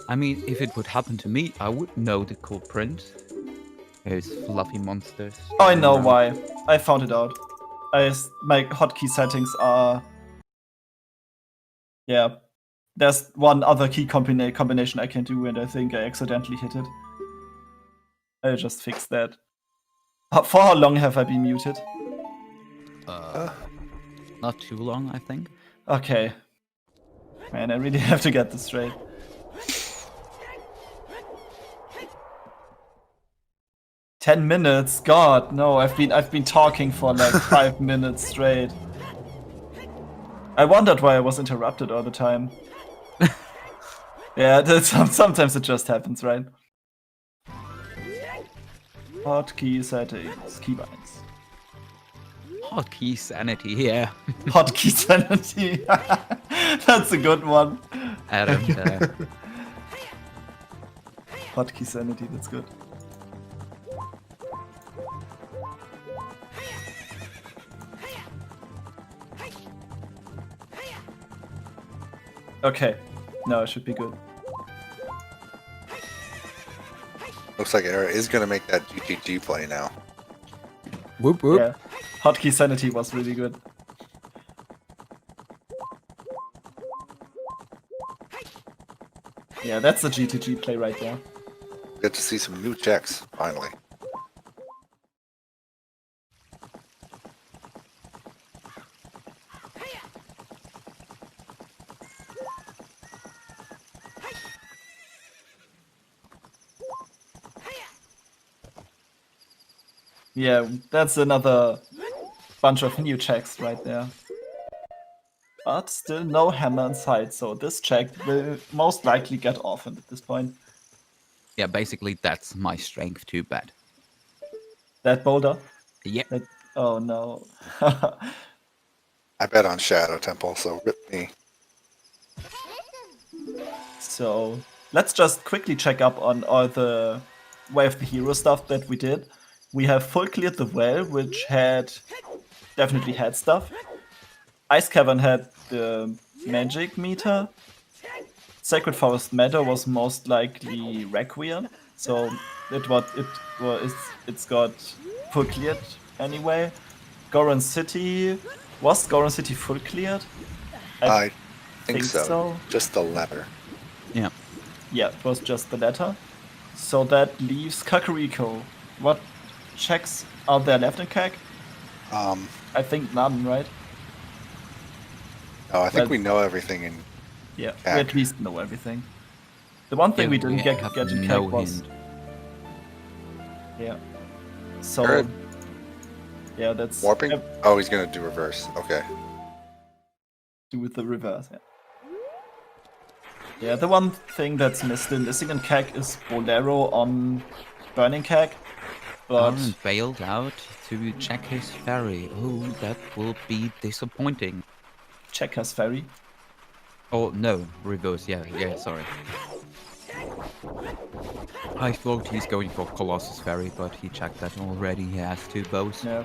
Speaker 8: I mean, if it would happen to me, I would know the culprit. Those fluffy monsters.
Speaker 9: Oh, I know
Speaker 8: around.
Speaker 9: why. I found it out. My hotkey settings are... Yeah. There's one other key combination I can do, and I think I accidentally hit it. I'll just fix that. For how long have I been muted?
Speaker 8: Not too long, I think.
Speaker 9: Okay. Man, I really have to get this straight. "10 minutes? God, no, I've been talking for like 5 minutes straight. I wondered why I was interrupted all the time. Yeah, sometimes it just happens, right? Hotkey settings, keybinds.
Speaker 8: Hotkey sanity, yeah.
Speaker 9: Hotkey sanity. That's a good one.
Speaker 8: Adam,
Speaker 9: Hotkey sanity, that's good. Okay, no, it should be good.
Speaker 7: Looks like Era is gonna make that GTG play now.
Speaker 8: whoop whoop.
Speaker 9: Yeah, hotkey sanity was really good. Yeah, that's the GTG play right there.
Speaker 7: Get to see some new checks, finally.
Speaker 9: Yeah, that's another bunch of new checks right there. But still no hammer inside, so this check will most likely get off at this point.
Speaker 8: Yeah, basically that's my strength, too bad.
Speaker 9: That boulder?
Speaker 8: Yeah.
Speaker 9: That, oh no.
Speaker 7: I bet on Shadow Temple, so rip me.
Speaker 9: So let's just quickly check up on all the Way of the Hero stuff that we did. We have full cleared the well, which definitely had stuff. Ice Cavern had the magic meter. Sacred Forest Meadow was most likely Requiem, so it's got full cleared anyway. Goron City, was Goron City full cleared?
Speaker 7: I think so. Just the letter.
Speaker 8: Yeah.
Speaker 9: Yeah, it was just the letter. So that leaves Kakariko. What checks are there left in Kak? I think none, right?
Speaker 7: No, I think we know everything in
Speaker 9: Yeah,
Speaker 7: Kak.
Speaker 9: we at least know everything. The one thing we didn't get
Speaker 8: have
Speaker 9: in
Speaker 8: no
Speaker 9: Kak was...
Speaker 8: hint.
Speaker 9: Yeah. So...
Speaker 7: Alright.
Speaker 9: Yeah, that's...
Speaker 7: Warping? Oh, he's gonna do reverse. Okay.
Speaker 9: Do with the reverse, yeah. Yeah, the one thing that's missing in Kak is Bolero on Burning Kak. But
Speaker 8: Aaron bailed out to check his ferry. Oh, that will be disappointing.
Speaker 9: check his ferry.
Speaker 8: Oh, no, reverse, yeah, sorry. I thought he's going for Colossus Ferry, but he checked that already. He has two bows.
Speaker 9: Yeah.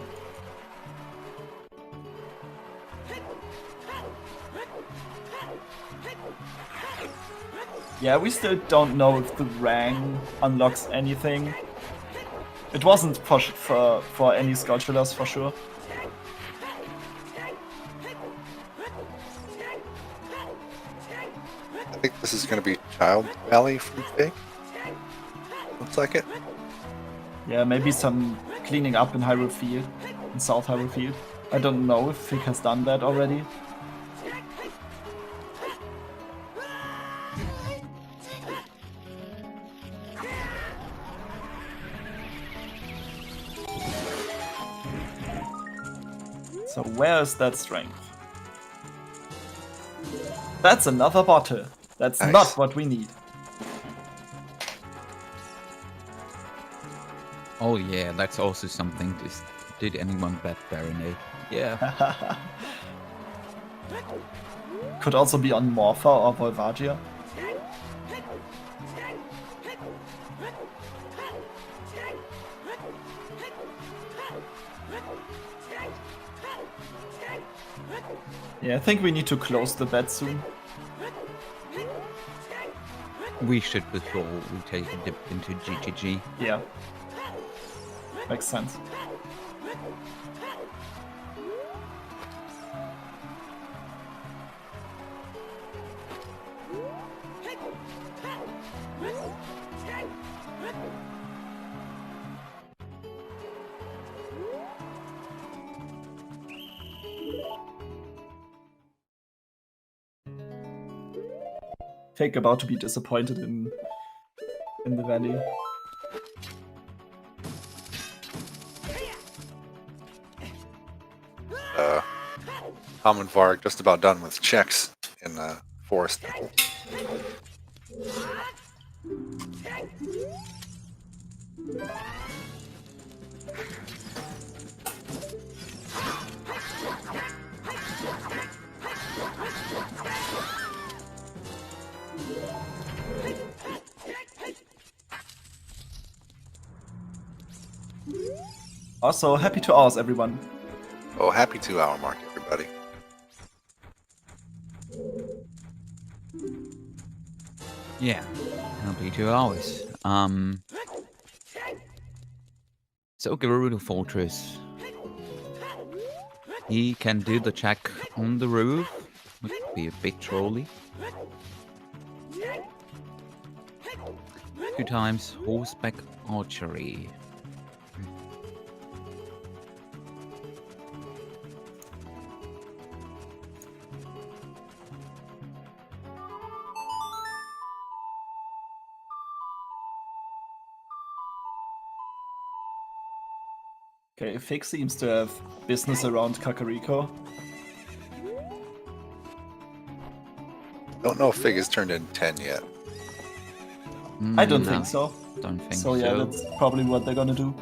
Speaker 9: Yeah, we still don't know if the Rang unlocks anything. It wasn't for any Sculptulars for sure.
Speaker 7: I think this is gonna be Child Valley from Fig. Looks like it.
Speaker 9: Yeah, maybe some cleaning up in Hyrule Field, in South Hyrule Field. I don't know if Fig has done that already. So where is that strength? That's another bottle. That's
Speaker 7: Nice.
Speaker 9: not what we need.
Speaker 8: Oh yeah, that's also something. Did anyone bet Baronet? Yeah.
Speaker 9: Could also be on Morpha or Volvagia. Yeah, I think we need to close the bet soon.
Speaker 8: We should before we take a dip into GGG.
Speaker 9: Yeah. Makes sense. Fake about to be disappointed in the valley.
Speaker 7: Tom and Varg just about done with checks in the forest.
Speaker 9: Also, happy 2 hours, everyone.
Speaker 7: Oh, happy 2 hour mark, everybody.
Speaker 8: Yeah, happy 2 hours. So Gerudo Fortress. He can do the check on the roof, which would be a bit trolly. 2 times horseback archery.
Speaker 9: Okay, Fig seems to have business around Kakariko.
Speaker 7: Don't know if Fig has turned in 10 yet.
Speaker 9: I don't
Speaker 8: No,
Speaker 9: think so.
Speaker 8: Don't think
Speaker 9: So yeah, that's probably what they're gonna do.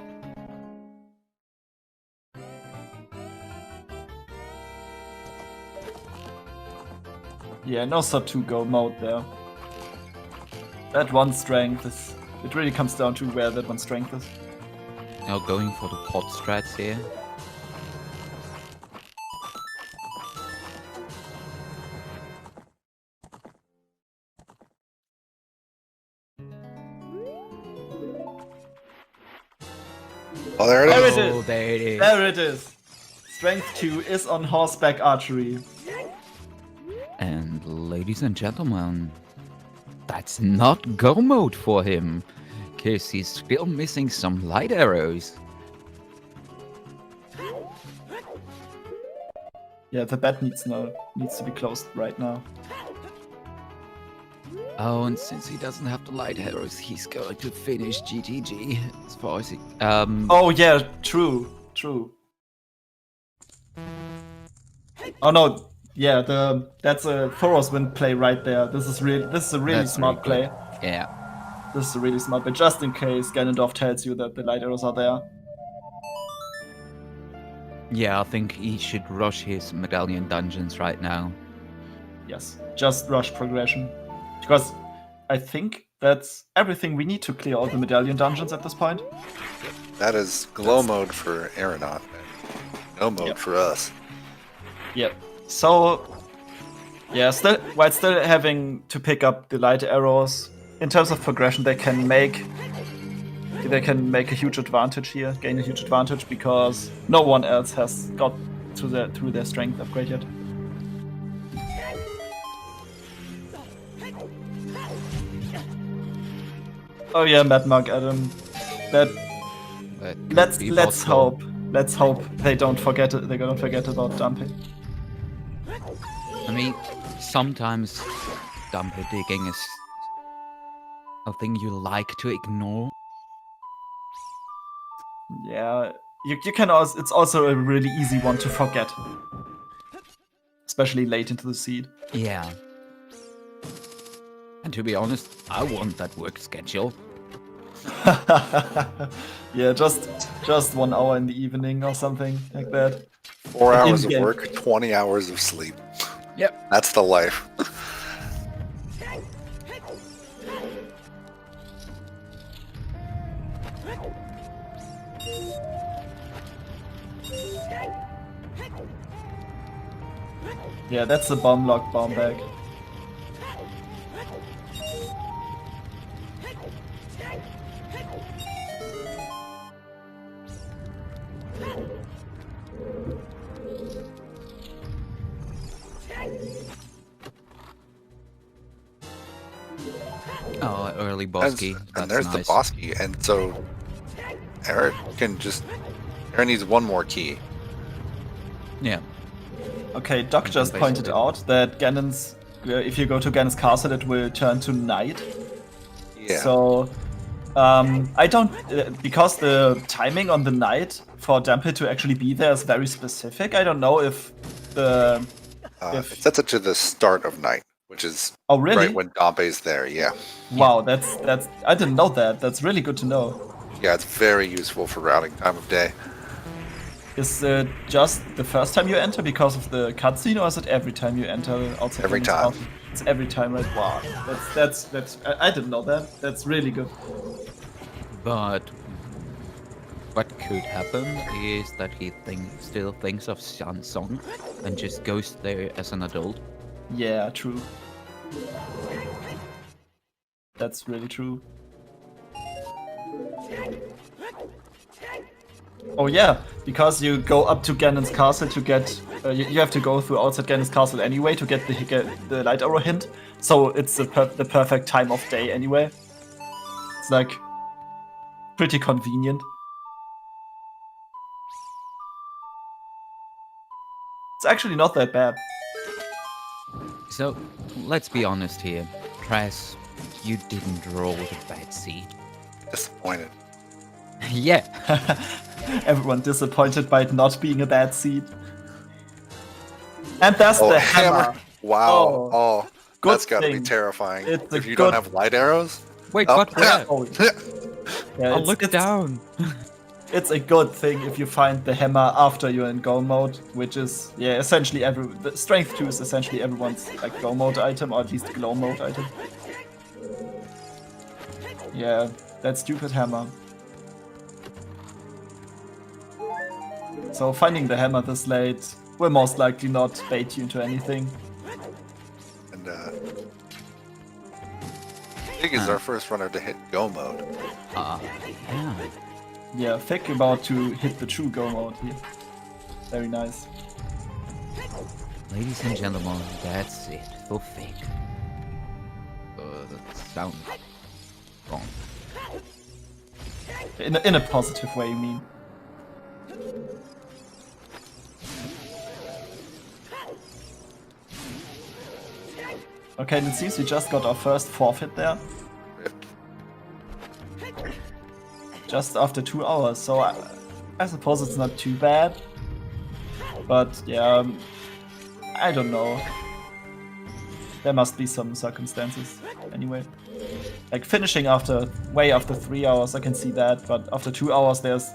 Speaker 9: Yeah, no sub 2 go mode there. That one strength is... It really comes down to where that one strength is.
Speaker 8: Now going for the pot strats here.
Speaker 7: Oh, there it
Speaker 9: There
Speaker 7: is.
Speaker 9: it is!
Speaker 8: Oh, there it is.
Speaker 9: There it is! Strength 2 is on horseback archery.
Speaker 8: And ladies and gentlemen, that's not go mode for him, because he's still missing some light arrows.
Speaker 9: Yeah, the bet needs to be closed right now.
Speaker 8: Oh, and since he doesn't have the light arrows, he's going to finish GTG as far as he...
Speaker 9: Oh yeah, true. Oh no, yeah, that's a Thoros Wind play right there. This is a really
Speaker 8: That's
Speaker 9: smart
Speaker 8: really
Speaker 9: play.
Speaker 8: good. Yeah.
Speaker 9: This is a really smart, but just in case Ganondorf tells you that the light arrows are there.
Speaker 8: Yeah, I think he should rush his medallion dungeons right now.
Speaker 9: Yes, just rush progression. Because I think that's everything we need to clear all the medallion dungeons at this point.
Speaker 7: That is glow mode for Aeronaut, and no mode for us.
Speaker 9: Yep. So, yeah, while still having to pick up the light arrows, in terms of progression, they can make a huge advantage here, gain a huge advantage, because no one else has got through their strength upgrade yet. Oh yeah, Mad Monk Adam. Let's hope they don't forget it. They're gonna forget about dumping.
Speaker 8: I mean, sometimes dumper digging is a thing you like to ignore.
Speaker 9: Yeah, you can also. It's also a really easy one to forget, especially late into the seed.
Speaker 8: Yeah. And to be honest, I want that work schedule.
Speaker 9: Yeah, just 1 hour in the evening or something like that.
Speaker 7: 4 hours of
Speaker 9: In-game.
Speaker 7: work, 20 hours of sleep.
Speaker 8: Yep.
Speaker 7: That's the life.
Speaker 9: Yeah, that's the bomb lock bomb bag.
Speaker 8: Oh, early boss key.
Speaker 7: And
Speaker 8: That's
Speaker 7: there's
Speaker 8: nice.
Speaker 7: the boss key, and so Eric needs one more key.
Speaker 8: Yeah.
Speaker 9: Okay, Doc just
Speaker 8: basically-
Speaker 9: pointed out that Ganon's, if you go to Ganon's castle, it will turn to night.
Speaker 7: Yeah.
Speaker 9: So, I don't, because the timing on the night for Dampe to actually be there is very specific. I don't know if the,
Speaker 7: it sets it to the start of night, which is
Speaker 9: oh really?
Speaker 7: right when Dampe's there. Yeah.
Speaker 9: Wow, that's I didn't know that. That's really good to know.
Speaker 7: Yeah, it's very useful for routing time of day.
Speaker 9: Is it just the first time you enter because of the cutscene, or is it every time you enter outside?
Speaker 7: Every
Speaker 9: Ganon's
Speaker 7: time.
Speaker 9: castle? It's every time, right? Wow, that's I didn't know that. That's really good.
Speaker 8: But what could happen is that he still thinks of Song and just goes there as an adult.
Speaker 9: Yeah, true. That's really true. Oh yeah, because you go up to Ganon's castle to get, you have to go through outside Ganon's castle anyway to get the light arrow hint. So it's the perfect time of day anyway. It's like pretty convenient. It's actually not that bad.
Speaker 8: So, let's be honest here. Press, you didn't roll the bad seed.
Speaker 7: Disappointed.
Speaker 8: Yeah.
Speaker 9: Everyone disappointed by it not being a bad seed. And that's the hammer.
Speaker 7: Wow. Oh,
Speaker 9: good
Speaker 7: that's got to be
Speaker 9: thing.
Speaker 7: terrifying.
Speaker 9: It's a
Speaker 7: If you
Speaker 9: good-
Speaker 7: don't have light arrows.
Speaker 8: Wait,
Speaker 7: Oh,
Speaker 8: what? Where?
Speaker 9: Oh, yeah,
Speaker 8: I'll look down.
Speaker 9: It's a good thing if you find the hammer after you're in go mode, which is essentially the strength 2 is essentially everyone's like go mode item, or at least glow mode item. Yeah, that stupid hammer. So finding the hammer this late will most likely not bait you into anything.
Speaker 7: And Fig is our first runner to hit go mode.
Speaker 8: Yeah.
Speaker 9: Yeah, Fig about to hit the true go mode here. Very nice.
Speaker 8: Ladies and gentlemen, that's it for Fig. That sounds wrong.
Speaker 9: In a positive way, you mean? Okay, and it seems we just got our first forfeit there. Just after 2 hours, so I suppose it's not too bad. But yeah, I don't know. There must be some circumstances anyway. Like finishing way after 3 hours, I can see that, but after 2 hours there's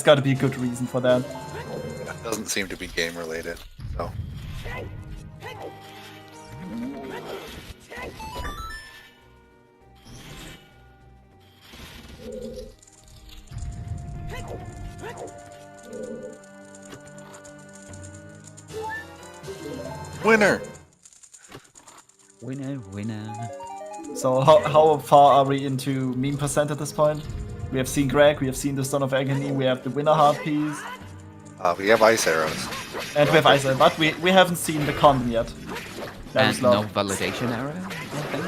Speaker 9: gotta be a good reason for that.
Speaker 7: It doesn't seem to be game related. So winner.
Speaker 8: Winner.
Speaker 9: So how far are we into meme percent at this point? We have seen Greg, we have seen the Stone of Agony, we have the winner heart piece,
Speaker 7: We have ice arrows.
Speaker 9: and we have Isaac, but we haven't seen the condom yet. Very
Speaker 8: And
Speaker 9: slow.
Speaker 8: no validation error, I think.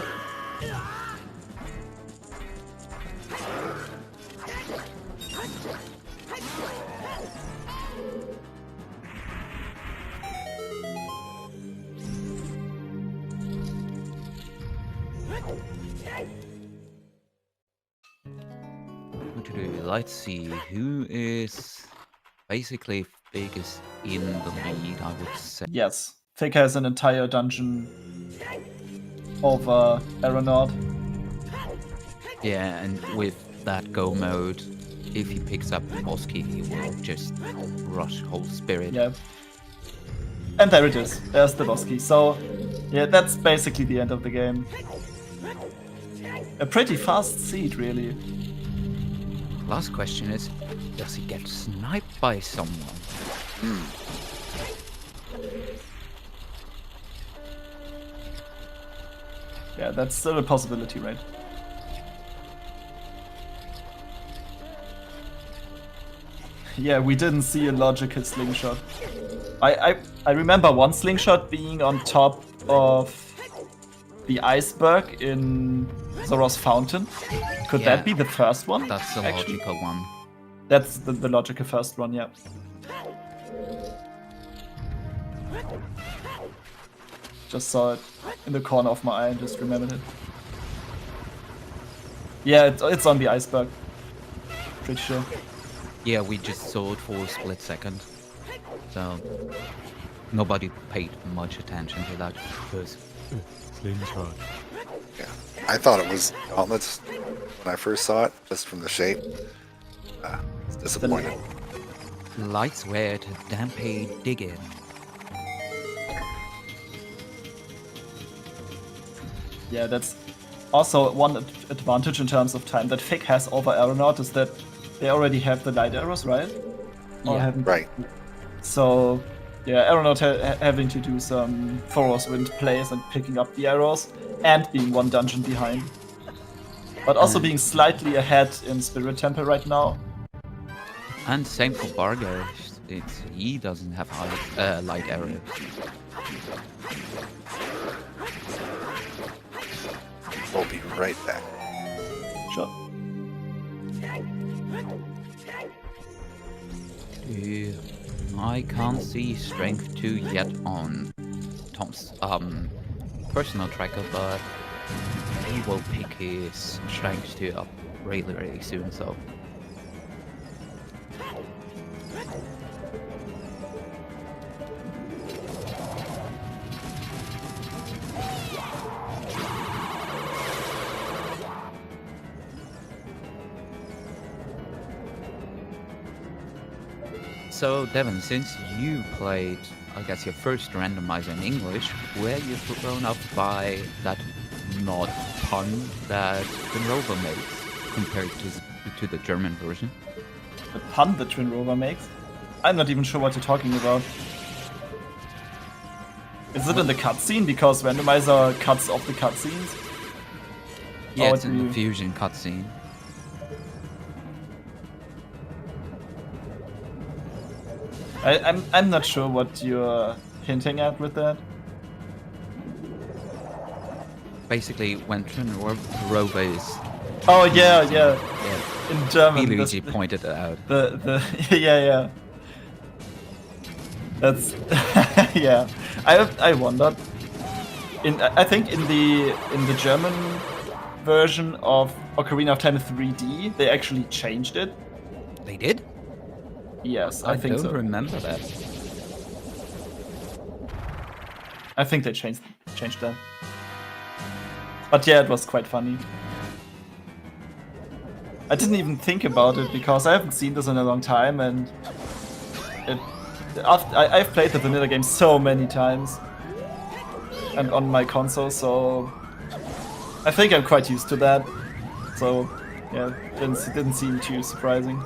Speaker 8: Let's see, who is basically biggest in the lead, I would say.
Speaker 9: Yes, Fig has an entire dungeon over Aeronaut.
Speaker 8: Yeah, and with that go mode, if he picks up the boss key, he will just rush whole spirit.
Speaker 9: Yeah. And there it is, there's the boss key. So, yeah, that's basically the end of the game. A pretty fast seed, really.
Speaker 8: Last question is, does he get sniped by someone?
Speaker 9: Yeah, that's still a possibility, right? Yeah, we didn't see a logical slingshot. I remember one slingshot being on top of the iceberg in Zora's Fountain. Could
Speaker 8: Yeah.
Speaker 9: that be the first one?
Speaker 8: That's the
Speaker 9: actually?
Speaker 8: logical one.
Speaker 9: That's the logical first one, yeah. Just saw it in the corner of my eye and just remembered it. Yeah, it's on the iceberg. Pretty sure.
Speaker 8: Yeah, we just saw it for a split second. So nobody paid much attention to that because slingshot.
Speaker 7: Yeah, I thought it was gauntlets when I first saw it, just from the shape. I was disappointed.
Speaker 8: Lights where to Dampe dig in.
Speaker 9: Yeah, that's also one advantage in terms of time that Fig has over Aeronaut is that they already have the light arrows, right? Or
Speaker 8: Yeah.
Speaker 9: haven't?
Speaker 7: Right.
Speaker 9: So, yeah, Aeronaut having to do some Thoros Wind plays and picking up the arrows, and being one dungeon behind. But also being slightly ahead in Spirit Temple right now.
Speaker 8: And same for Barger. He doesn't have light arrows.
Speaker 7: We'll be right back.
Speaker 9: Sure.
Speaker 8: I can't see strength 2 yet on Tom's personal tracker, but he will pick his strength 2 up really soon, so. So, Devin, since you played, I guess, your first randomizer in English, were you thrown off by that not pun that Twin Rover makes compared to the German version?
Speaker 9: The pun that Twin Rover makes? I'm not even sure what you're talking about. Is it in the cutscene? Because Randomizer cuts off the cutscenes?
Speaker 8: Yeah,
Speaker 9: Or
Speaker 8: it's in the Fusion cutscene.
Speaker 9: I'm not sure what you're hinting at with that.
Speaker 8: Basically, when Twin Rover is...
Speaker 9: Oh yeah. In German.
Speaker 8: Luigi pointed it out.
Speaker 9: Yeah. That's yeah. I wondered. I think in the German version of Ocarina of Time 3D, they actually changed it.
Speaker 8: They did?
Speaker 9: Yes, I think so.
Speaker 8: I don't remember that.
Speaker 9: I think they changed that. But yeah, it was quite funny. I didn't even think about it because I haven't seen this in a long time, and I've played the vanilla game so many times and on my console, so I think I'm quite used to that. So yeah, didn't seem too surprising.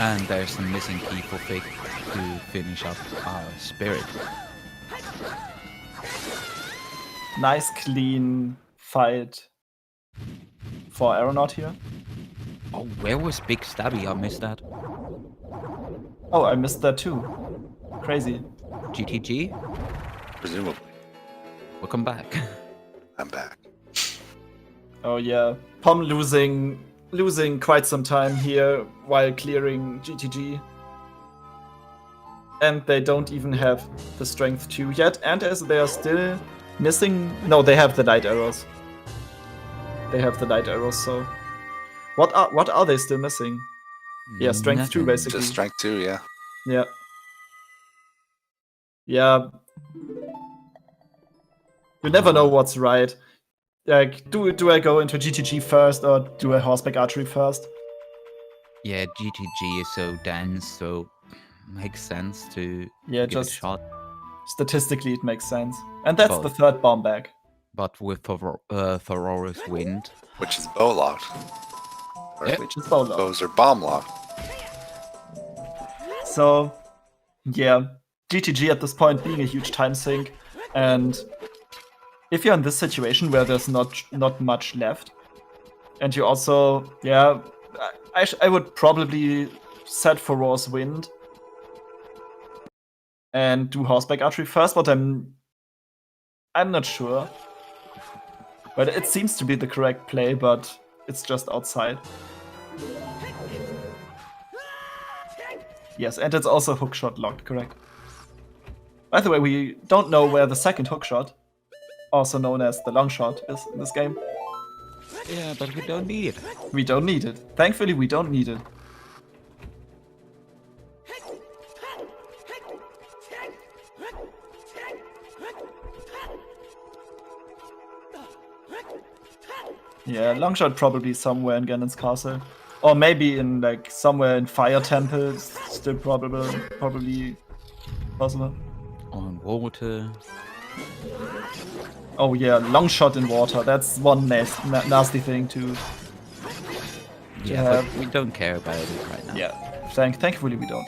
Speaker 8: And there's some missing key for Fig to finish up our Spirit.
Speaker 9: Nice clean fight for Aeronaut here.
Speaker 8: Oh, where was Big Stabby? I missed that.
Speaker 9: Oh, I missed that too. Crazy.
Speaker 8: GTG?
Speaker 7: Presumably.
Speaker 8: Welcome back.
Speaker 7: I'm back.
Speaker 9: Oh yeah, Pom losing quite some time here while clearing GTG. And they don't even have the strength 2 yet, and as they are still missing... No, they have the light arrows. They have the light arrows, so... What are they still missing? Yeah, strength 2 basically.
Speaker 7: Just strength 2, yeah.
Speaker 9: Yeah. Yeah. You never know what's right. Like, do I go into GTG first or do I horseback archery first?
Speaker 8: Yeah, GTG is so dense, so makes sense to
Speaker 9: Yeah,
Speaker 8: give it a
Speaker 9: just
Speaker 8: shot.
Speaker 9: statistically it makes sense. And that's
Speaker 8: Both.
Speaker 9: the third bomb back.
Speaker 8: But with Thoros Wind,
Speaker 7: Which is bow locked. Or
Speaker 8: Yep.
Speaker 9: Which is bow locked.
Speaker 7: bows are bomb locked.
Speaker 9: So, yeah. GTG at this point being a huge time sink, and if you're in this situation where there's not much left, and you also, yeah, I would probably set Furor's Wind and do horseback archery first, but I'm not sure. But it seems to be the correct play, but it's just outside. Yes, and it's also hookshot locked, correct. By the way, we don't know where the second hookshot, also known as the long shot, is in this game.
Speaker 8: Yeah, but we don't need it.
Speaker 9: We don't need it. Thankfully, we don't need it. Yeah, long shot probably somewhere in Ganon's castle. Or maybe in like somewhere in Fire Temple, still probably possible.
Speaker 8: On water.
Speaker 9: Oh yeah, long shot in water. That's one nasty thing to
Speaker 8: Yeah,
Speaker 9: have.
Speaker 8: but we don't care about it right now.
Speaker 9: Yeah, thankfully we don't.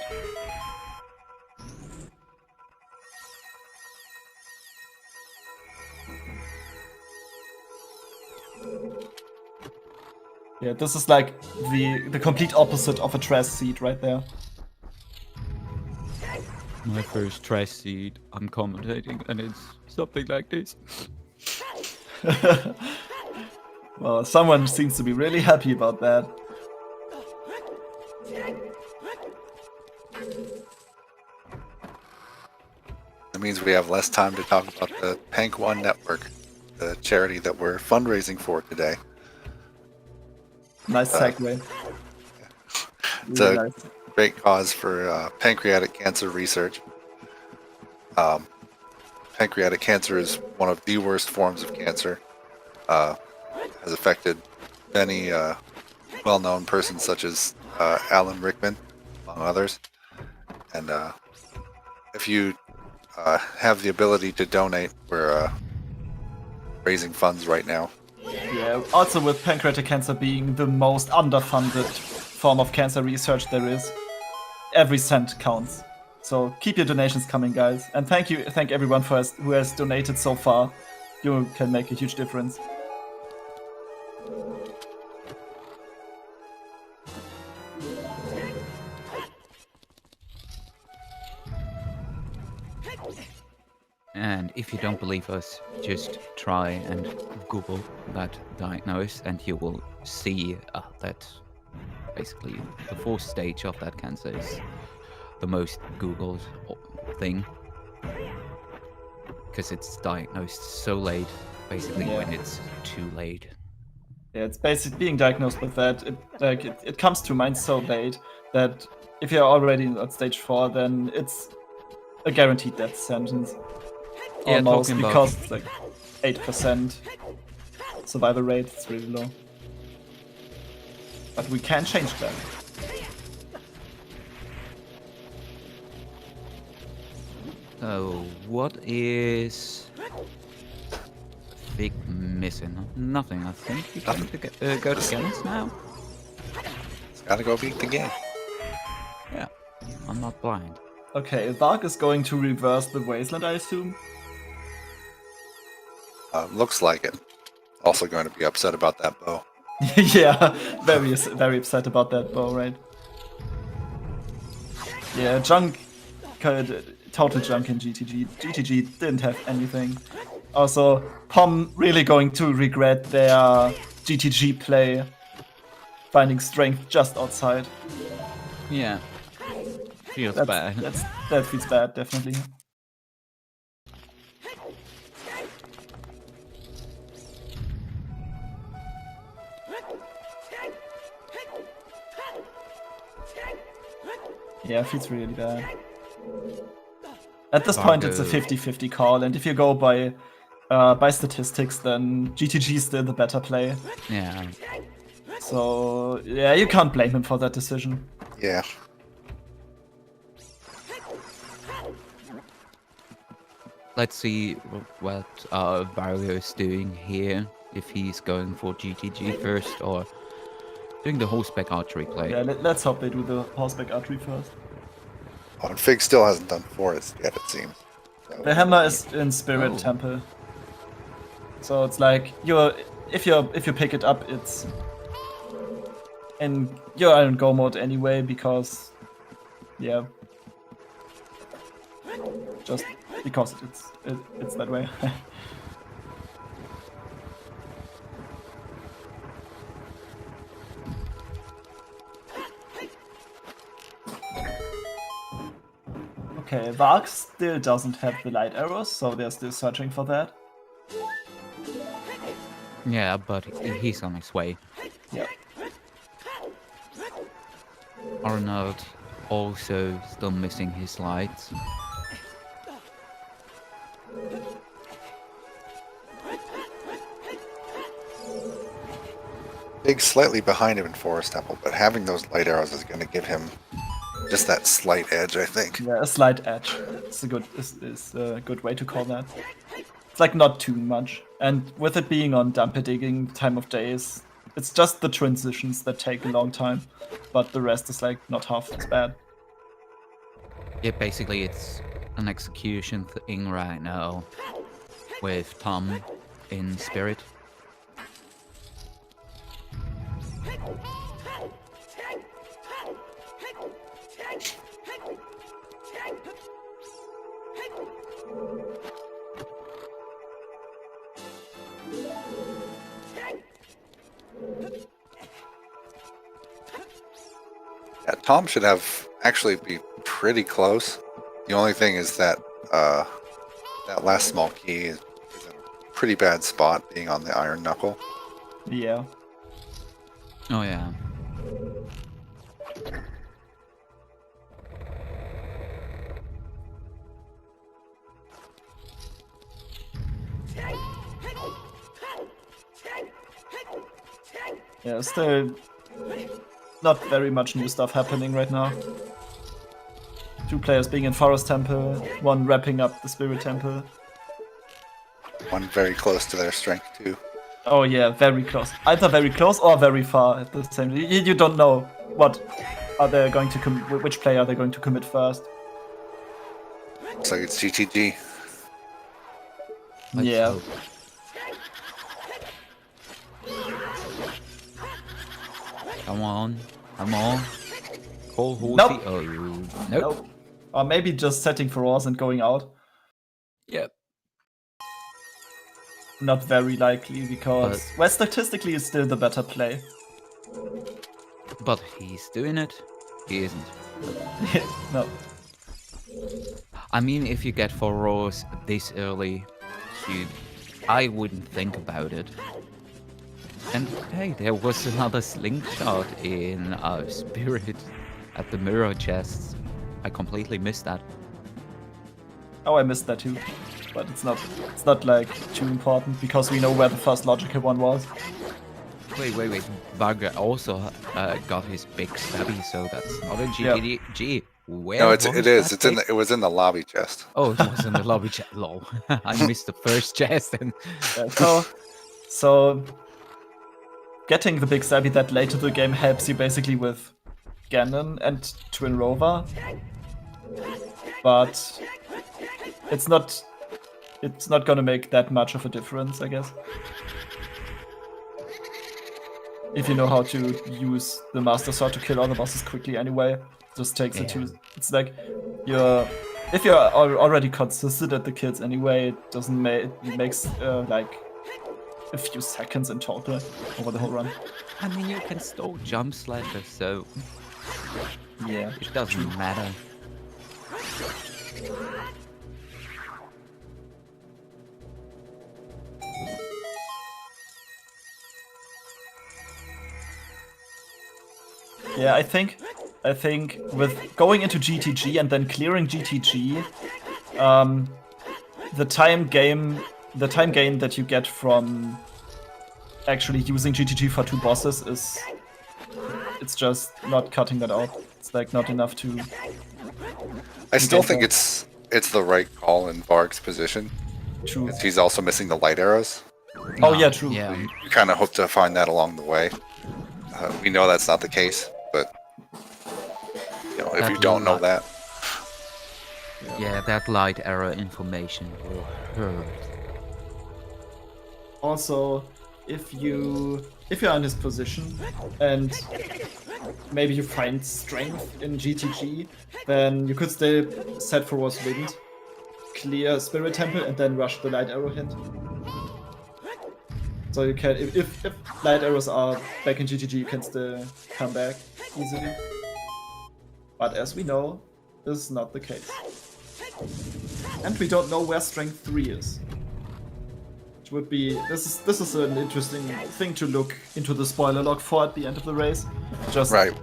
Speaker 9: Yeah, this is like the complete opposite of a trash seed right there.
Speaker 8: My first trash seed, I'm commentating, and it's something like this.
Speaker 9: Well, someone seems to be really happy about that.
Speaker 7: That means we have less time to talk about the PancOne network, the charity that we're fundraising for today.
Speaker 9: Nice segue.
Speaker 7: It's
Speaker 9: Really
Speaker 7: a
Speaker 9: nice.
Speaker 7: great cause for pancreatic cancer research. Pancreatic cancer is one of the worst forms of cancer. Has affected many well-known persons such as Alan Rickman, among others. And if you have the ability to donate, we're raising funds right now.
Speaker 9: Yeah, also with pancreatic cancer being the most underfunded form of cancer research there is, every cent counts. So keep your donations coming, guys. And thank everyone who has donated so far. You can make a huge difference.
Speaker 8: And if you don't believe us, just try and Google that diagnosis, and you will see that basically the fourth stage of that cancer is the most Googled thing, because it's diagnosed so late, basically when it's too late.
Speaker 9: Yeah, it's basically being diagnosed with that. It comes to mind so late that if you're already at stage 4, then it's a guaranteed death sentence.
Speaker 8: Yeah,
Speaker 9: almost,
Speaker 8: talking
Speaker 9: because it's like 8% survival rate. It's really low. But we can change that.
Speaker 8: So, what is Fig missing? Nothing, I think. You can go to games now?
Speaker 7: It's gotta go beat the game.
Speaker 8: Yeah, I'm not blind.
Speaker 9: Okay, Varg is going to reverse the Wasteland, I assume.
Speaker 7: Looks like it. Also going to be upset about that bow.
Speaker 9: Yeah, very upset about that bow, right? Yeah, junk, total junk in GTG. GTG didn't have anything. Also, POM really going to regret their GTG play, finding strength just outside.
Speaker 8: Yeah, feels bad.
Speaker 9: That feels bad, definitely. Yeah, it feels really bad. At this point, it's a 50-50 call, and if you go by statistics, then GTG is still the better play.
Speaker 8: Yeah.
Speaker 9: So, yeah, you can't blame him for that decision.
Speaker 7: Yeah.
Speaker 8: Let's see what Vario is doing here. If he's going for GTG first or doing the horseback archery play.
Speaker 9: Yeah, let's hope they do the horseback archery first.
Speaker 7: Oh, and Fig still hasn't done Forest yet, it seems. So,
Speaker 9: The hammer is in Spirit Temple. So it's like if you pick it up, it's and you're in go mode anyway because just because it's that way. Okay, Varg still doesn't have the light arrows, so they're still searching for that.
Speaker 8: Yeah, but he's on his way.
Speaker 9: Yeah.
Speaker 8: Arnold also still missing his lights.
Speaker 7: Big slightly behind him in Forest Temple, but having those light arrows is going to give him just that slight edge, I think.
Speaker 9: Yeah, a slight edge. It's a good way to call that. It's like not too much, and with it being on damper digging time of days, it's just the transitions that take a long time, but the rest is like not half as bad.
Speaker 8: Yeah, basically it's an execution thing right now with Tom in Spirit.
Speaker 7: Yeah, Tom should actually be pretty close. The only thing is that that last small key is in a pretty bad spot, being on the iron knuckle.
Speaker 9: Yeah.
Speaker 8: Oh yeah.
Speaker 9: Yeah, still not very much new stuff happening right now. 2 players being in Forest Temple, 1 wrapping up the Spirit Temple.
Speaker 7: One very close to their strength too.
Speaker 9: Oh yeah, very close. Either very close or very far at the same time. You don't know what are they going to which player are they going to commit first.
Speaker 7: Looks like it's GTG.
Speaker 8: Let's
Speaker 9: Yeah.
Speaker 8: hope. Come on, come on. Call Horsey.
Speaker 9: Nope.
Speaker 8: Oh, nope.
Speaker 9: Nope. Or maybe just setting for Oars and going out.
Speaker 8: Yep.
Speaker 9: Not very likely, because well, statistically it's still the better play.
Speaker 8: But he's doing it. He isn't.
Speaker 9: No.
Speaker 8: I mean, if you get 4 rows this early, I wouldn't think about it. And hey, there was another slingshot in Spirit at the mirror chests. I completely missed that.
Speaker 9: Oh, I missed that too. But it's not like too important because we know where the first logical one was.
Speaker 8: Wait. Varga also got his big stabby, so that's not a GTG. Where
Speaker 7: No,
Speaker 8: was
Speaker 7: it is.
Speaker 8: that
Speaker 7: It was in the lobby chest.
Speaker 8: Oh, it was in the lobby chest. Lol. I missed the first chest and.
Speaker 9: Yeah, so getting the big stabby that late to the game helps you basically with Ganon and Twin Rover, but it's not gonna make that much of a difference, I guess. If you know how to use the Master Sword to kill all the bosses quickly anyway, just takes it to. It's like if you're already consistent at the kills anyway, it doesn't it makes like a few seconds in total over the whole run.
Speaker 8: I mean, you can still jump slasher, so
Speaker 9: Yeah,
Speaker 8: it doesn't matter.
Speaker 9: Yeah, I think with going into GTG and then clearing GTG, the time gain that you get from actually using GTG for 2 bosses it's just not cutting that out. It's like not enough to.
Speaker 7: I still think it's the right call in Varg's position.
Speaker 9: True.
Speaker 7: He's also missing the light arrows.
Speaker 9: Oh yeah, true.
Speaker 8: Yeah.
Speaker 7: You kind of hope to find that along the way. We know that's not the case, but if you don't know that,
Speaker 8: Yeah, that light error information will hurt.
Speaker 9: Also, if you're in his position and maybe you find strength in GTG, then you could still set Forward's Wind, clear Spirit Temple, and then rush the light arrow hint. So you can, if light arrows are back in GTG, you can still come back easily. But as we know, this is not the case. And we don't know where Strength 3 is. Which would be, this is an interesting thing to look into the spoiler log for at the end of the race. Just
Speaker 7: Right.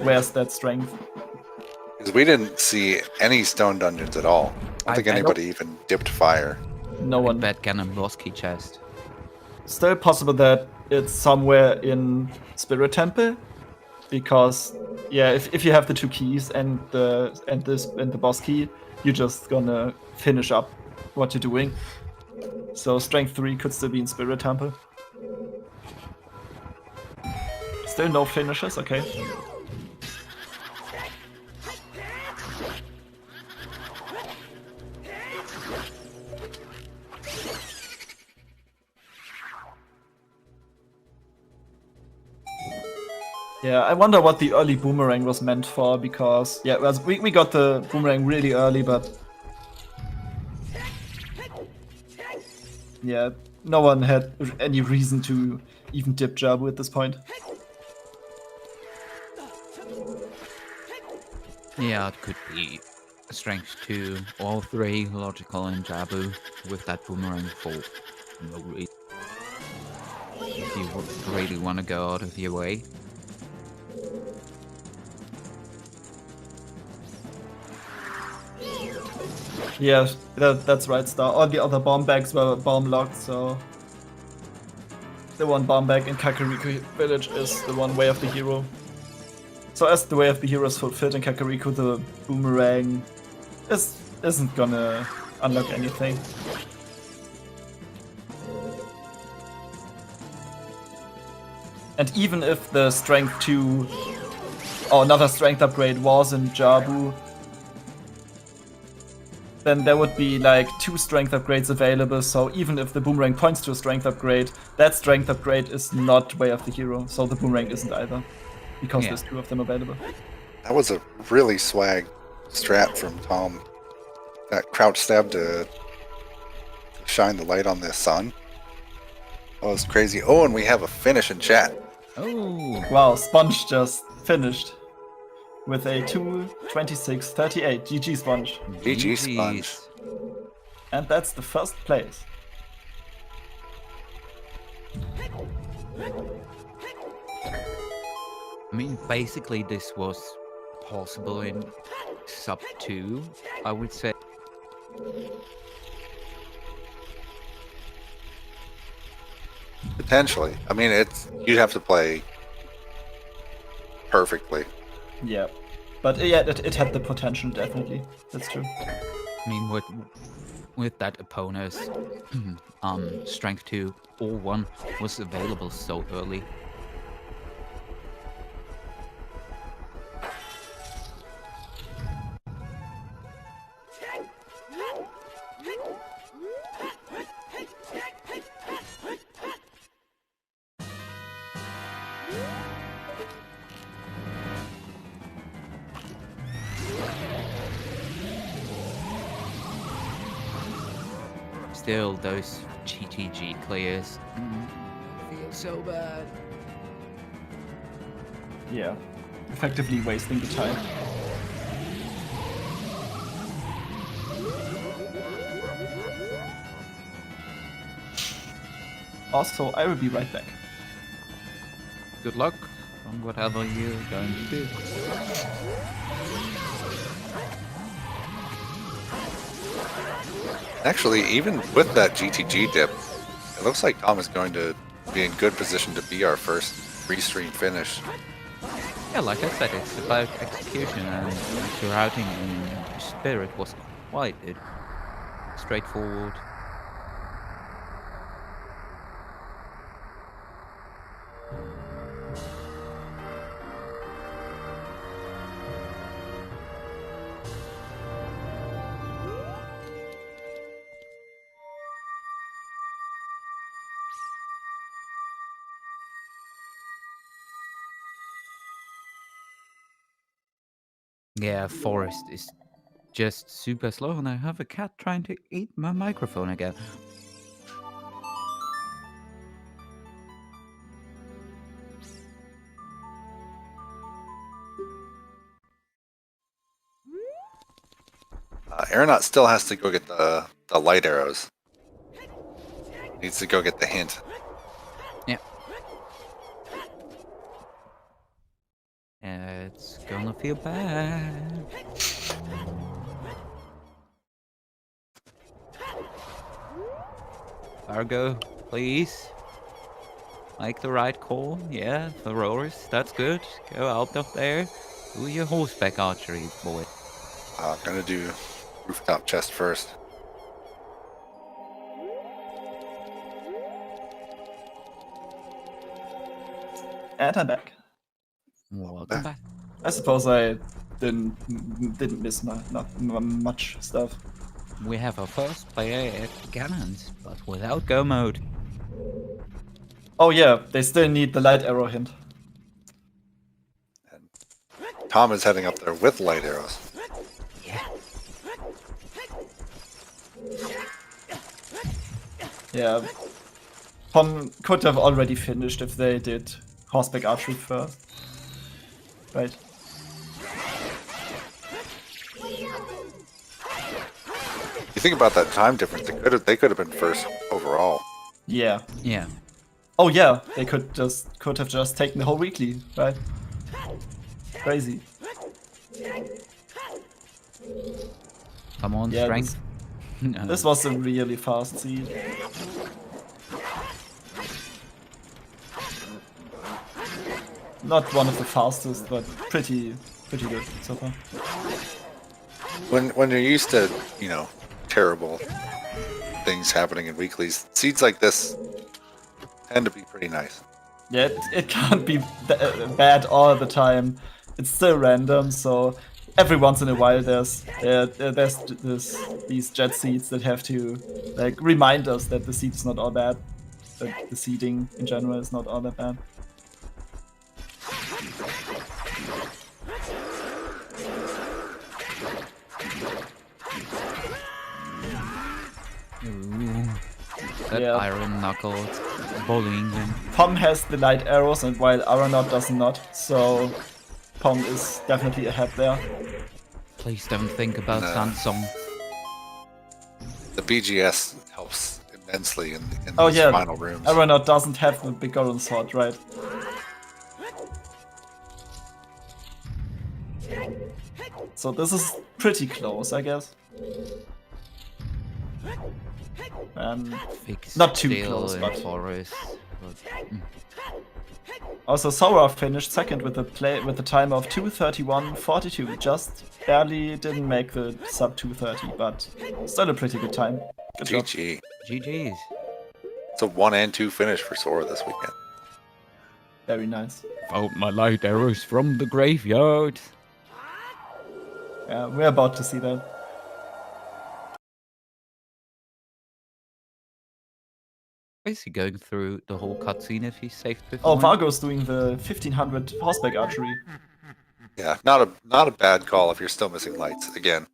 Speaker 9: where's that strength?
Speaker 7: Because we didn't see any stone dungeons at all. I don't think
Speaker 8: I don't-
Speaker 7: anybody even dipped fire.
Speaker 9: No one.
Speaker 8: Bad Ganon Bosky chest.
Speaker 9: Still possible that it's somewhere in Spirit Temple, because yeah, if you have the 2 keys and the boss key, you're just gonna finish up what you're doing. So Strength 3 could still be in Spirit Temple. Still no finishes, okay. Yeah, I wonder what the early boomerang was meant for, because yeah, we got the boomerang really early, but yeah, no one had any reason to even dip Jabu at this point.
Speaker 8: Yeah, it could be Strength 2 or 3, logical in Jabu, with that boomerang for no reason. If you really want to go out of your way.
Speaker 9: Yeah, that's right, Star. All the other bomb bags were bomb locked, so the one bomb bag in Kakariko Village is the one Way of the Hero. So as the Way of the Hero is fulfilled in Kakariko, the boomerang isn't gonna unlock anything. And even if the Strength 2 or another Strength upgrade was in Jabu, then there would be like 2 strength upgrades available, so even if the boomerang points to a strength upgrade, that strength upgrade is not Way of the Hero, so the boomerang isn't either, because
Speaker 8: Yeah.
Speaker 9: there's 2 of them available.
Speaker 7: That was a really swag strat from Tom. That crouch stab to shine the light on the sun. That was crazy. Oh, and we have a finish in chat.
Speaker 8: Oh,
Speaker 9: Wow, Sponge just finished with a 2:26:38. GG Sponge.
Speaker 7: GG Sponge.
Speaker 9: And that's the first place.
Speaker 8: I mean, basically this was possible in sub 2, I would say.
Speaker 7: Potentially. I mean, you'd have to play perfectly.
Speaker 9: Yeah. But yeah, it had the potential, definitely. That's true.
Speaker 8: I mean, with that opponent's strength 2 or 1 was available so early. Still, those GTG clears feel so bad.
Speaker 9: Yeah. Effectively wasting the time. Also, I will be right back.
Speaker 8: Good luck on whatever you're going to do.
Speaker 7: Actually, even with that GTG dip, it looks like Tom is going to be in good position to be our first restream finish.
Speaker 8: Yeah, like I said, it's about execution, and the routing in Spirit was quite straightforward. Yeah, forest is just super slow, and I have a cat trying to eat my microphone again.
Speaker 7: Aeronaut still has to go get the light arrows. Needs to go get the hint.
Speaker 8: Yeah. It's gonna feel bad. Fargo, please. Make the right call. Yeah, the rowers, that's good. Go out of there. Do your horseback archery, boy.
Speaker 7: I'm gonna do rooftop chest first.
Speaker 9: And I'm back.
Speaker 8: Welcome back.
Speaker 9: I suppose I didn't miss not much stuff.
Speaker 8: We have our first player at cannons, but without go mode.
Speaker 9: Oh yeah, they still need the light arrow hint.
Speaker 7: And Tom is heading up there with light arrows.
Speaker 8: Yeah.
Speaker 9: Yeah. Pom could have already finished if they did horseback archery first. Right.
Speaker 7: You think about that time difference, they could have been first overall.
Speaker 9: Yeah.
Speaker 8: Yeah.
Speaker 9: Oh yeah, they could have just taken the whole weekly, right? Crazy.
Speaker 8: Come on,
Speaker 9: Yeah,
Speaker 8: strength. No.
Speaker 9: This was a really fast seed. Not one of the fastest, but pretty good so far.
Speaker 7: When you're used to, terrible things happening in weeklies, seeds like this tend to be pretty nice.
Speaker 9: Yeah, it can't be bad all the time. It's still random, so every once in a while there's these jet seeds that have to like remind us that the seed is not all bad. That the seeding in general is not all that bad.
Speaker 8: Ooh, that
Speaker 9: Yeah.
Speaker 8: iron knuckles bullying him.
Speaker 9: Pom has the light arrows, and while Aranot does not, so Pom is definitely ahead there.
Speaker 8: Please don't think about
Speaker 7: No.
Speaker 8: Sansong.
Speaker 7: The BGS helps immensely in
Speaker 9: Oh
Speaker 7: these
Speaker 9: yeah,
Speaker 7: final rooms.
Speaker 9: Aranot doesn't have the Bigoron sword, right? So this is pretty close, I guess.
Speaker 8: Fix
Speaker 9: Not too
Speaker 8: steel
Speaker 9: close,
Speaker 8: in
Speaker 9: but
Speaker 8: forest. But,
Speaker 9: also Sora finished second with the time of 2:31.42. Just barely didn't make the sub 2:30, but still a pretty good time. Good job.
Speaker 7: GG.
Speaker 8: GG's.
Speaker 7: It's a 1 and 2 finish for Sora this weekend.
Speaker 9: Very nice.
Speaker 8: Out my light arrows from the graveyard.
Speaker 9: Yeah, we're about to see that.
Speaker 8: Is he going through the whole cutscene if he's safe
Speaker 9: Oh,
Speaker 8: before?
Speaker 9: Vargo's doing the 1500 horseback archery.
Speaker 7: Yeah, not a bad call if you're still missing lights again.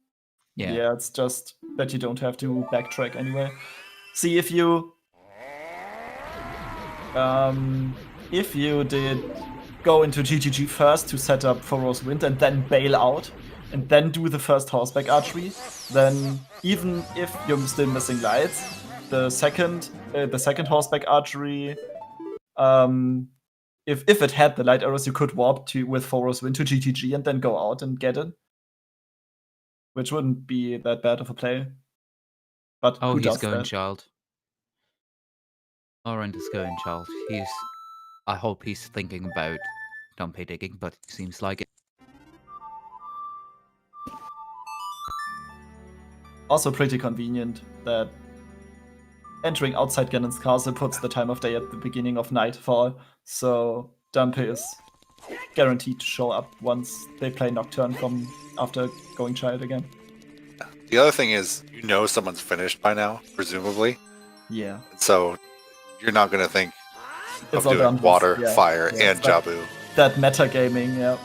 Speaker 8: Yeah.
Speaker 9: Yeah, it's just that you don't have to backtrack anyway. See, if you did go into GGG first to set up Foros Wind and then bail out and then do the first horseback archery, then even if you're still missing lights, the second horseback archery, if it had the light arrows, you could warp with Foros Wind to GGG and then go out and get it. Which wouldn't be that bad of a play. But
Speaker 8: Oh,
Speaker 9: who
Speaker 8: he's
Speaker 9: does
Speaker 8: going
Speaker 9: that?
Speaker 8: child. Orange is going child. I hope he's thinking about dumpy digging, but it seems like it.
Speaker 9: Also pretty convenient that entering outside Ganon's castle puts the time of day at the beginning of nightfall, so Dumpy is guaranteed to show up once they play Nocturne from after going child again.
Speaker 7: The other thing is, someone's finished by now, presumably.
Speaker 9: Yeah.
Speaker 7: So you're not going to think
Speaker 9: It's
Speaker 7: of
Speaker 9: all done
Speaker 7: doing water,
Speaker 9: with- yeah,
Speaker 7: fire,
Speaker 9: yeah,
Speaker 7: and
Speaker 9: it's like
Speaker 7: Jabu.
Speaker 9: that metagaming, yeah.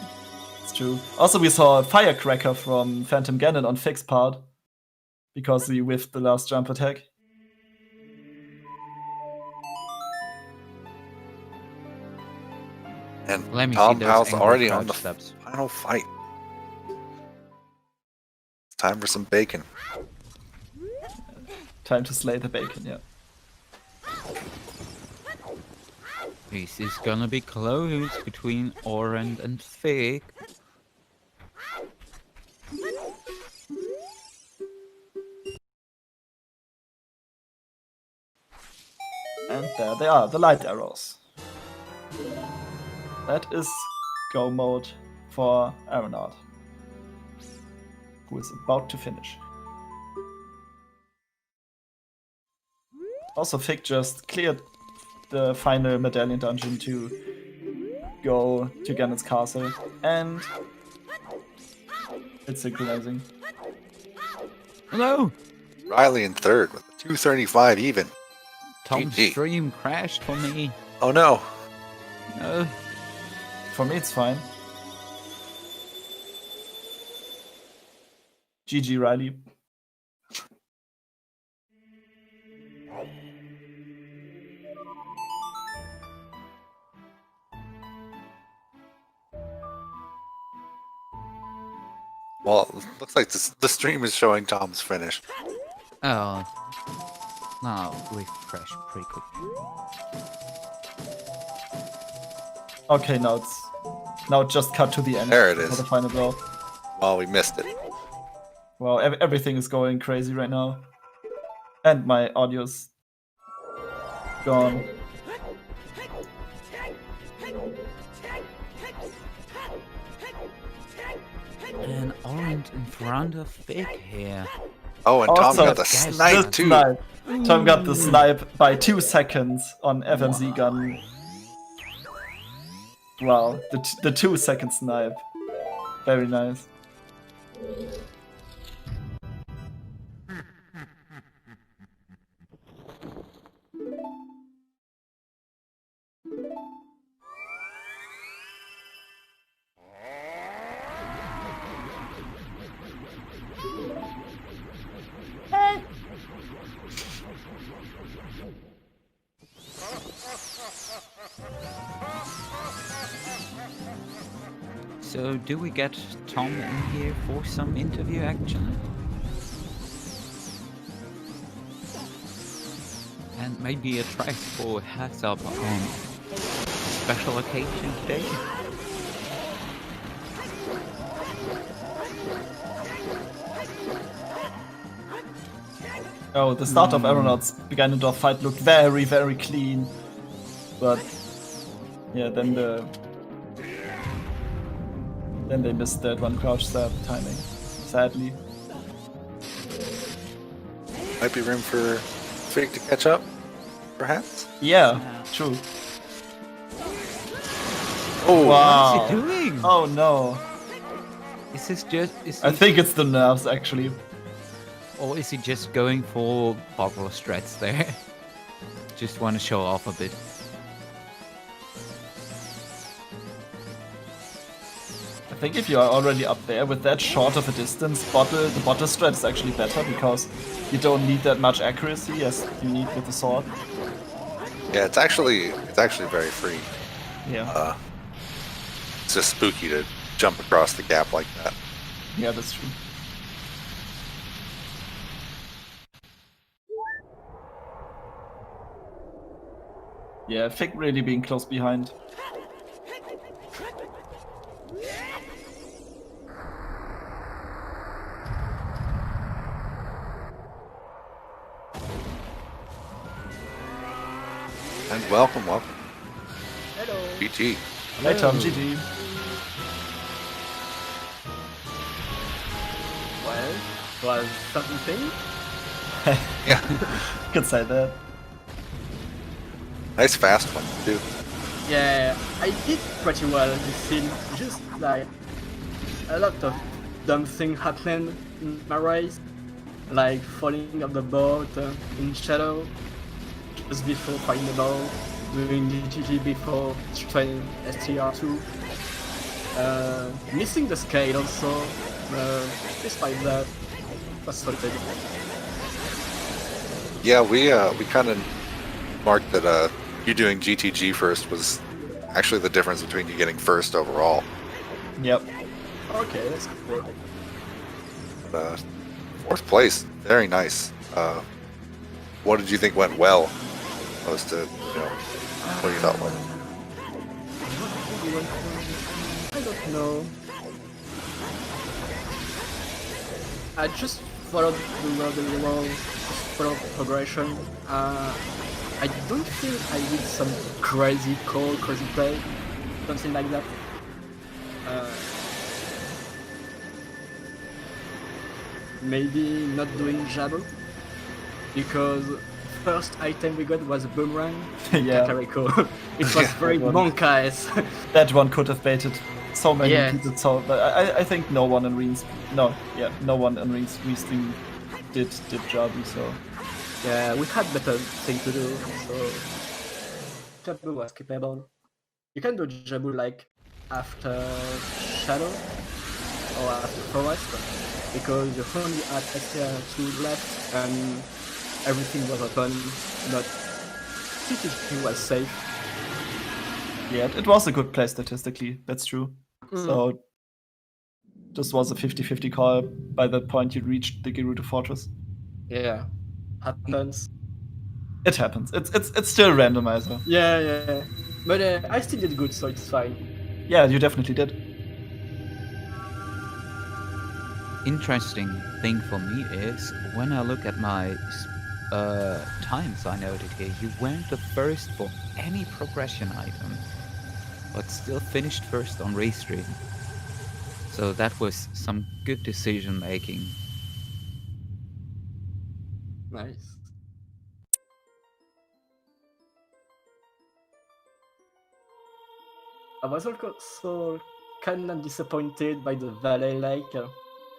Speaker 9: It's true. Also, we saw a firecracker from Phantom Ganon on Fig's part because he whiffed the last jump attack.
Speaker 7: And
Speaker 8: Let me
Speaker 7: Tom
Speaker 8: see those
Speaker 7: House
Speaker 8: angry
Speaker 7: already on
Speaker 8: crouch
Speaker 7: the
Speaker 8: steps.
Speaker 7: final fight. It's time for some bacon.
Speaker 9: Time to slay the bacon, yeah.
Speaker 8: This is gonna be close between Orange and Fig.
Speaker 9: And there they are, the light arrows. That is go mode for Aeronaut, who is about to finish. Also, Fig just cleared the final medallion dungeon to go to Ganon's castle, and it's synchronizing.
Speaker 8: Hello!
Speaker 7: Riley in third with a 235 even.
Speaker 8: Tom's
Speaker 7: GG.
Speaker 8: stream crashed for me.
Speaker 7: Oh no.
Speaker 8: No.
Speaker 9: For me, it's fine. GG, Riley.
Speaker 7: Well, looks like the stream is showing Tom's finish.
Speaker 8: Oh. Now refresh pretty quick.
Speaker 9: Okay, now it just cut to the end.
Speaker 7: There it
Speaker 9: For
Speaker 7: is.
Speaker 9: the final blow.
Speaker 7: Well, we missed it.
Speaker 9: Wow, everything is going crazy right now. And my audio's gone.
Speaker 8: And Orange in front of Fig here.
Speaker 7: Oh, and Tom
Speaker 9: Also,
Speaker 7: got the
Speaker 8: guys,
Speaker 7: snipe
Speaker 9: The
Speaker 7: too.
Speaker 9: snipe. Tom got the snipe by 2 seconds on FMZ gun. Wow, the 2-second snipe. Very nice.
Speaker 8: So do we get Tom in here for some interview action? And maybe a track for heads up on special occasion today?
Speaker 9: Oh, the start of Aeronaut's Ganondorf fight looked very, very clean. But yeah, then they missed that one crouch stab timing, sadly.
Speaker 7: Might be room for Fig to catch up, perhaps?
Speaker 9: Yeah, true.
Speaker 7: Oh,
Speaker 9: Wow.
Speaker 8: What's he doing?
Speaker 9: Oh no.
Speaker 8: Is this just... Is
Speaker 9: I
Speaker 8: he,
Speaker 9: think it's the nerves actually.
Speaker 8: or is he just going for bubble strats there? Just want to show off a bit.
Speaker 9: I think if you are already up there with that short of a distance, the bottle strat is actually better because you don't need that much accuracy as you need with the sword.
Speaker 7: yeah, it's actually very free.
Speaker 9: Yeah,
Speaker 7: It's just spooky to jump across the gap like that.
Speaker 9: yeah, that's true. Yeah, Fig really being close behind.
Speaker 7: And welcome.
Speaker 10: Hello.
Speaker 7: GG.
Speaker 9: Hey Tom, GG.
Speaker 10: Well, was something.
Speaker 7: Yeah,
Speaker 9: Could say that.
Speaker 7: nice fast one too.
Speaker 10: Yeah, I did pretty well this scene. Just like a lot of dumb things happened in my race, like falling off the boat in shadow just before fighting the ball, doing DTG before trying STR2. Missing the scale also, despite that, was solid.
Speaker 7: Yeah, we kind of marked that you doing GTG first was actually the difference between you getting first overall.
Speaker 9: Yep.
Speaker 10: Okay, that's cool.
Speaker 7: Fourth place, very nice. What did you think went well, opposed to what you thought went?
Speaker 10: I don't know. I just followed the road really well, followed progression. I don't think I did some crazy call, crazy play, something like that. Maybe not doing Jabber, because first item we got was a boomerang.
Speaker 9: Yeah.
Speaker 10: Kakariko. It was very monk-eyes.
Speaker 9: That one could have baited so many
Speaker 10: Yes.
Speaker 9: people. So, but I think no one in Rings Restream did Jabu. So
Speaker 10: Yeah, we had better thing to do, so Jabu was capable. You can do Jabu like after Shadow or after Forest, because you only had STR2 left and everything was open, but TTG was safe.
Speaker 9: yeah, it was a good play statistically. That's true. So this was a 50-50 call by the point you reached the Gerudo Fortress.
Speaker 10: Yeah, happens.
Speaker 9: It happens. It's still a randomizer.
Speaker 10: Yeah. But I still did good, so it's fine.
Speaker 9: Yeah, you definitely did.
Speaker 8: Interesting thing for me is when I look at my times I noted here, you weren't the first for any progression item, but still finished first on Restream. So that was some good decision making.
Speaker 10: Nice. I was also kind of disappointed by the Valley Lake.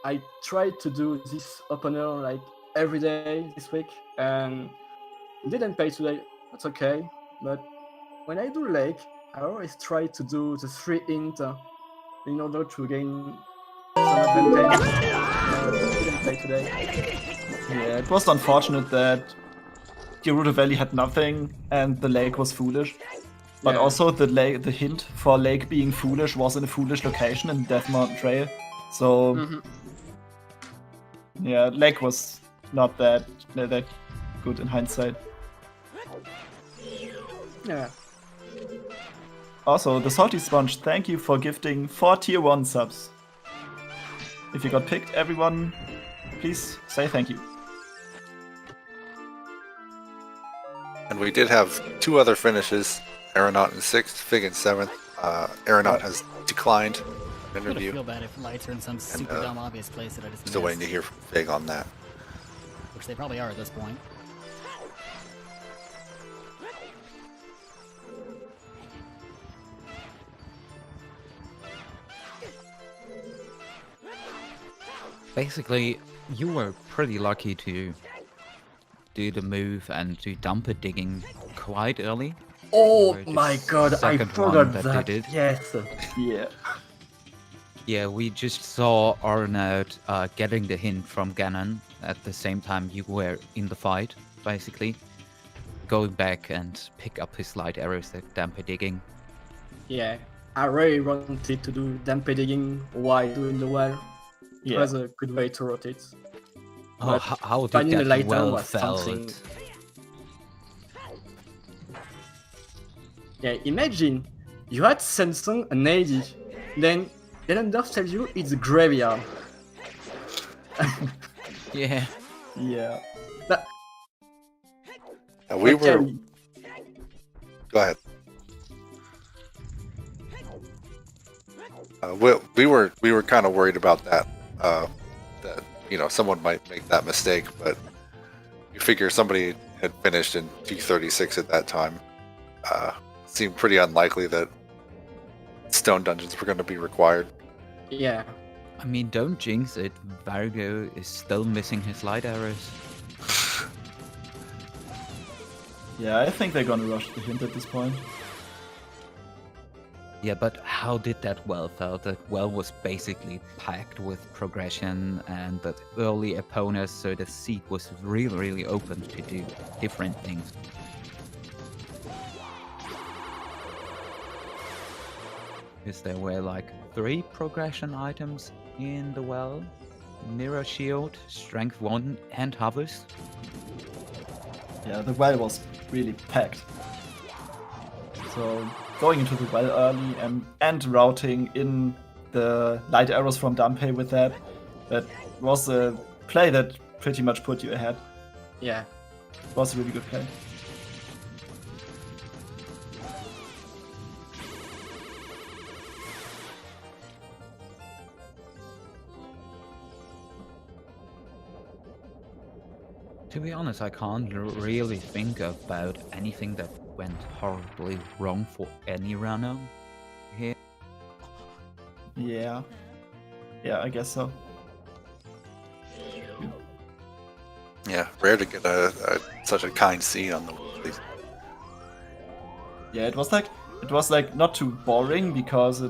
Speaker 10: I tried to do this opener like every day this week and didn't pay today. That's okay. But when I do Lake, I always try to do the 3 int in order to gain some advantage. Didn't pay today.
Speaker 9: Yeah, it was unfortunate that Gerudo Valley had nothing and the lake was foolish. But
Speaker 10: Yeah.
Speaker 9: also the hint for lake being foolish was in a foolish location in Death Mountain Trail. So yeah, lake was not that good in hindsight.
Speaker 10: Yeah.
Speaker 9: Also, the Salty Sponge, thank you for gifting 4 tier 1 subs. If you got picked, everyone, please say thank you.
Speaker 7: And we did have 2 other finishes. Aeronaut in 6th, Fig in 7th. Aeronaut has declined an
Speaker 11: I'm gonna
Speaker 7: interview.
Speaker 11: feel bad if lights are in some super dumb obvious place that I just
Speaker 7: Still waiting to
Speaker 11: missed,
Speaker 7: hear from Fig on that.
Speaker 11: which they probably are at this point.
Speaker 8: Basically, you were pretty lucky to do the move and do dumper digging quite early.
Speaker 10: Oh
Speaker 8: You were the
Speaker 10: my god, I
Speaker 8: second
Speaker 10: forgot
Speaker 8: one
Speaker 10: that.
Speaker 8: did it.
Speaker 10: Yes.
Speaker 9: Yeah.
Speaker 8: Yeah, we just saw Arnaud getting the hint from Ganon at the same time you were in the fight, basically. Going back and pick up his light arrows at damper digging.
Speaker 10: Yeah. I really wanted to do damper digging while doing the well. It
Speaker 9: Yeah.
Speaker 10: was a good way to rotate.
Speaker 8: Oh,
Speaker 10: But
Speaker 8: how did
Speaker 10: finding the
Speaker 8: that
Speaker 10: lighter
Speaker 8: well
Speaker 10: was something.
Speaker 8: felt?
Speaker 10: Yeah, imagine you had Samsung an AD, then Elandorf tells you it's a graveyard.
Speaker 8: Yeah.
Speaker 9: Yeah.
Speaker 10: That,
Speaker 7: We were.
Speaker 10: okay,
Speaker 7: Go ahead. We were kind of worried about that. That someone might make that mistake, but you figure somebody had finished in 236 at that time. Seemed pretty unlikely that stone dungeons were going to be required.
Speaker 10: yeah.
Speaker 8: I mean, don't jinx it. Vargo is still missing his light arrows.
Speaker 9: Yeah, I think they're gonna rush the hint at this point.
Speaker 8: Yeah, but how did that well felt? That well was basically packed with progression and that early opponents, so the seat was really, really open to do different things. Is there were like 3 progression items in the well? Mirror Shield, Strength 1 and Harvest?
Speaker 9: Yeah, the well was really packed. So going into the well early and routing in the light arrows from Dampé with that was a play that pretty much put you ahead.
Speaker 10: Yeah.
Speaker 9: It was a really good play.
Speaker 8: To be honest, I can't really think about anything that went horribly wrong for any runner here.
Speaker 9: Yeah. Yeah, I guess so.
Speaker 7: Yeah, rare to get such a kind seat on the wheel.
Speaker 9: Yeah, it was like not too boring because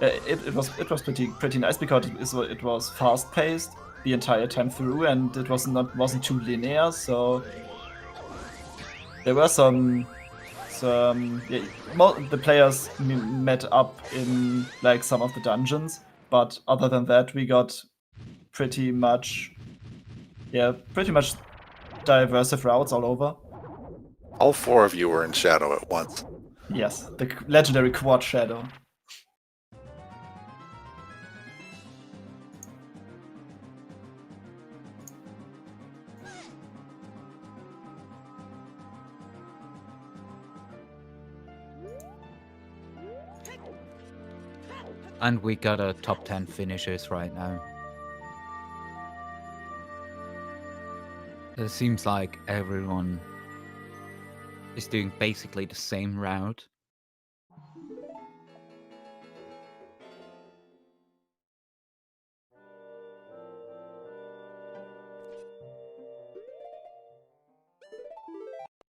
Speaker 9: it was pretty nice because it was fast paced the entire time through, and it wasn't too linear. So there were some the players met up in like some of the dungeons, but other than that, we got pretty much diverse routes all over.
Speaker 7: All 4 of you were in Shadow at once.
Speaker 9: Yes, the legendary quad Shadow.
Speaker 8: And we got a top 10 finishers right now. It seems like everyone is doing basically the same route.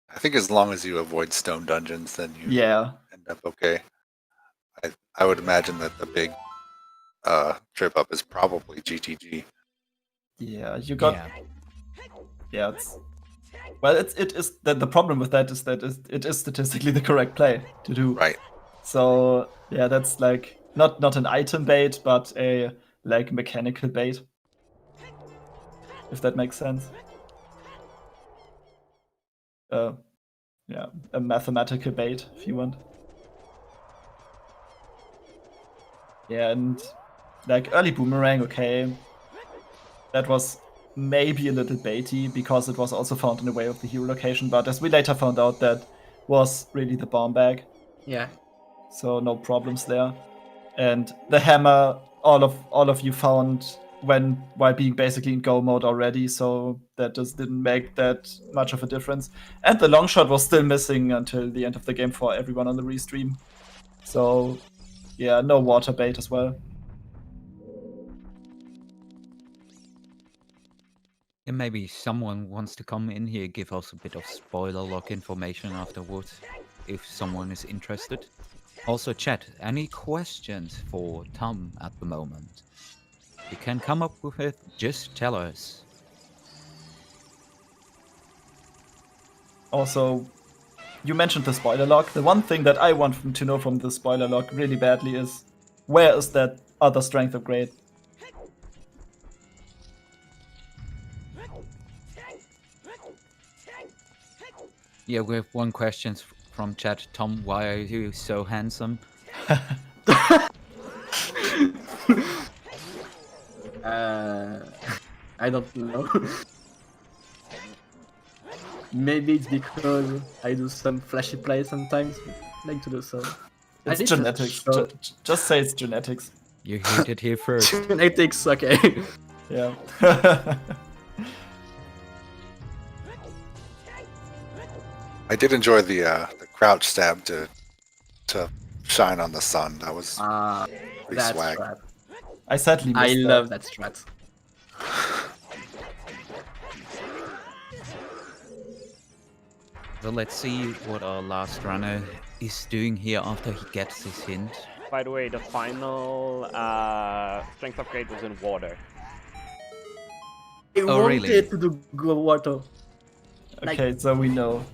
Speaker 7: I think as long as you avoid stone dungeons, then you end up okay. I would imagine that the big trip up is probably GTG.
Speaker 9: Yeah, you got. Yeah, it is that the problem with that is that it is statistically the correct play to do.
Speaker 7: Right.
Speaker 9: So yeah, that's like not an item bait, but a like mechanical bait. If that makes sense. Yeah, a mathematical bait if you want. Yeah, and like early boomerang, okay, that was maybe a little baity because it was also found in the way of the hero location, but as we later found out, that was really the bomb bag.
Speaker 10: Yeah.
Speaker 9: So no problems there. And the hammer, all of you found while being basically in go mode already, so that just didn't make that much of a difference. And the long shot was still missing until the end of the game for everyone on the restream. So yeah, no water bait as well.
Speaker 8: And maybe someone wants to come in here, give us a bit of spoiler lock information afterwards, if someone is interested. Also chat, any questions for Tom at the moment? You can come up with it, just tell us.
Speaker 9: Also, you mentioned the spoiler log. The one thing that I want to know from the spoiler log really badly is, where is that other strength upgrade?
Speaker 8: Yeah, we have one question from chat. Tom, why are you so handsome?
Speaker 10: I don't know. Maybe it's because I do some flashy plays sometimes, like to do so.
Speaker 9: It's genetics. Just say it's genetics.
Speaker 8: You heard it here first.
Speaker 10: Genetics, okay.
Speaker 9: Yeah.
Speaker 7: I did enjoy the crouch stab to shine on the sun. That was pretty
Speaker 10: that's
Speaker 7: swag.
Speaker 10: strat.
Speaker 9: I sadly missed that.
Speaker 10: love that strat.
Speaker 8: So let's see what our last runner is doing here after he gets his hint.
Speaker 1: By the way, the final strength upgrade was in water.
Speaker 10: I
Speaker 8: Oh,
Speaker 10: wanted
Speaker 8: really?
Speaker 10: to do go water. Like-
Speaker 9: Okay, so we know.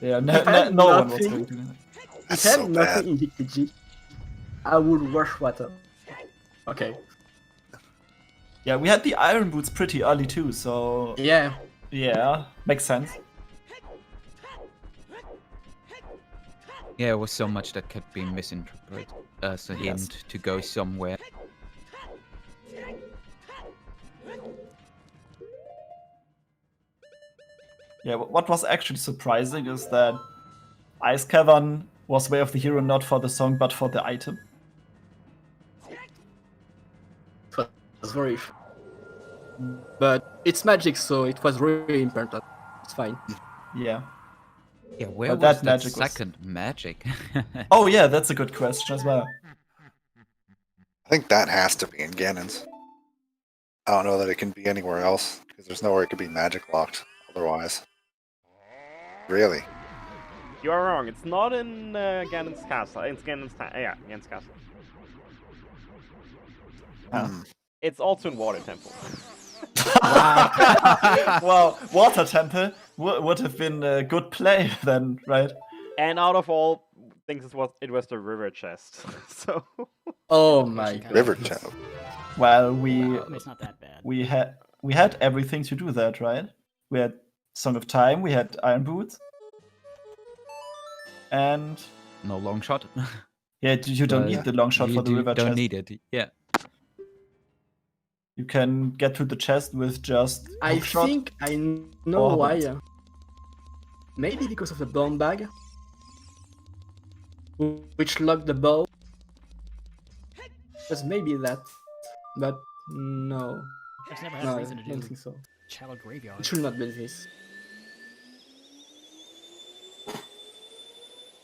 Speaker 9: Yeah,
Speaker 10: If I had
Speaker 9: no one was
Speaker 10: nothing-
Speaker 9: going to do that.
Speaker 7: That's
Speaker 10: If I had
Speaker 7: so
Speaker 10: nothing
Speaker 7: bad.
Speaker 10: in DPG, I would rush water. Okay.
Speaker 9: Yeah, we had the iron boots pretty early too, so
Speaker 10: Yeah.
Speaker 9: yeah, makes sense.
Speaker 8: Yeah, it was so much that could be misinterpreted as a hint to go somewhere.
Speaker 9: Yeah, what was actually surprising is that Ice Cavern was Way of the Hero not for the song but for the item.
Speaker 10: It's very. But it's magic, so it was really important. It's fine.
Speaker 9: Yeah.
Speaker 8: Yeah, where
Speaker 9: But
Speaker 8: was
Speaker 9: that
Speaker 8: that
Speaker 9: magic was-
Speaker 8: second magic?
Speaker 9: Oh yeah, that's a good question as well.
Speaker 7: I think that has to be in Ganon's. I don't know that it can be anywhere else, because there's nowhere it could be magic locked otherwise. Really?
Speaker 1: You are wrong. It's not in Ganon's castle. It's Ganon's Ganon's castle. It's also in Water Temple.
Speaker 9: Well, Water Temple would have been a good play then, right?
Speaker 1: And out of all things, it was the river chest. So
Speaker 10: Oh my god.
Speaker 7: River Channel.
Speaker 9: Well,
Speaker 11: It's not that bad.
Speaker 9: we had everything to do that, right? We had Song of Time, we had Iron Boots, and
Speaker 8: No long shot.
Speaker 9: yeah, you don't need the long shot
Speaker 8: You
Speaker 9: for the river
Speaker 8: don't
Speaker 9: chest.
Speaker 8: need it. Yeah.
Speaker 9: You can get to the chest with just
Speaker 10: I
Speaker 9: hook shot.
Speaker 10: think I know
Speaker 9: Or
Speaker 10: why.
Speaker 9: what?
Speaker 10: Maybe because of the bomb bag, which locked the bow. Just maybe that, but no,
Speaker 11: There's never had
Speaker 10: no,
Speaker 11: a
Speaker 10: I
Speaker 11: reason to
Speaker 10: don't
Speaker 11: do
Speaker 10: think so.
Speaker 11: Shadow Graveyard.
Speaker 10: It should not be this.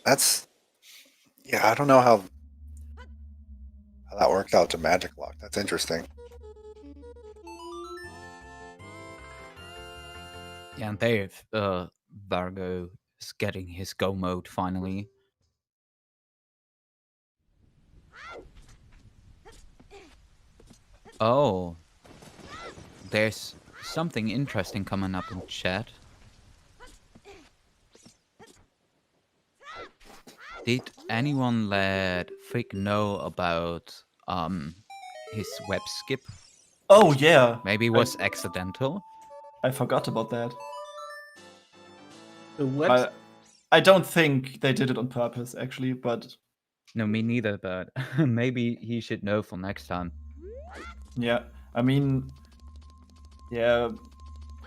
Speaker 7: That's... Yeah, I don't know how that worked out to magic lock. That's interesting.
Speaker 8: Yeah, and there, Vargo is getting his go mode finally. Oh, there's something interesting coming up in chat. Did anyone let Fig know about his web skip?
Speaker 9: Oh yeah,
Speaker 8: Maybe it was accidental.
Speaker 9: I forgot about that.
Speaker 10: The web.
Speaker 9: I don't think they did it on purpose, actually, but
Speaker 8: No, me neither, but maybe he should know for next time.
Speaker 9: yeah, I mean, yeah,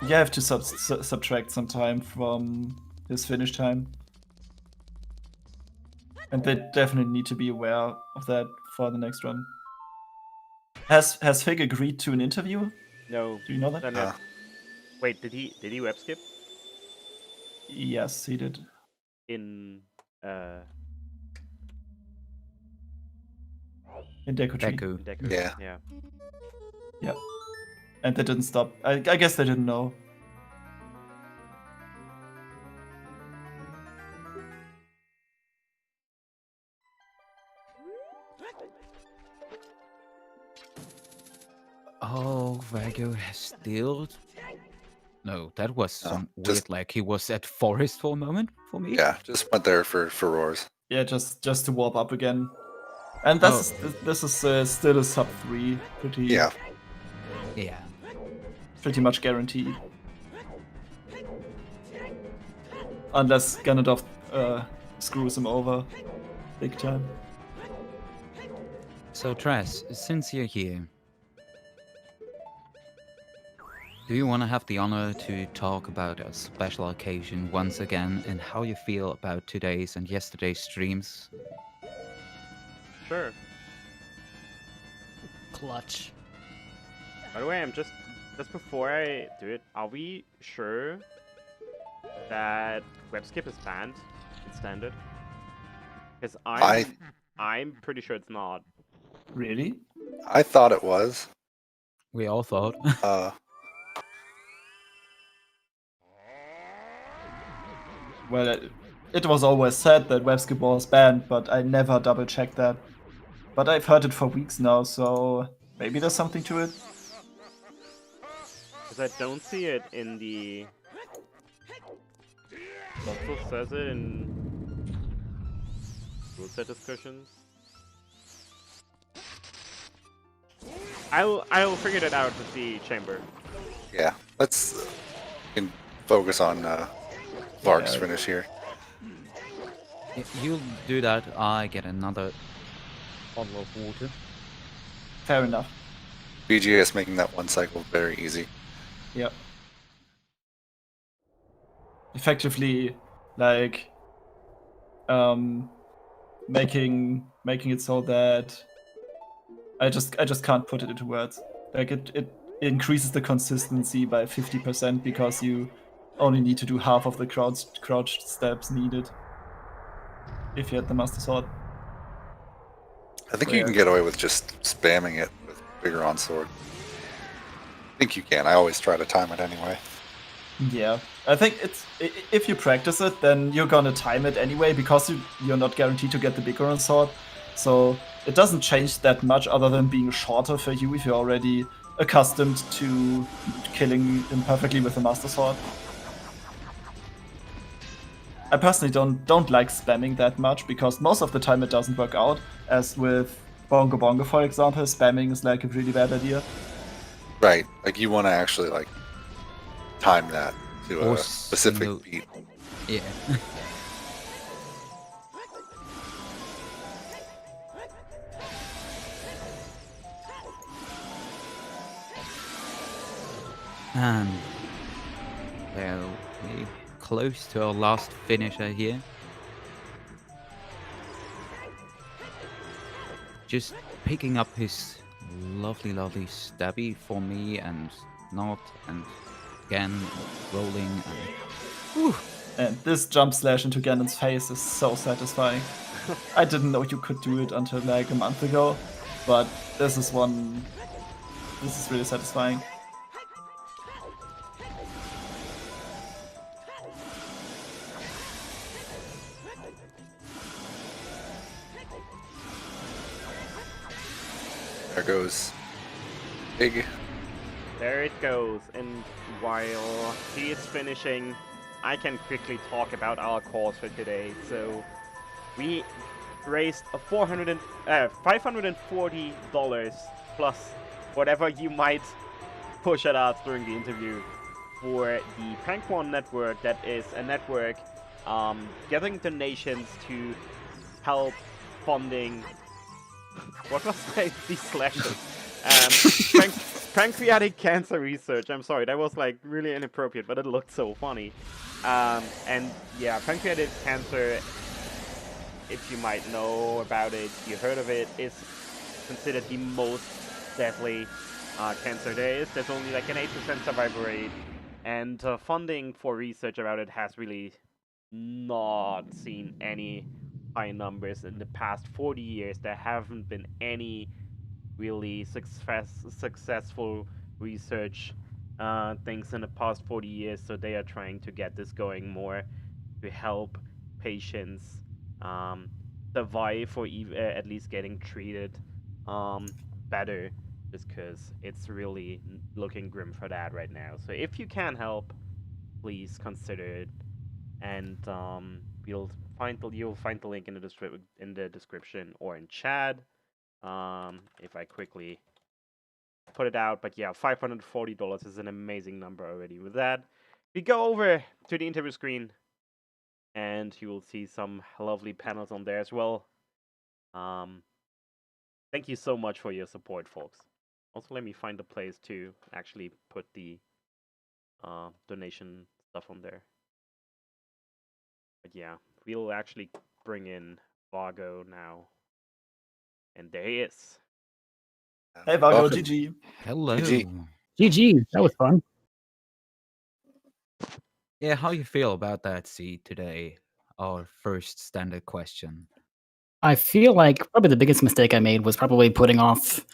Speaker 9: you have to subtract some time from his finish time. And they definitely need to be aware of that for the next run. Has Fig agreed to an interview?
Speaker 1: no.
Speaker 9: Do you know that?
Speaker 1: No. Wait, did he web skip
Speaker 9: Yes, he did.
Speaker 1: in
Speaker 9: In Deku Tree.
Speaker 8: Deku.
Speaker 1: Deku?
Speaker 7: Yeah.
Speaker 1: Yeah.
Speaker 9: Yep. And they didn't stop. I guess they didn't know.
Speaker 8: Oh, Vargo has still. No, that was some weird.
Speaker 7: just-
Speaker 8: Like he was at forest for a moment for me.
Speaker 7: Yeah, just went there for roars.
Speaker 9: Yeah, just to warp up again. And this is still a sub 3, pretty
Speaker 7: Yeah.
Speaker 8: Yeah.
Speaker 9: pretty much guaranteed. Unless Ganondorf screws him over big time.
Speaker 8: So, Tress, since you're here, do you want to have the honor to talk about a special occasion once again and how you feel about today's and yesterday's streams?
Speaker 1: Sure.
Speaker 11: Clutch.
Speaker 1: By the way, I'm just before I do it, are we sure that web skip is banned in standard? Because I'm pretty sure it's not.
Speaker 9: Really?
Speaker 7: I thought it was.
Speaker 8: We all thought.
Speaker 9: well, it was always said that WebSkip was banned, but I never double-checked that. But I've heard it for weeks now, so maybe there's something to it.
Speaker 1: Because I don't see it in the... It also says it in rule set discussions. I'll figure that out with the chamber.
Speaker 7: Yeah, let's we can focus on Varg's finish here.
Speaker 8: If you do that, I get another bottle of water.
Speaker 9: Fair enough.
Speaker 7: BGA is making that one cycle very easy.
Speaker 9: Yep. Effectively, like, making it so that I just can't put it into words. Like it increases the consistency by 50% because you only need to do half of the crouched steps needed if you had the Master Sword.
Speaker 7: I think you can get away with just spamming it with Bigger on Sword. I think you can. I always try to time it anyway.
Speaker 9: Yeah, I think if you practice it, then you're gonna time it anyway because you're not guaranteed to get the Bigger on Sword. So it doesn't change that much other than being shorter for you if you're already accustomed to killing imperfectly with the Master Sword. I personally don't like spamming that much because most of the time it doesn't work out. As with Bongo Bongo, for example, spamming is like a really bad idea.
Speaker 7: Right, like you want to actually like time that to a specific beat.
Speaker 8: Yeah. And well, we're close to our last finisher here. Just picking up his lovely stabby for me and not, and again rolling and
Speaker 9: whew. And this jump slash into Ganon's face is so satisfying. I didn't know you could do it until like a month ago, but this is really satisfying.
Speaker 7: There goes Big.
Speaker 1: There it goes, and while he is finishing, I can quickly talk about our cause for today. So we raised $540 plus whatever you might push at us during the interview for the PancOne network. That is a network getting donations to help funding. What was these slashes? Pancreatic cancer research. I'm sorry, that was like really inappropriate, but it looked so funny. And yeah, pancreatic cancer, if you might know about it, you heard of it, is considered the most deadly cancer there is. There's only like an 8% survival rate, and funding for research about it has really not seen any high numbers in the past 40 years. There haven't been any really successful research things in the past 40 years, so they are trying to get this going more to help patients survive or even at least getting treated better, just because it's really looking grim for that right now. So if you can help, please consider it, and you'll find the link in the description or in chat. If I quickly put it out, but yeah, $540 is an amazing number already. With that, we go over to the interview screen, and you will see some lovely panels on there as well. Thank you so much for your support, folks. Also, let me find the place to actually put the donation stuff on there. But yeah, we'll actually bring in Vargo now. And there he is.
Speaker 9: Hey Vargo, GG.
Speaker 8: Hello.
Speaker 11: GG, that was fun.
Speaker 8: Yeah, how you feel about that, C, today? Our first standard question.
Speaker 11: I feel like probably the biggest mistake I made was probably putting off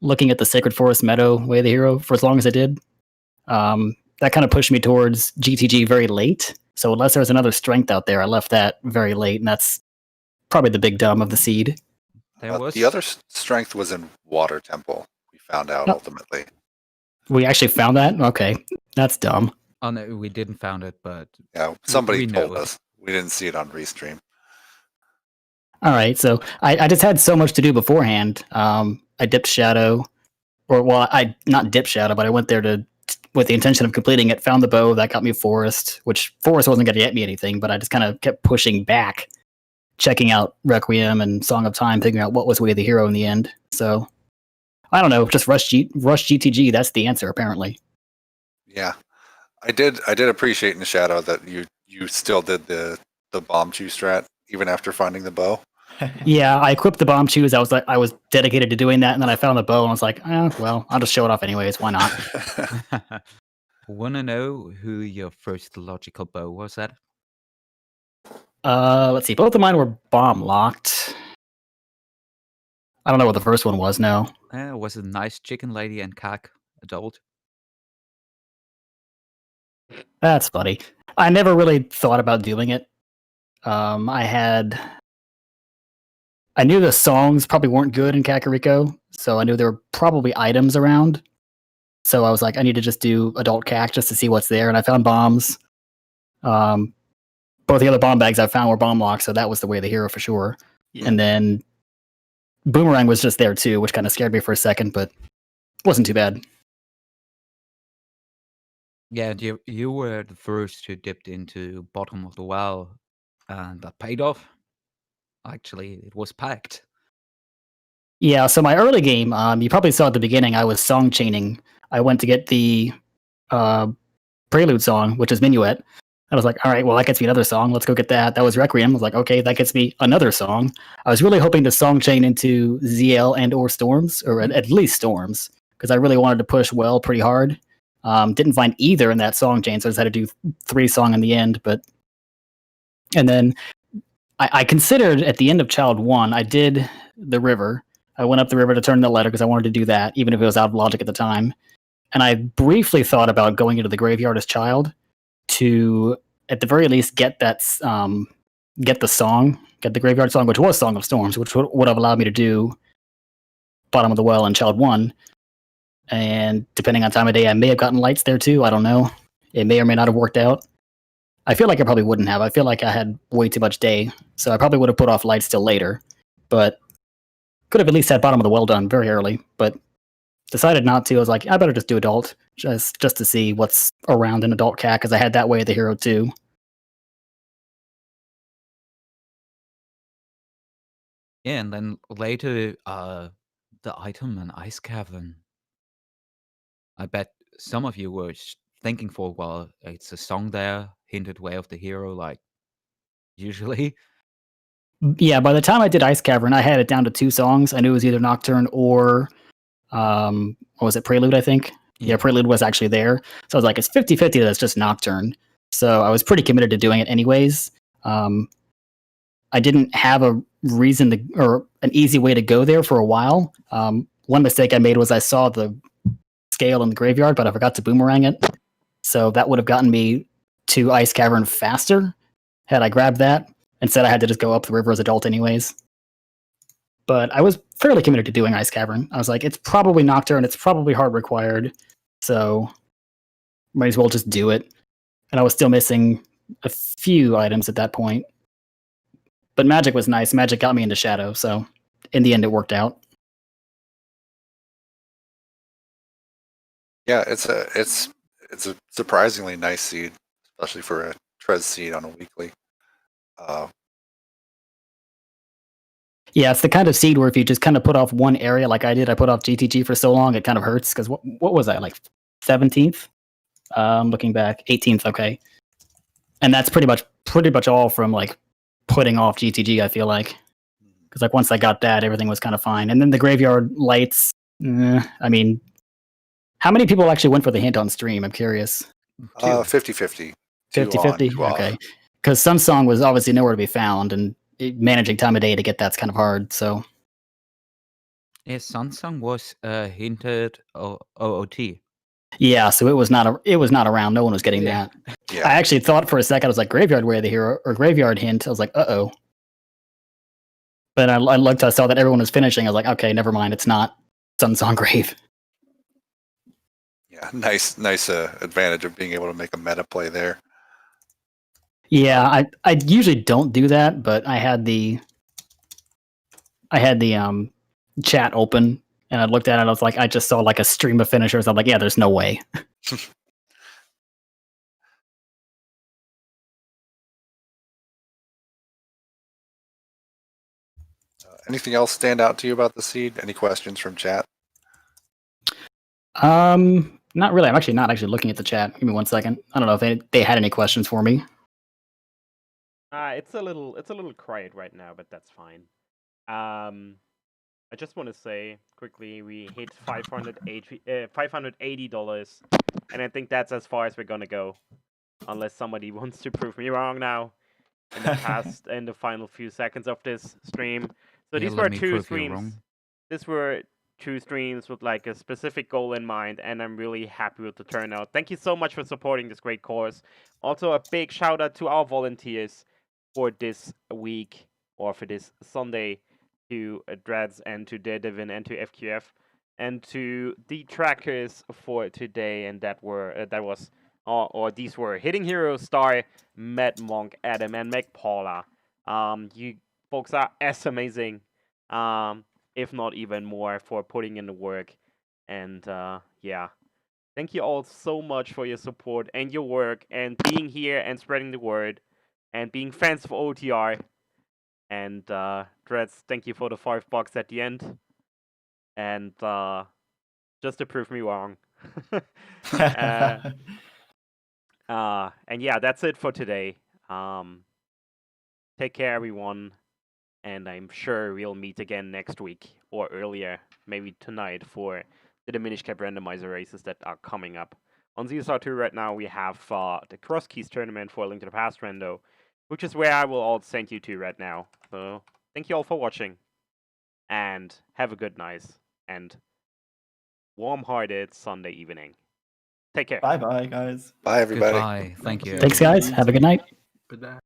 Speaker 11: looking at the Sacred Forest Meadow Way of the Hero for as long as I did. That kind of pushed me towards GTG very late, So unless there's another strength out there, I left that very late, and that's probably the big dumb of the seed.
Speaker 7: The other strength was in Water Temple. We found out ultimately.
Speaker 11: We actually found that? Okay. That's dumb.
Speaker 8: Oh no, we didn't found it, but
Speaker 7: yeah, somebody
Speaker 8: we
Speaker 7: told
Speaker 8: know
Speaker 7: us. We didn't see it on Restream.
Speaker 11: All right, so I just had so much to do beforehand. I dipped Shadow, I not dipped Shadow, but I went there with the intention of completing it. Found the bow that got me Forest, which Forest wasn't going to get me anything, but I just kind of kept pushing back, checking out Requiem and Song of Time, figuring out what was Way of the Hero in the end. So I don't know, just rush GTG. That's the answer, apparently.
Speaker 7: Yeah, I did appreciate in the Shadow that you still did the bomb chew strat even after finding the bow.
Speaker 11: Yeah, I equipped the bomb chews. I was dedicated to doing that, and then I found the bow, and I was like, well, I'll just show it off anyways. Why not?
Speaker 8: Wanna know who your first logical bow was at?
Speaker 11: Let's see. Both of mine were bomb locked. I don't know what the first one was. No.
Speaker 8: Was it Nice Chicken Lady and Cack adult?
Speaker 11: That's funny. I never really thought about doing it. I knew the songs probably weren't good in Kakariko, so I knew there were probably items around. So I was like, I need to just do adult Kak just to see what's there, and I found bombs. Both the other bomb bags I found were bomb locked, so that was the Way of the Hero for sure. Yeah. And then Boomerang was just there too, which kind of scared me for a second, but wasn't too bad.
Speaker 8: Yeah, you were the first who dipped into bottom of the well, and that paid off. Actually, it was packed.
Speaker 11: Yeah, so my early game, you probably saw at the beginning, I was song chaining. I went to get the prelude song, which is Minuet. I was like, all right, well, that gets me another song. Let's go get that. That was Requiem. I was like, okay, that gets me another song. I was really hoping to song chain into ZL and or Storms, or at least Storms, because I really wanted to push well pretty hard. Didn't find either in that song chain, so I just had to do 3 song in the end. And then I considered at the end of Child 1, I did the river. I went up the river to turn the letter because I wanted to do that, even if it was out of logic at the time. And I briefly thought about going into the graveyard as Child to, at the very least, get that, get the graveyard song, which was Song of Storms, which would have allowed me to do Bottom of the Well and Child 1. And depending on time of day, I may have gotten lights there too. I don't know. It may or may not have worked out. I feel like I probably wouldn't have. I feel like I had way too much day, so I probably would have put off lights till later. But could have at least had Bottom of the Well done very early, but decided not to. I was like, I better just do adult, just to see what's around in adult Cat, because I had that Way of the Hero too.
Speaker 8: Yeah, and then later, the item and Ice Cavern. I bet some of you were thinking for a while, it's a song there, hinted Way of the Hero, like usually.
Speaker 11: Yeah, by the time I did Ice Cavern, I had it down to 2 songs. I knew it was either Nocturne or, what was it, Prelude, I think? Yeah, Prelude was actually there. So I was like, it's 50-50 that it's just Nocturne. So I was pretty committed to doing it anyways. I didn't have a reason or an easy way to go there for a while. One mistake I made was I saw the scale in the graveyard, but I forgot to boomerang it. So that would have gotten me to Ice Cavern faster had I grabbed that. Instead, I had to just go up the river as adult anyways. But I was fairly committed to doing Ice Cavern. I was like, it's probably Nocturne, it's probably hard required, so might as well just do it. And I was still missing a few items at that point. But Magic was nice. Magic got me into Shadow, so in the end it worked out.
Speaker 7: Yeah, it's a surprisingly nice seed, especially for a Trez seed on a weekly.
Speaker 11: Yeah, it's the kind of seed where if you just kind of put off one area like I did, I put off GTG for so long, it kind of hurts, because what was I, like 17th? Looking back, 18th, okay. And that's pretty much all from like putting off GTG, I feel like. Because like once I got that, everything was kind of fine. And then the graveyard lights, I mean, how many people actually went for the hint on stream? I'm curious.
Speaker 7: 50-50.
Speaker 11: 50-50? Okay. Because Sun Song was obviously nowhere to be found, and managing time of day to get that's kind of hard, so.
Speaker 8: Yeah, Sun Song was hinted OOT.
Speaker 11: Yeah, so it was not around. No one was getting that.
Speaker 7: Yeah.
Speaker 11: I actually thought for a second, I was like, Graveyard Way of the Hero or Graveyard Hint. I was like, uh-oh. But I looked, I saw that everyone was finishing. I was like, okay, never mind. It's not Sun's on Grave.
Speaker 7: Yeah, nice advantage of being able to make a meta play there.
Speaker 11: Yeah, I usually don't do that, but I had the chat open and I looked at it. I was like, I just saw like a stream of finishers. I'm like, yeah, there's no way.
Speaker 7: Anything else stand out to you about the seed? Any questions from chat?
Speaker 11: Not really. I'm actually not looking at the chat. Give me 1 second. I don't know if they had any questions for me.
Speaker 1: It's a little quiet right now, but that's fine. I just want to say quickly, we hit $580, and I think that's as far as we're gonna go, unless somebody wants to prove me wrong now. In the final few seconds of this stream. So these were 2 streams. These were 2 streams with like a specific goal in mind, and I'm really happy with the turnout. Thank you so much for supporting this great cause. Also, a big shout out to our volunteers for this week, or for this Sunday, to Dreads and to Daredevil and to FQF, and to the trackers for today, and these were Hitting Hero, Star, Matt Monk, Adam, and Meg Paula. You folks are as amazing, if not even more, for putting in the work. And yeah, thank you all so much for your support and your work, and being here and spreading the word, and being fans of OoTR. And Dreads, thank you for the $5 at the end. And just to prove me wrong. And yeah, that's it for today. Take care, everyone, and I'm sure we'll meet again next week, or earlier, maybe tonight, for the Diminished Cap Randomizer races that are coming up. On ZSR2 right now, we have the Cross Keys tournament for Link to the Past Rando, which is where I will all send you to right now. So thank you all for watching, and have a good night, and warm-hearted Sunday evening. Take care.
Speaker 9: Bye-bye, guys.
Speaker 7: Bye, everybody.
Speaker 8: Goodbye. Thank you.
Speaker 11: Thanks, guys. Have a good night.
Speaker 10: Goodbye.